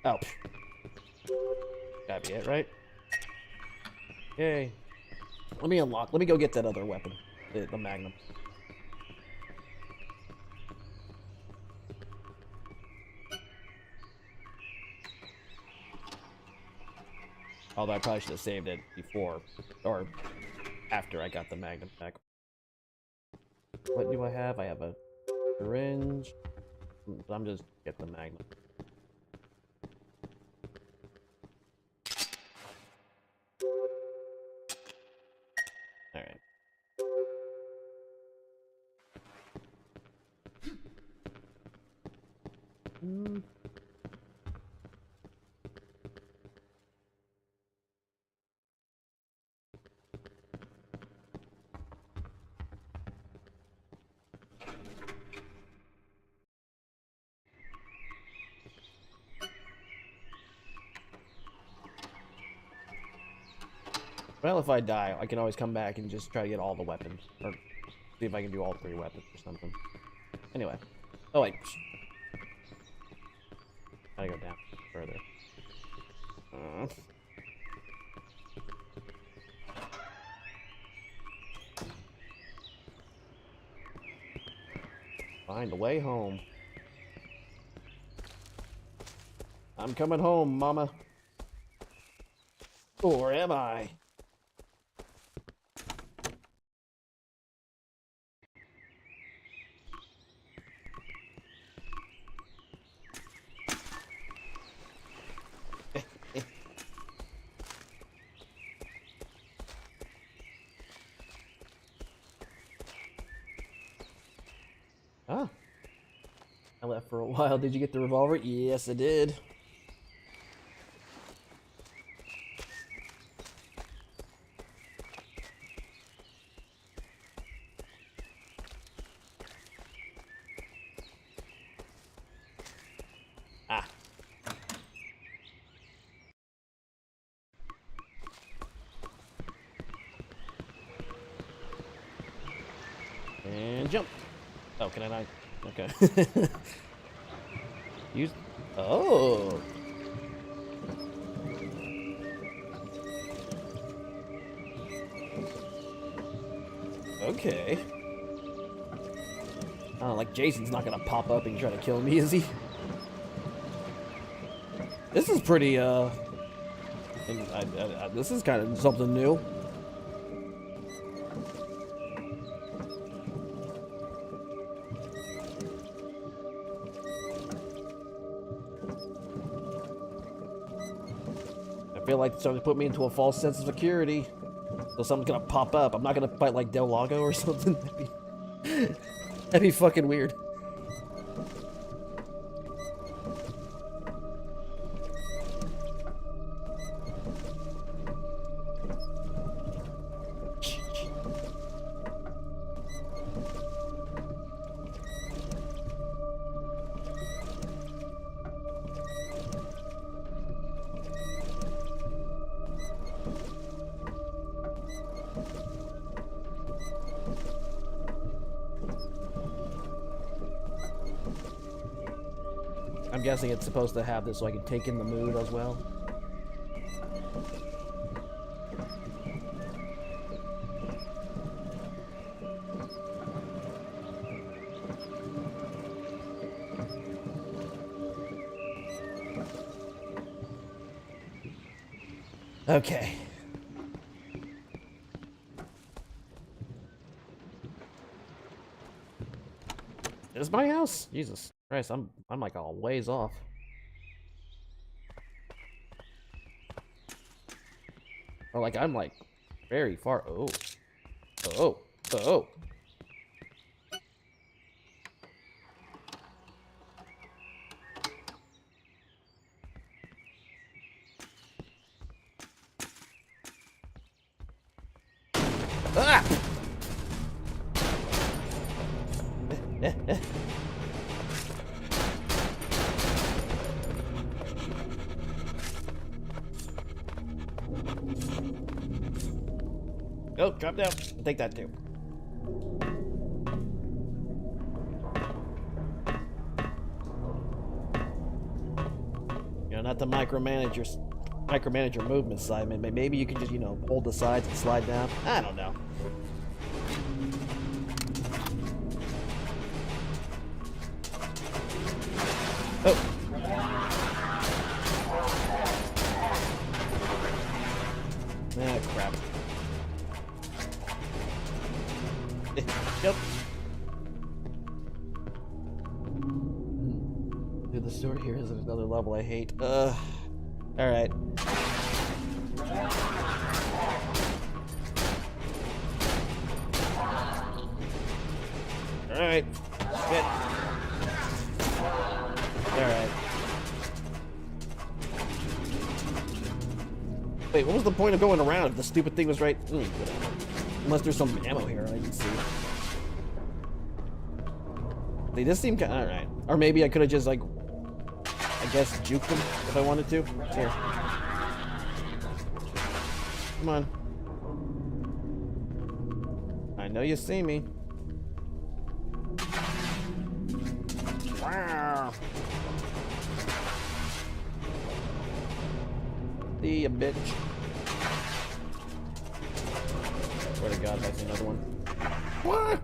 Oh. Gotta be it, right? Yay. Let me unlock. Let me go get that other weapon. The Magnum. Although I probably should have saved it before, or after I got the Magnum back. What do I have? I have a syringe. I'm just get the Magnum. All right. Well, if I die, I can always come back and just try to get all the weapons. Or see if I can do all 3 weapons or something. Anyway. Oh, wait. Gotta go down further. Find a way home. I'm coming home, Mama. Or am I? Ah. I left for a while. Did you get the revolver? Yes, I did. Ah. And jump. Oh, can I not? Okay. Use. Oh. Okay. Oh, like Jason's not gonna pop up and try to kill me, is he? This is pretty, this is kind of something new. I feel like it's trying to put me into a false sense of security. So something's gonna pop up. I'm not gonna fight like Del Lago or something. That'd be fucking weird. I'm guessing it's supposed to have this so I can take in the mood as well. Okay. Is my house? Jesus Christ, I'm like a ways off. Or like I'm like very far. Oh. Oh. Oh. Ah! Oh, drop down. Take that too. You know, not to micromanage your movement, Simon. Maybe you can just, you know, hold the sides and slide down. I don't know. Oh. Ah, crap. Yep. Dude, the sword here is at another level I hate. Alright. Alright. Good. Alright. Wait, what was the point of going around if the stupid thing was right? Whatever. Unless there's some ammo here I didn't see. They just seem kind of alright. Or maybe I could have just, like, I guess, juked them if I wanted to. Here. Come on. I know you see me. Wow. See ya, bitch. Swear to God, if I see another one. What?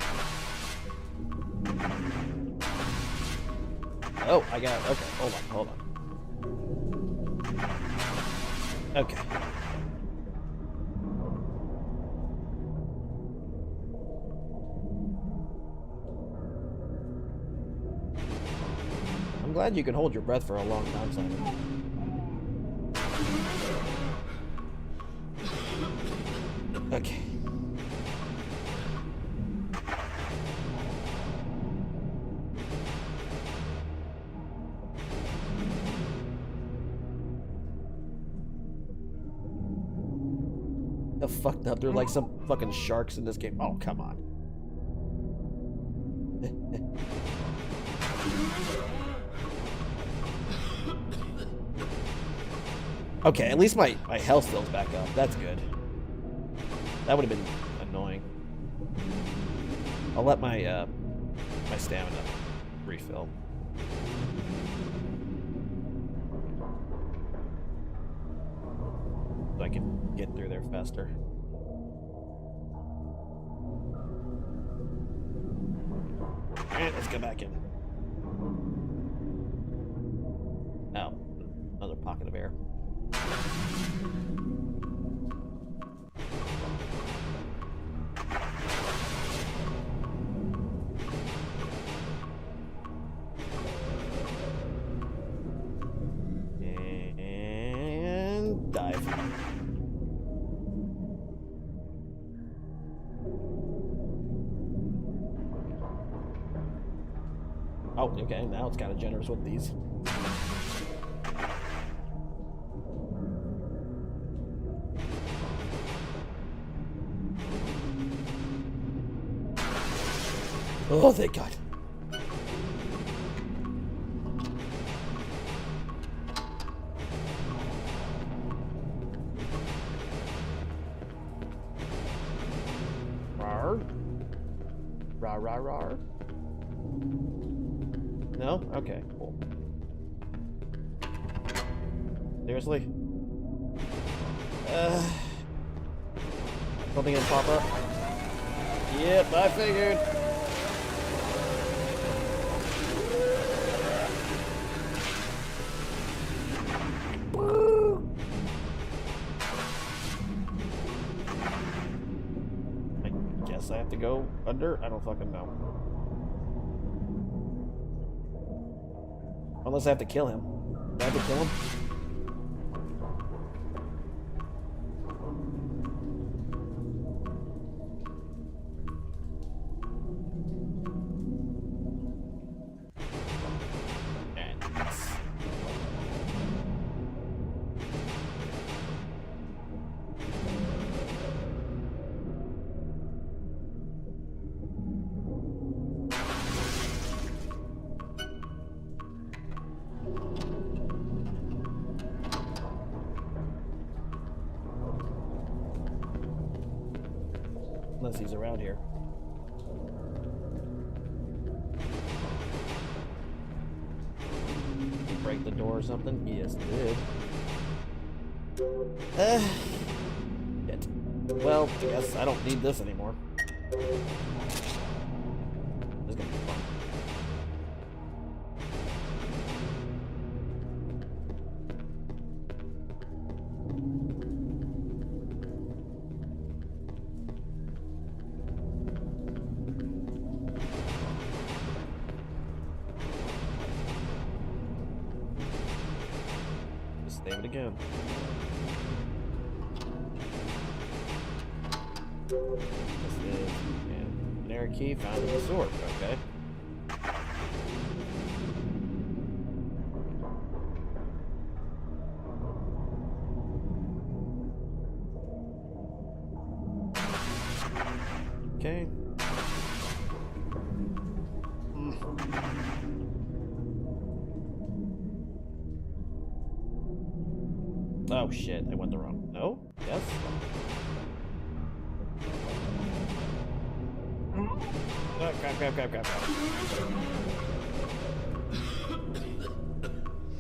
Oh, I got it. Okay, hold on. Okay. I'm glad you can hold your breath for a long time, Simon. Okay. The fucked up. There are like some fucking sharks in this game. Oh, come on. Okay, at least my health fills back up. That's good. That would have been annoying. I'll let my my stamina refill. So I can get through there faster. Alright, let's go back in. Oh, another pocket of air. And dive. Oh, okay, now it's kind of generous with these. Oh, thank God. Rar. Rar, rar, rar. No? Okay, cool. Seriously? Something gonna pop up? Yep, I figured. Woo! I guess I have to go under? I don't fucking know. Unless I have to kill him. Do I have to kill him? Unless he's around here. Did he break the door or something? Yes, he did. Shit. Well, I guess I don't need this anymore. This is gonna be fun. Save it again. This is an error key found in the sword. Okay. Okay. Oh shit, I went the wrong. No? Yes? Oh, crap.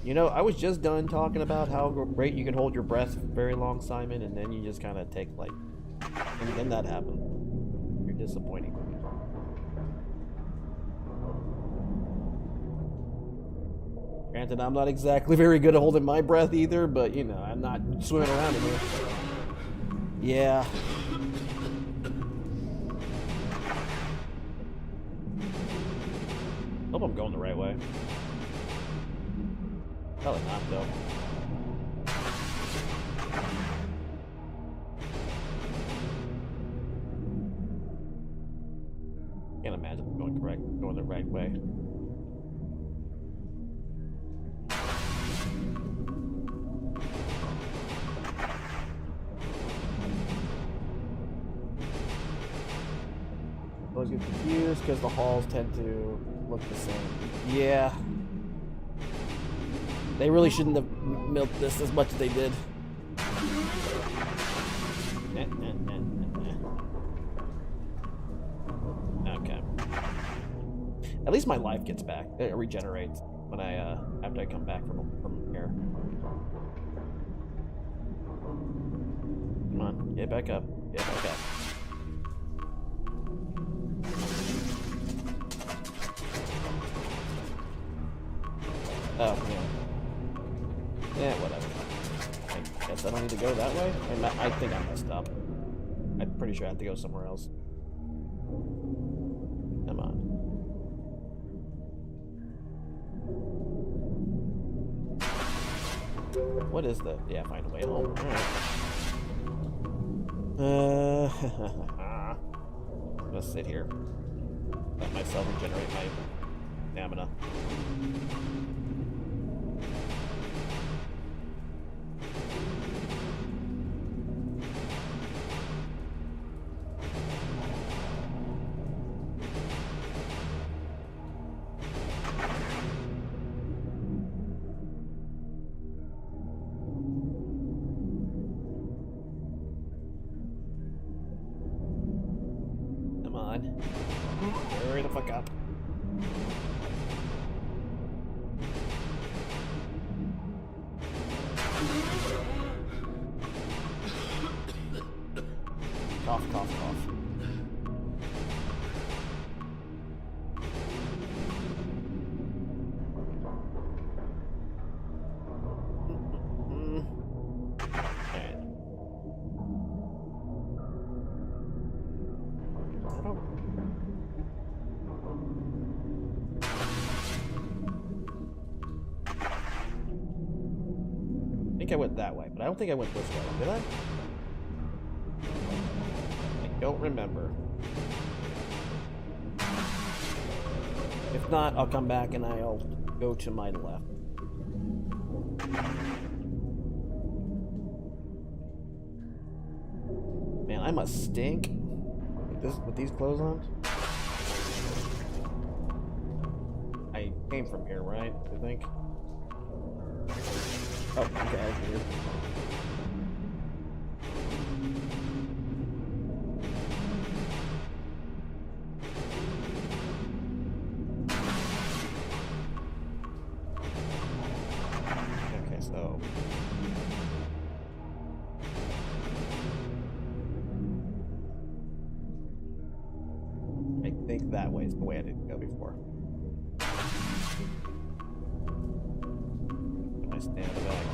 You know, I was just done talking about how great you can hold your breath for very long, Simon, and then you just kind of take, like... And then that happened. You're disappointing. Granted, I'm not exactly very good at holding my breath either, but, you know, I'm not swimming around in here. Yeah. Hope I'm going the right way. Probably not, though. Can't imagine I'm going the right way. I always get confused because the halls tend to look the same. Yeah. They really shouldn't have milked this as much as they did. Okay. At least my life gets back. It regenerates when after I come back from here. Come on, get back up. Get back up. Oh, yeah. Yeah, whatever. I guess I don't need to go that way? I think I messed up. I'm pretty sure I have to go somewhere else. Come on. What is the... Yeah, find a way home. Alright. I'm gonna sit here. Let myself regenerate my stamina. Hurry the fuck up. Cough, cough, cough. think I went that way, but I don't think I went this way. Did I? I don't remember. If not, I'll come back and I'll go to my left. Man, I must stink with these clothes on. I came from here, right? I think. Oh, okay, that's weird. Okay, so I think that way is the way I didn't go before. I stand in the back.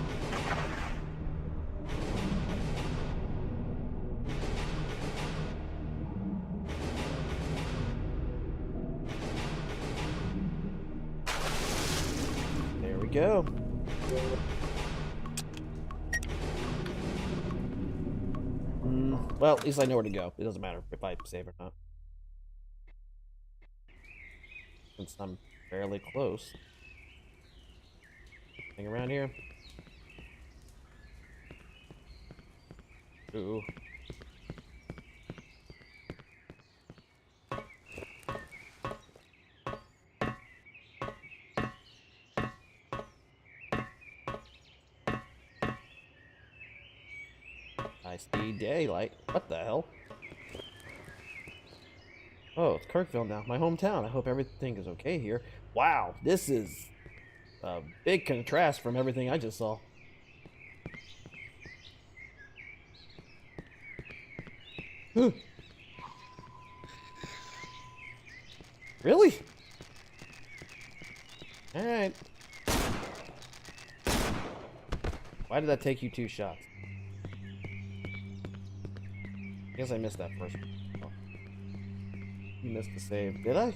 There we go. Well, at least I know where to go. It doesn't matter if I save or not. Since I'm fairly close. Anything around here? Ooh. I see daylight. What the hell? Oh, it's Kirkville now, my hometown. I hope everything is okay here. Wow, this is a big contrast from everything I just saw. Really? Alright. Why did that take you 2 shots? I guess I missed that first one. Oh. You missed the save. Did I?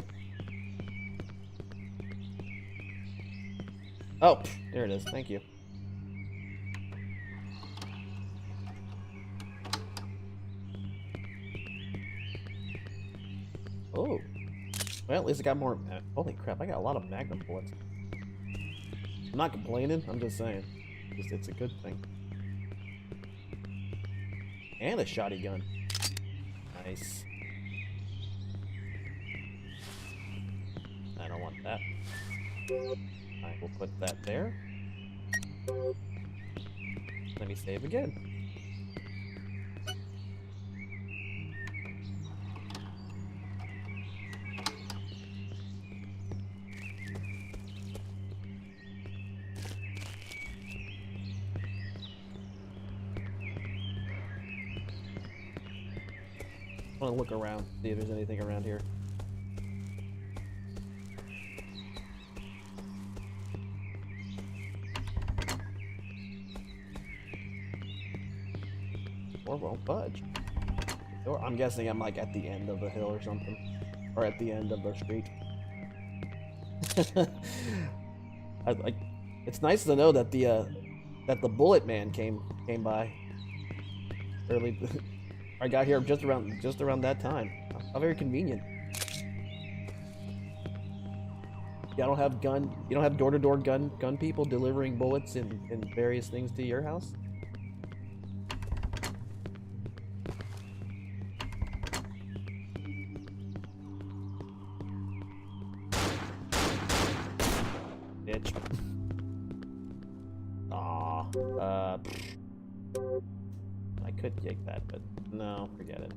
Oh, there it is. Thank you. Oh. Well, at least I got more. Holy crap, I got a lot of magnum bullets. I'm not complaining, I'm just saying. It's a good thing. And a shotty gun. Nice. I don't want that. I will put that there. Let me save again. I want to look around, see if there's anything around here. Or won't budge. Or I'm guessing I'm like at the end of the hill or something, or at the end of the street. It's nice to know that the bullet man came by early. I got here just around that time. How very convenient. You don't have door-to-door gun people delivering bullets and various things to your house? Bitch. Aw. I could take that, but no, forget it.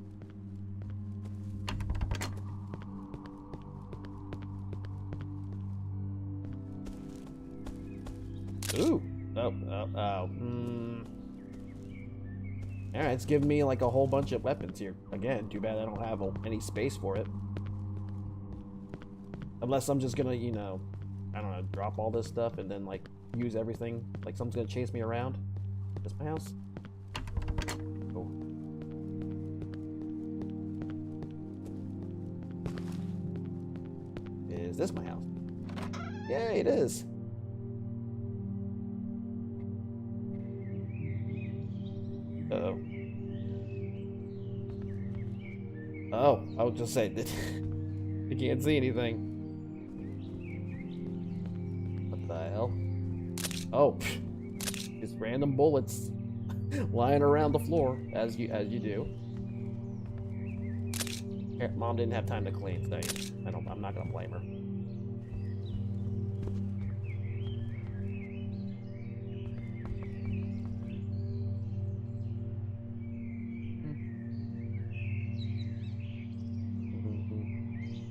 Ooh. Oh. Alright, it's giving me like a whole bunch of weapons here. Again, too bad I don't have any space for it. Unless I'm just gonna, you know, I don't know, drop all this stuff and then like use everything. Like someone's gonna chase me around. Is this my house? Cool. Is this my house? Yay, it is. Oh, I was just saying that I can't see anything. What the hell? Oh, just random bullets lying around the floor as you do. Here, Mom didn't have time to clean, so I'm not gonna blame her.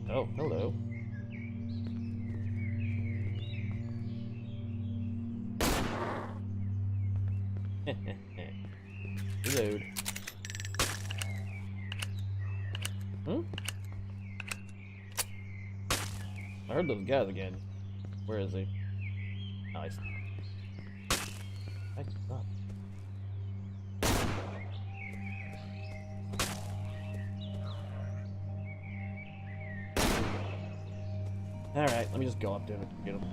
Oh, hello. Reload. Hmm? I heard those guys again. Where is he? Nice. Stop. Alright, let me just go up to him and get him.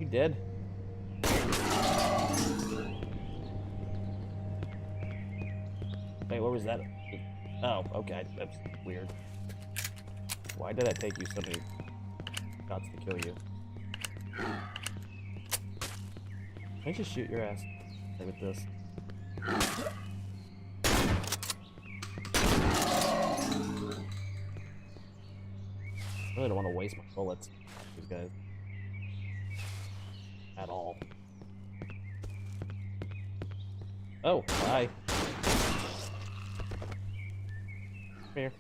You dead? Wait, what was that? Oh, okay, that's weird. Why did that take you so many shots to kill you? Can I just shoot your ass with this? I really don't want to waste my bullets, these guys. At all. Oh, hi. Come here.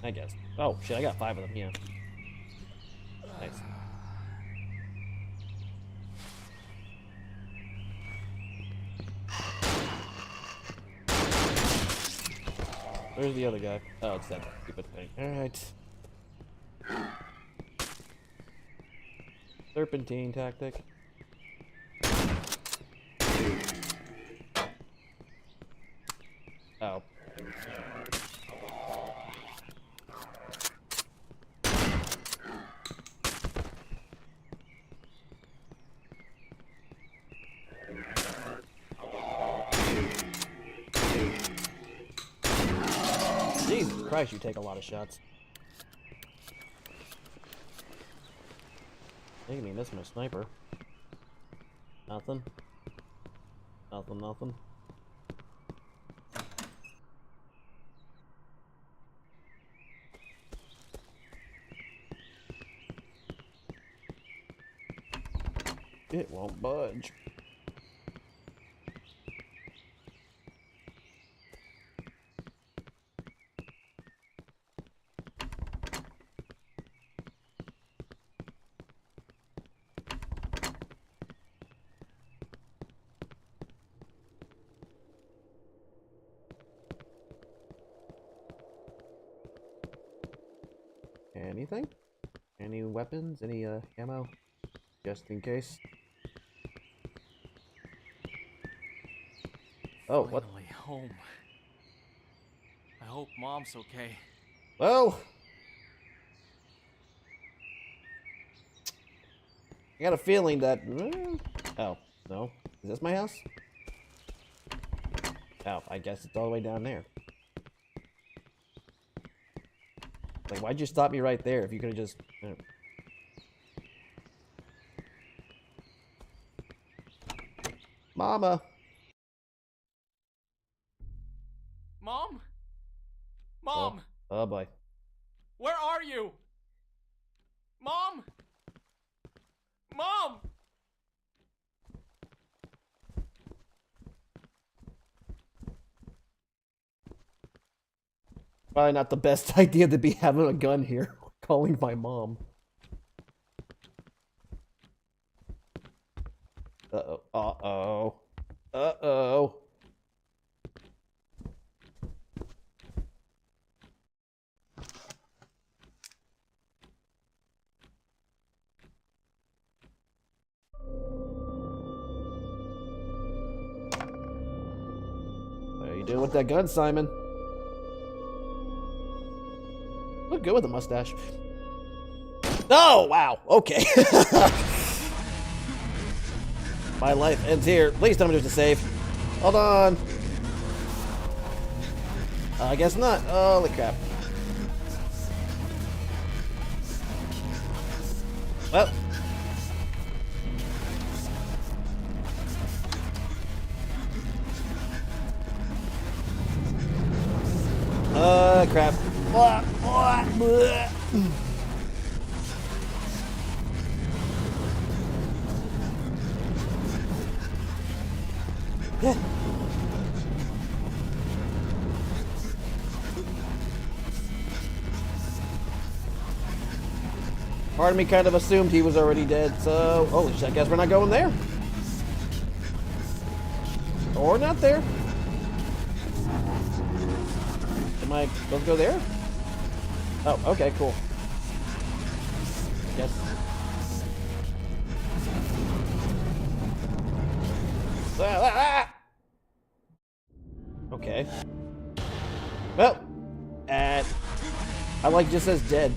I guess. Oh, shit, I got 5 of them, yeah. Nice. Where's the other guy? Oh, it's that stupid thing. Alright. Serpentine tactic. Oh. Jesus Christ, you take a lot of shots. I think I mean this is my sniper. Nothing. Nothing, nothing. It won't budge. Anything? Any weapons? Any ammo? Just in case. Oh, what? Finally home. I hope Mom's okay. Well, I got a feeling that. Oh, no. Is this my house? Oh, I guess it's all the way down there. Like, why'd you stop me right there if you could have just... Mama! Mom? Mom! Oh boy. Where are you? Mom? Mom! Probably not the best idea to be having a gun here, calling my mom. Uh-oh. Uh-oh. Uh-oh. What are you doing with that gun, Simon? Look good with a mustache. Oh, wow. Okay. My life ends here. Please tell me there's a save. Hold on. I guess not. Holy crap. Well. Crap. Blah, blah, blah. Yeah. Part of me kind of assumed he was already dead, so holy shit, I guess we're not going there. Or not there. Am I supposed to go there? Oh, okay, cool. Yes. Okay. Well, I like just says dead.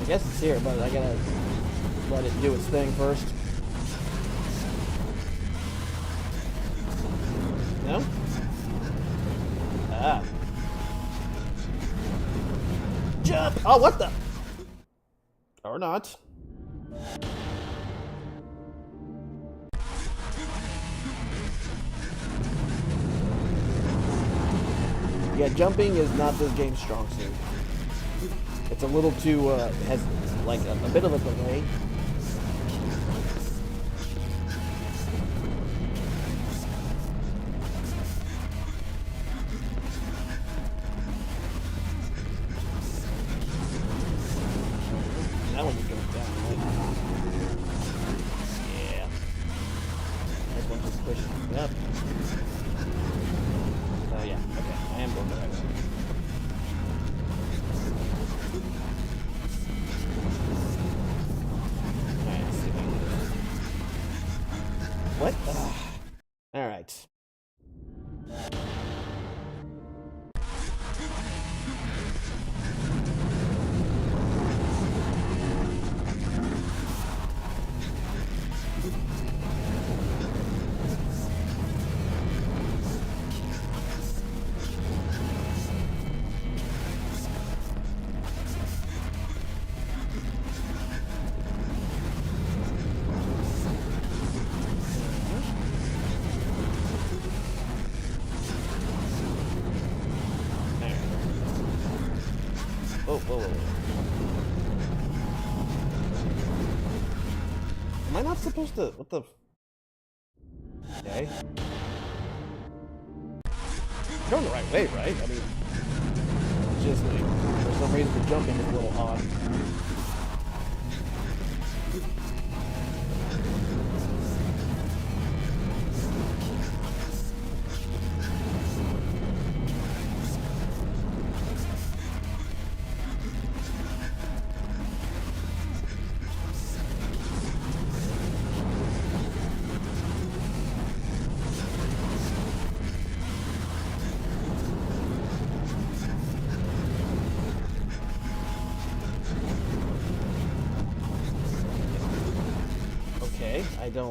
I guess it's here, but I gotta let it do its thing first. No? Ah. Jump! Oh, what the? Or not. Yeah, jumping is not this game's strong suit. It's a little too, has like a bit of a delay. That one just goes down, right? Yeah. This one just pushes me up. Oh yeah, okay. I am going the right way. What? All right. Whoa. Am I not supposed to? What the? Okay. I'm going the right way, right? I mean, it's just like, for some reason the jumping is a little odd.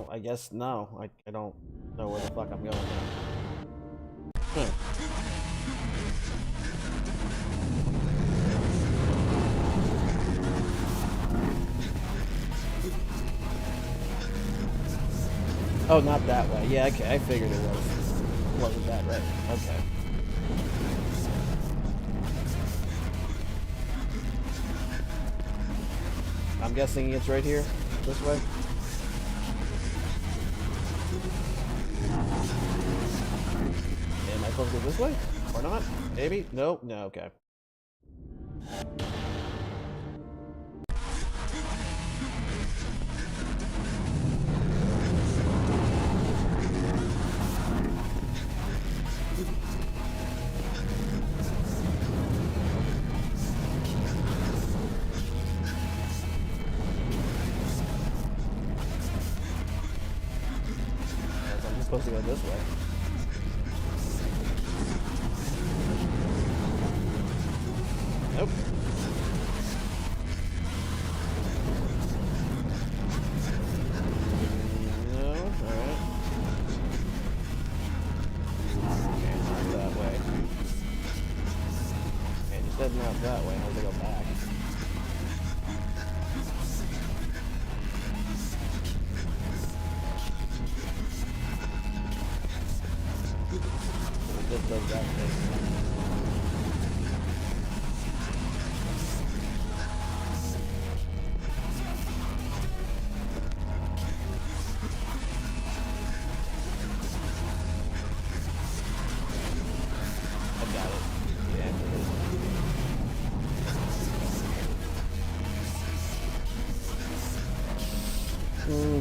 I guess no. I don't know where the fuck I'm going now. Oh, not that way. Yeah, okay, I figured it wasn't that right. Okay. I'm guessing it's right here, this way. Am I supposed to go this way? Or not? Maybe? No? No, okay. supposed to go this way. Nope. No, alright. Okay, not that way. Okay, just heading out that way. How's it go back? It just does that thing.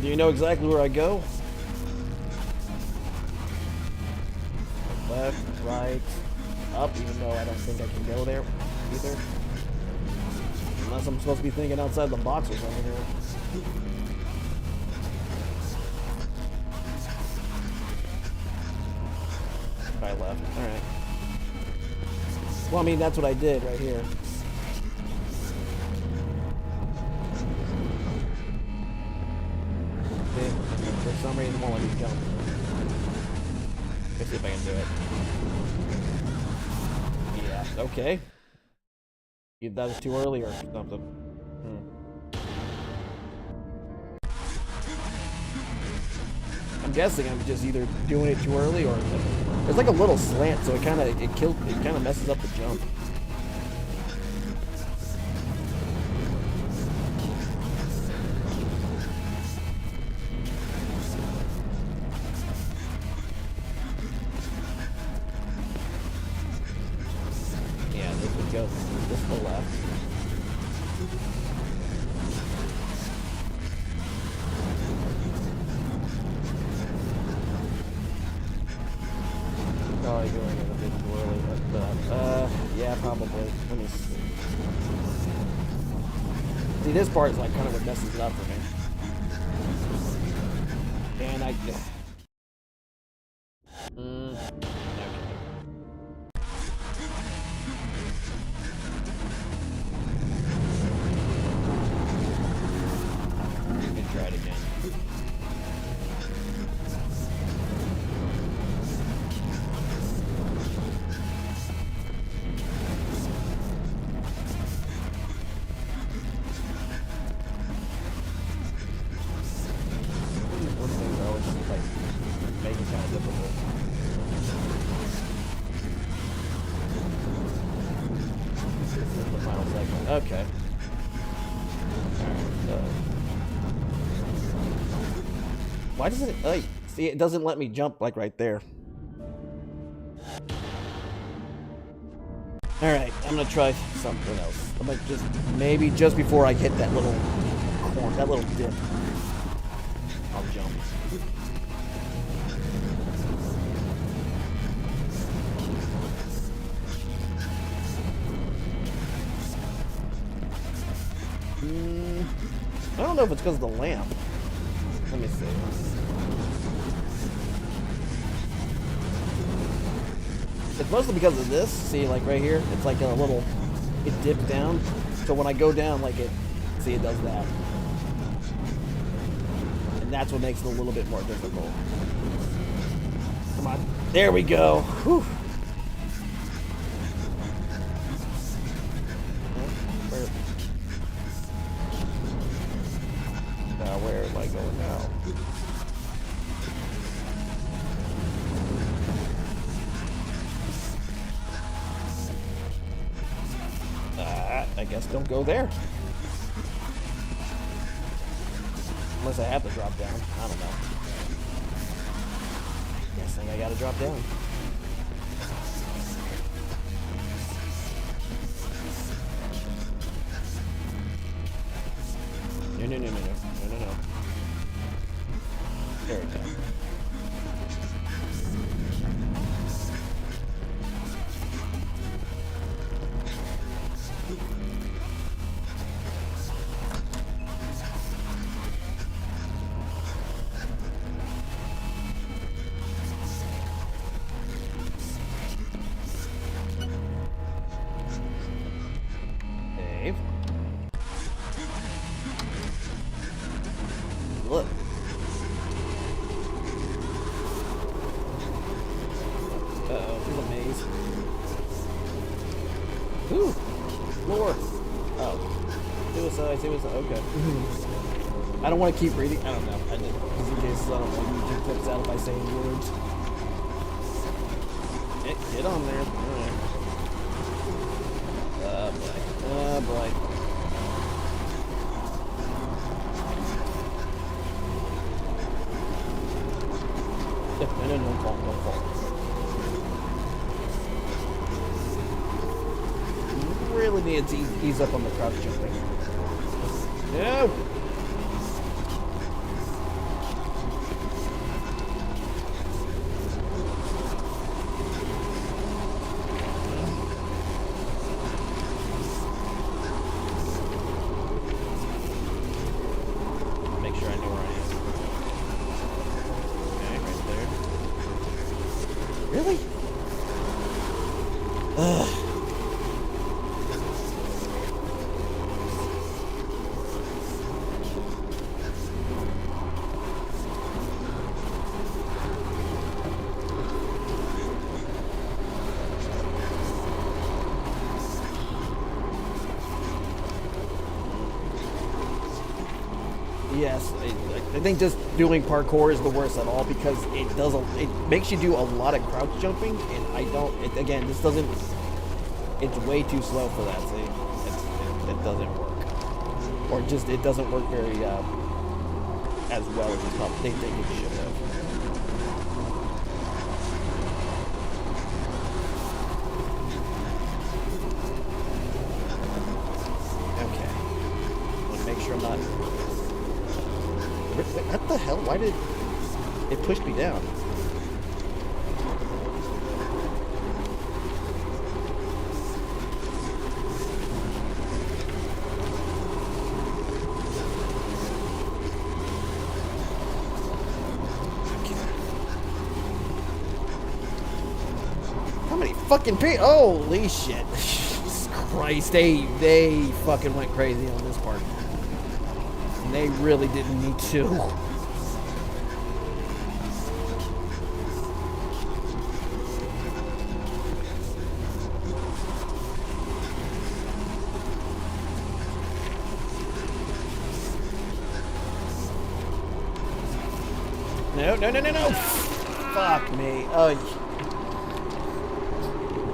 Do you know exactly where I go? Left, right, up, even though I don't think I can go there either. Unless I'm supposed to be thinking outside the box or something here. Right, left. Alright. Well, I mean, that's what I did right here. For some reason, it won't let me jump. Let's see if I can do it. Yeah, okay. That was too early or something. I'm guessing I'm just either doing it too early or there's like a little slant, so it kind of messes up the jump. Yeah, this would go just to the left. Probably going in a bit too early, but yeah, probably. Let me see. See, this part is like kind of what messes it up for me. And I. Okay. We can try it again. Okay. Why does it like see it doesn't let me jump like right there. Alright, I'm gonna try something else. I'm gonna just maybe just before I hit that little corner, that little dip, I'll jump. I don't know if it's because of the lamp. Let me see. It's mostly because of this. See, like right here, it's like a little, it dips down. So when I go down, like it, see, it does that. And that's what makes it a little bit more difficult. Come on. There we go. Whew. Where am I going now? I guess don't go there. Unless I have to drop down. I don't know. Guessing I gotta drop down. No. There we go. Uh-oh, there's a maze. Ooh, more. Oh, suicide, okay. I don't want to keep reading. I don't know. I just, in case I don't know, YouTube clips out by saying words. Get on there. Alright. Oh boy. Oh boy. No, don't fall, don't fall. Really need to ease up on the crouch jumping. No! Make sure I know where I am. Okay, right there. Really? Ugh. Yes, I think just doing parkour is the worst at all because it makes you do a lot of crouch jumping, and again, this doesn't. It's way too slow for that. See, it doesn't work, or just it doesn't work very as well as they think it should have. Okay, I want to make sure I'm not. What the hell? Why did it push me down? How many fucking people? Holy shit. Jesus Christ. They fucking went crazy on this part. And they really didn't need to. No. Fuck me.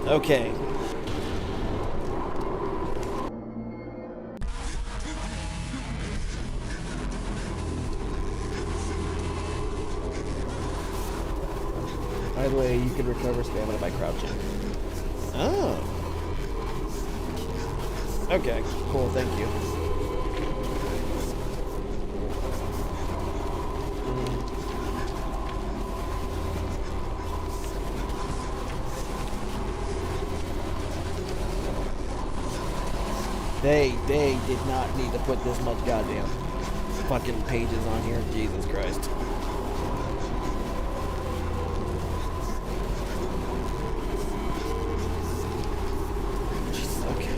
Okay. By the way, you can recover stamina by crouching. Oh. Okay, cool, thank you. They did not need to put this much goddamn fucking pages on here. Jesus Christ. Jesus, okay.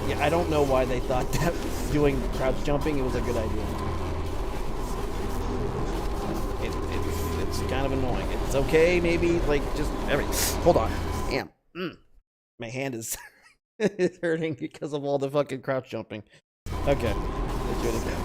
Yeah, I don't know why they thought that doing crouch jumping, it was a good idea. It's kind of annoying. It's okay, maybe, like, just hold on. Damn. My hand is is hurting because of all the fucking crouch jumping. Okay, let's do it again.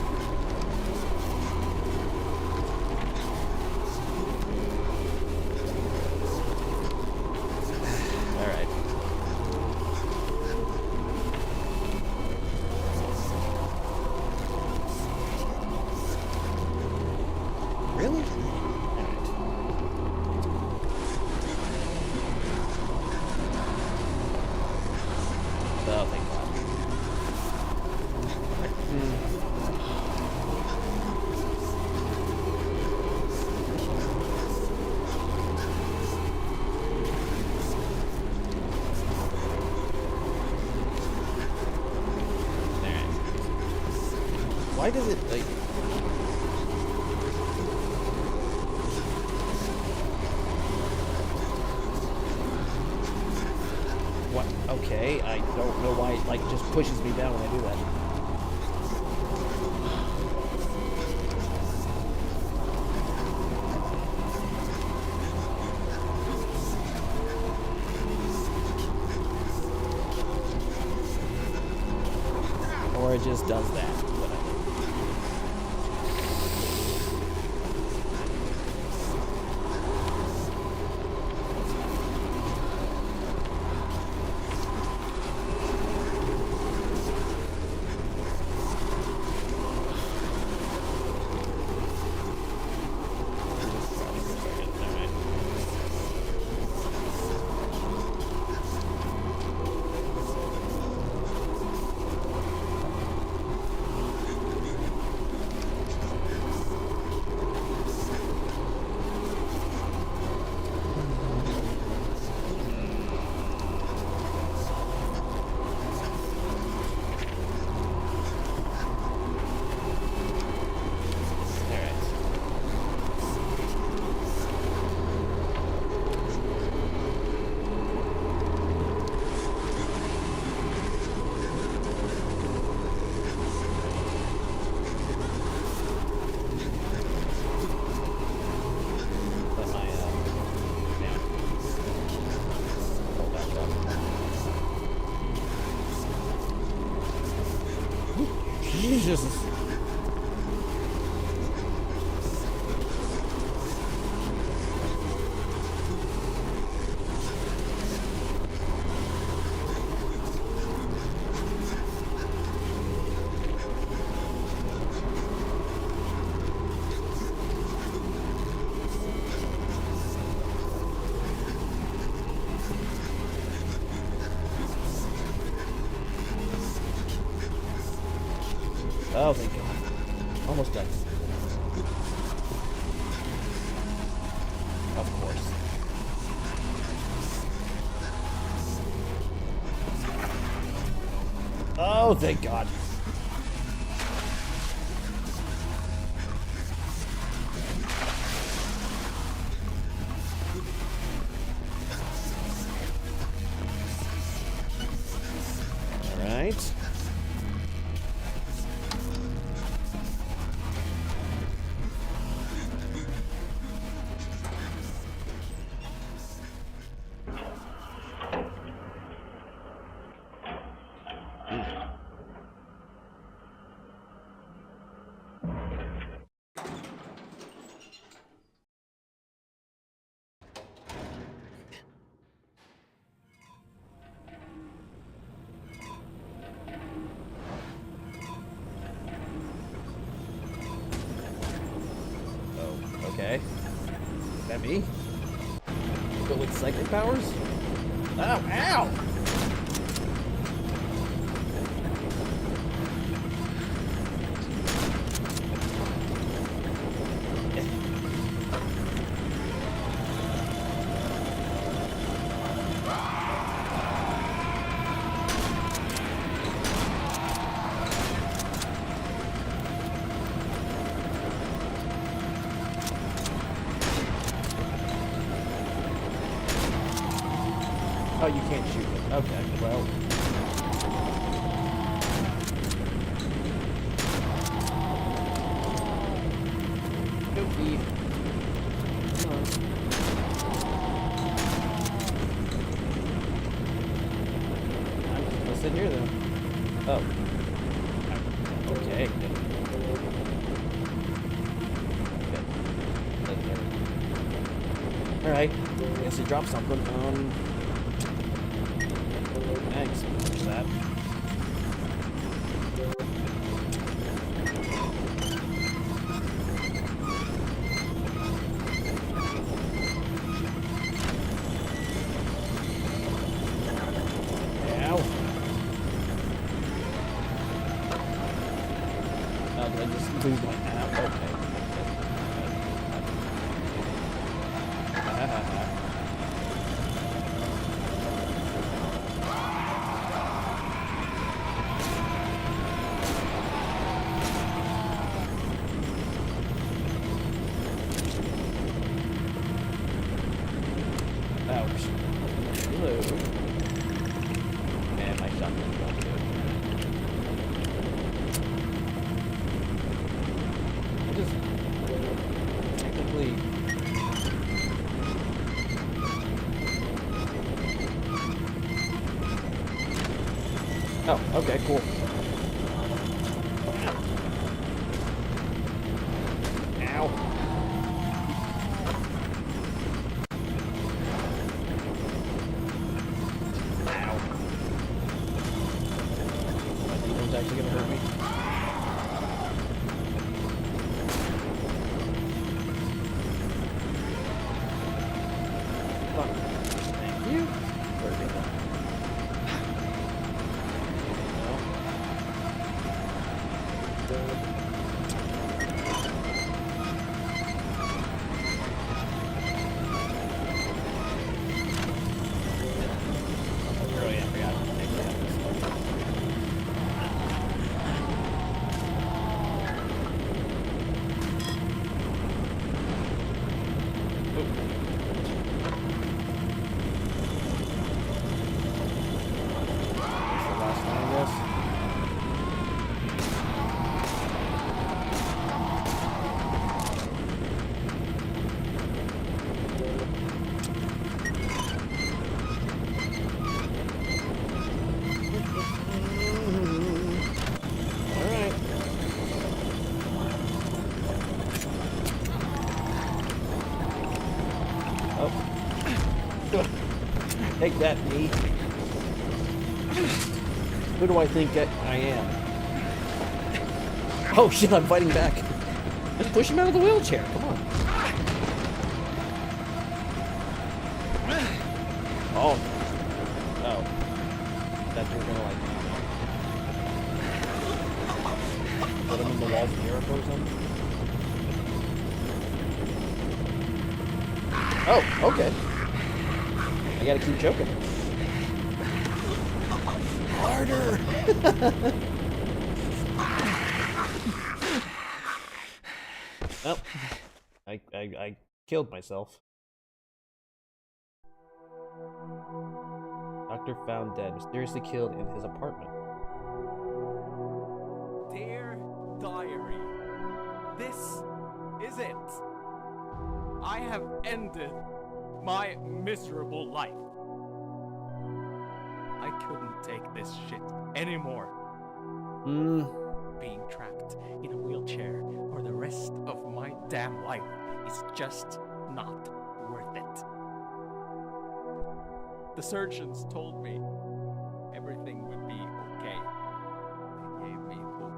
Really? Oh, thank God. Why does it like? What? Okay, I don't know why it like just pushes me down when I do that. Or it just does that. Whatever. Jesus. Oh, thank God. Almost done. Of course. Oh, thank God. All right. Okay. Is that me? But with psychic powers? Oh, ow! Oh, you can't shoot it. Okay, well. Dopey. Come on. I'm just gonna sit here then. Oh. Okay. Alright. I guess he dropped something. Thanks. There's that. Ow. Oh, did I just lose my ow? Okay. Ouch. Reload. And my shotgun's not good. I just technically. Oh, okay, cool. Ow. Ow. My demon's actually gonna hurt me. Fuck. Thank you. Where's it going? Oh yeah, I forgot. That's the last one, I guess. Alright. Oh. Take that, me. Who do I think I am? Oh shit, I'm fighting back. Just push him out of the wheelchair. Come on. Oh. Oh. That you're gonna like put him in the walls of Jericho or something? Oh, okay. I gotta keep choking. Harder! Well, I killed myself. Doctor found dead, mysteriously killed in his apartment. Dear diary, this is it. I have ended my miserable life. I couldn't take this shit anymore. Being trapped in a wheelchair for the rest of my damn life is just not worth it. The surgeons told me everything would be okay. They gave me hope.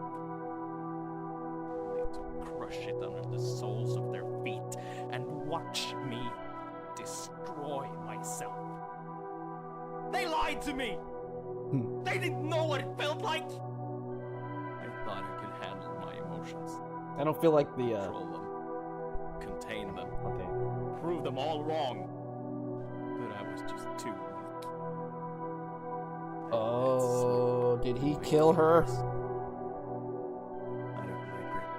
Only to crush it under the soles of their feet and watch me destroy myself. They lied to me! They didn't know what it felt like! I thought I could handle my emotions. I don't feel like the Control them. Contain them. Okay. Prove them all wrong. But I was just too weak. Oh, did he kill her? Out of my grip.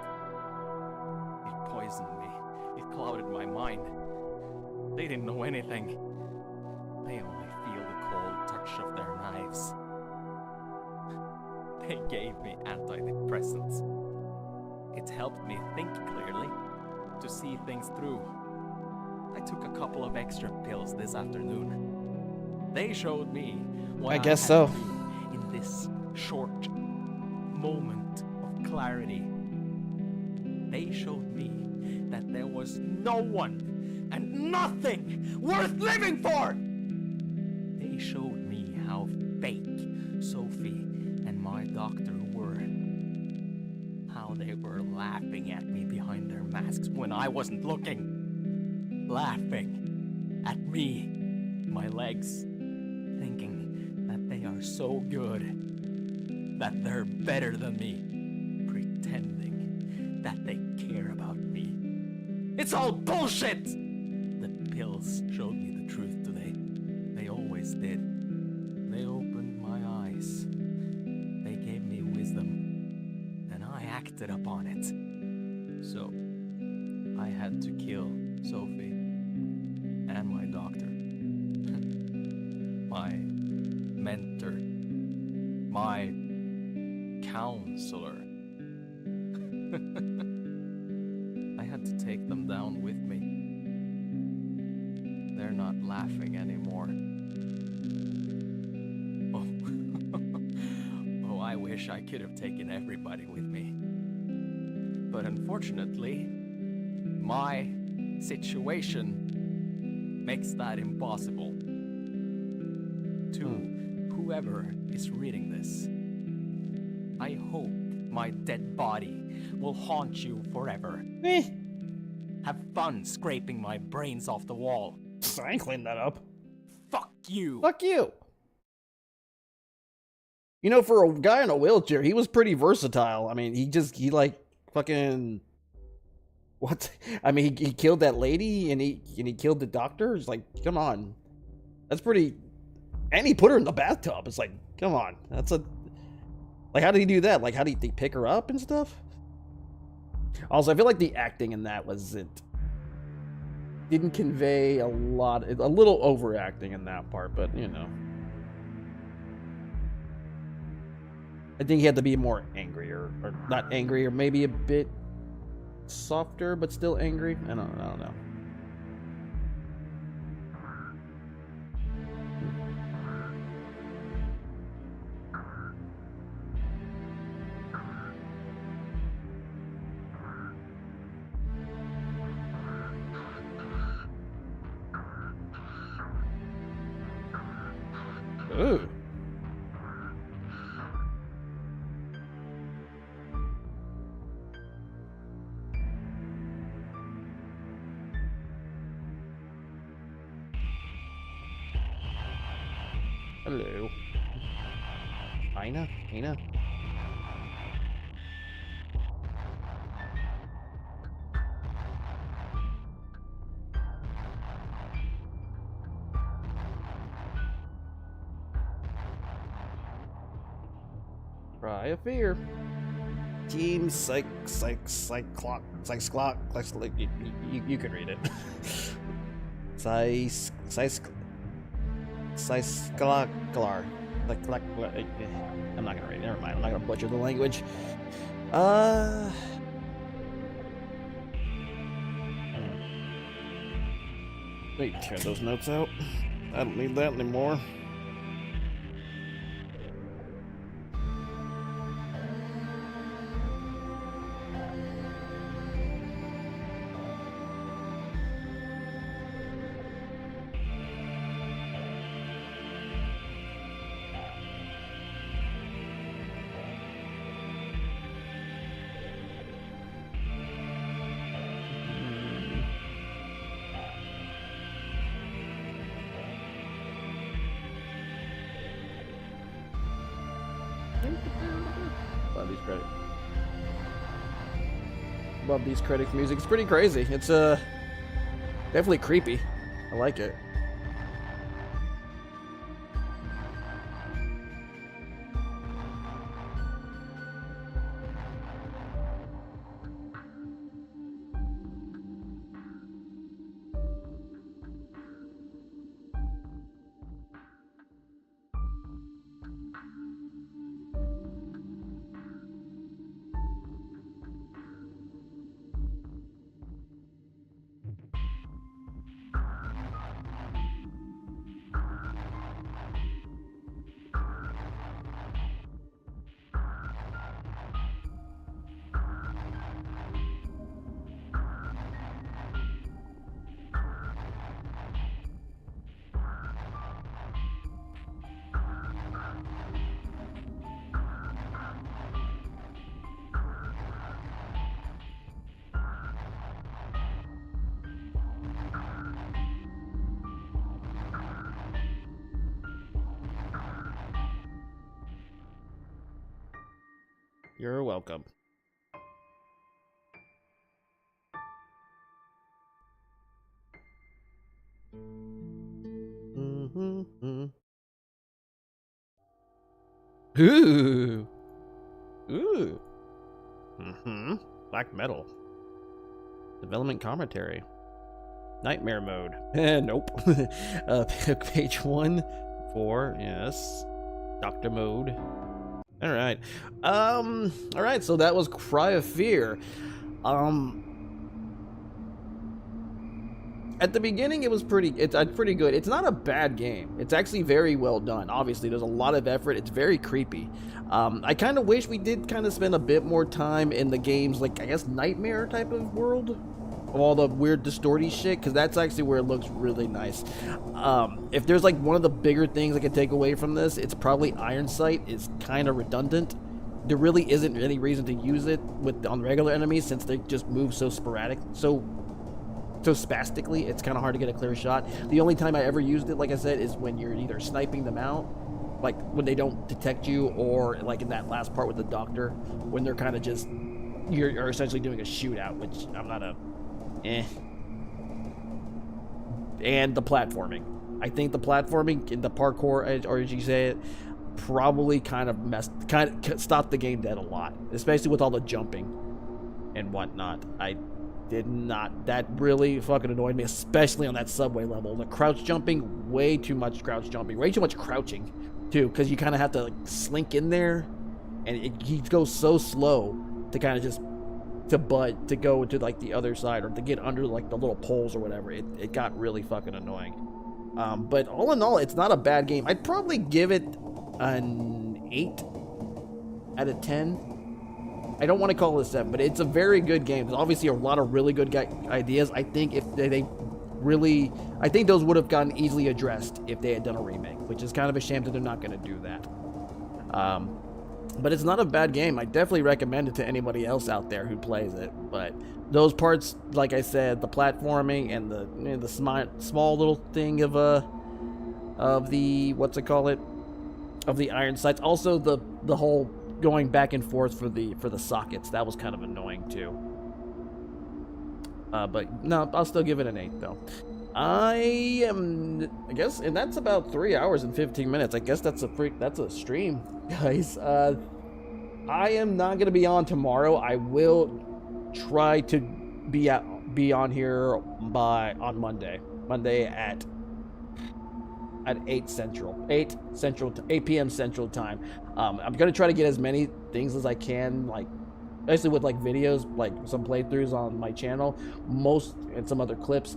It poisoned me. It clouded my mind. They didn't know anything. They only feel the cold touch of their knives. They gave me antidepressants. It helped me think clearly, to see things through. I took a couple of extra pills this afternoon. They showed me what I guess had so. to do in this short moment of clarity. They showed me that there was no one and nothing worth living for! They showed me how fake Sophie and my doctor were. How they were laughing at me behind their masks when I wasn't looking. Laughing at me, my legs, thinking that they are so good, that they're better than me, pretending that they care about me. It's all bullshit! The pills showed me the truth today. They always did. They opened my eyes. They gave me wisdom. And I acted upon it. So, I had to kill Sophie and my doctor. my mentor, my counselor. I had to take them down with me. They're not laughing anymore. Oh, oh, I wish I could have taken everybody with me. But unfortunately, my situation makes that impossible. To whoever is reading this, I hope my dead body will haunt you forever. Have fun scraping my brains off the wall. I ain't cleaned that up. Fuck you. Fuck you. You know, for a guy in a wheelchair, he was pretty versatile. I mean, he like fucking what? I mean, he killed that lady and he killed the doctor. It's like, come on, that's pretty. And he put her in the bathtub. It's like, come on, that's a like, how did he do that? Like, how did he pick her up and stuff? Also, I feel like the acting in that didn't convey a little overacting in that part, but you know. I think he had to be more angry, or not angry, or maybe a bit softer, but still angry. I don't know. Ooh. Hello. Ina? Cry of fear. Team Cyclock. You can read it. Cyclocklar. I'm not gonna read it. Never mind. I'm not gonna butcher the language. Wait, tear those notes out. I don't need that anymore. Love these credits music. It's pretty crazy. It's definitely creepy. I like it. You're welcome. Ooh. Ooh. Black metal. Development commentary. Nightmare mode. Nope. Page 1. 4, yes. Dr. Mode. Alright. Alright, so that was Cry of Fear. At the beginning, it was pretty good. It's not a bad game. It's actually very well done. Obviously, there's a lot of effort. It's very creepy. I kind of wish we did kind of spend a bit more time in the game's, like, I guess, nightmare type of world. Of all the weird distorty shit, because that's actually where it looks really nice. If there's, like, one of the bigger things I could take away from this, it's probably Iron Sight is kind of redundant. There really isn't any reason to use it on regular enemies, since they just move so sporadic, so spastically, it's kind of hard to get a clear shot. The only time I ever used it, like I said, is when you're either sniping them out, like when they don't detect you, or like in that last part with the doctor, when they're kind of just, you're essentially doing a shootout, which I'm not a, And the platforming. I think the platforming in the parkour, or as you say it, probably kind of stopped the game dead a lot, especially with all the jumping and whatnot. That really fucking annoyed me, especially on that subway level. The crouch jumping, way too much crouch jumping, way too much crouching, too, because you kind of have to like slink in there, and it goes so slow to kind of just to go to like the other side, or to get under like the little poles or whatever. It got really fucking annoying. But all in all, it's not a bad game. I'd probably give it an 8 out of 10. I don't want to call it a 7, but it's a very good game. There's obviously a lot of really good ideas. I think if they really, I think those would have gotten easily addressed if they had done a remake, which is kind of a shame that they're not going to do that. But it's not a bad game. I definitely recommend it to anybody else out there who plays it. But those parts, like I said, the platforming and the small little thing of the of the iron sights. Also the whole going back and forth for the sockets, that was kind of annoying too. But no, I'll still give it an 8 though. I guess, and that's about 3 hours and 15 minutes. I guess that's a stream, guys. I am not gonna be on tomorrow. I will try to be on here on Monday at 8 p.m. Central Time. I'm gonna try to get as many things as I can, like especially with like videos, like some playthroughs on my channel, and some other clips,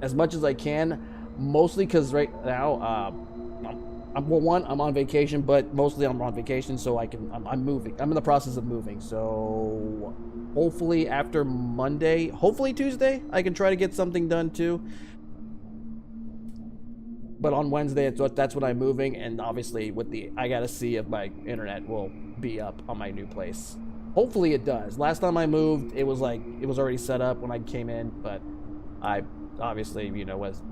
as much as I can. Mostly because right now, I'm on vacation, but mostly I'm on vacation, so I'm moving. I'm in the process of moving, so hopefully after Monday, hopefully Tuesday, I can try to get something done too. But on Wednesday, that's when I'm moving, and obviously I gotta see if my internet will be up on my new place. Hopefully it does. Last time I moved, it was already set up when I came in, but I obviously, with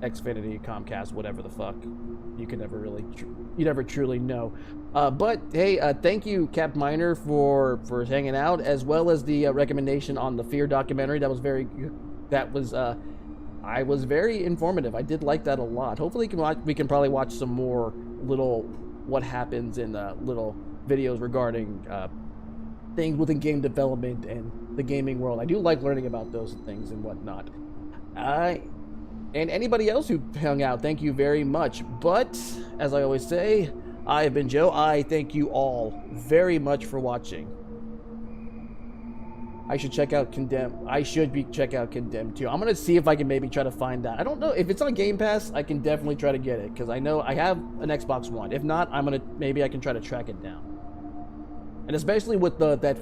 Xfinity, Comcast, whatever the fuck, you never truly know. But hey, thank you, Cap Miner, for hanging out, as well as the recommendation on the Fear documentary. I was very informative. I did like that a lot. Hopefully we can probably watch some more little what happens in little videos regarding things within game development and the gaming world. I do like learning about those things and whatnot. And anybody else who hung out, thank you very much. But as I always say, I have been Joe. I thank you all very much for watching. I should check out Condemned. Check out Condemned too. I'm gonna see if I can maybe try to find that. I don't know if it's on Game Pass. I can definitely try to get it, because I know I have an Xbox One. If not, maybe I can try to track it down. And especially with that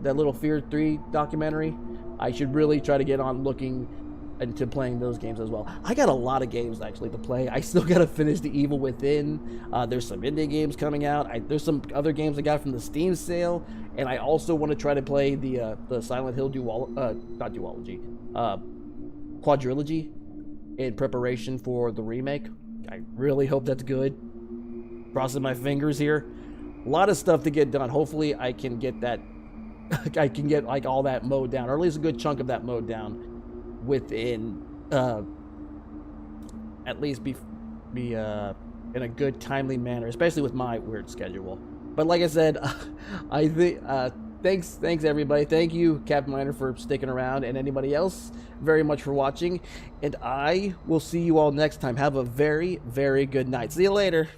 little Fear 3 documentary, I should really try to get on looking into playing those games as well. I got a lot of games actually to play. I still gotta finish The Evil Within. There's some indie games coming out. There's some other games I got from the Steam sale, and I also want to try to play the Silent Hill quadrilogy in preparation for the remake. I really hope that's good. Crossing my fingers here. A lot of stuff to get done. Hopefully I can get that. I can get like all that mode down, or at least a good chunk of that mode down within at least be in a good timely manner, especially with my weird schedule. But like I said, I think thanks everybody. Thank you, Captain Miner, for sticking around, and anybody else very much for watching. And I will see you all next time. Have a very, very good night. See you later.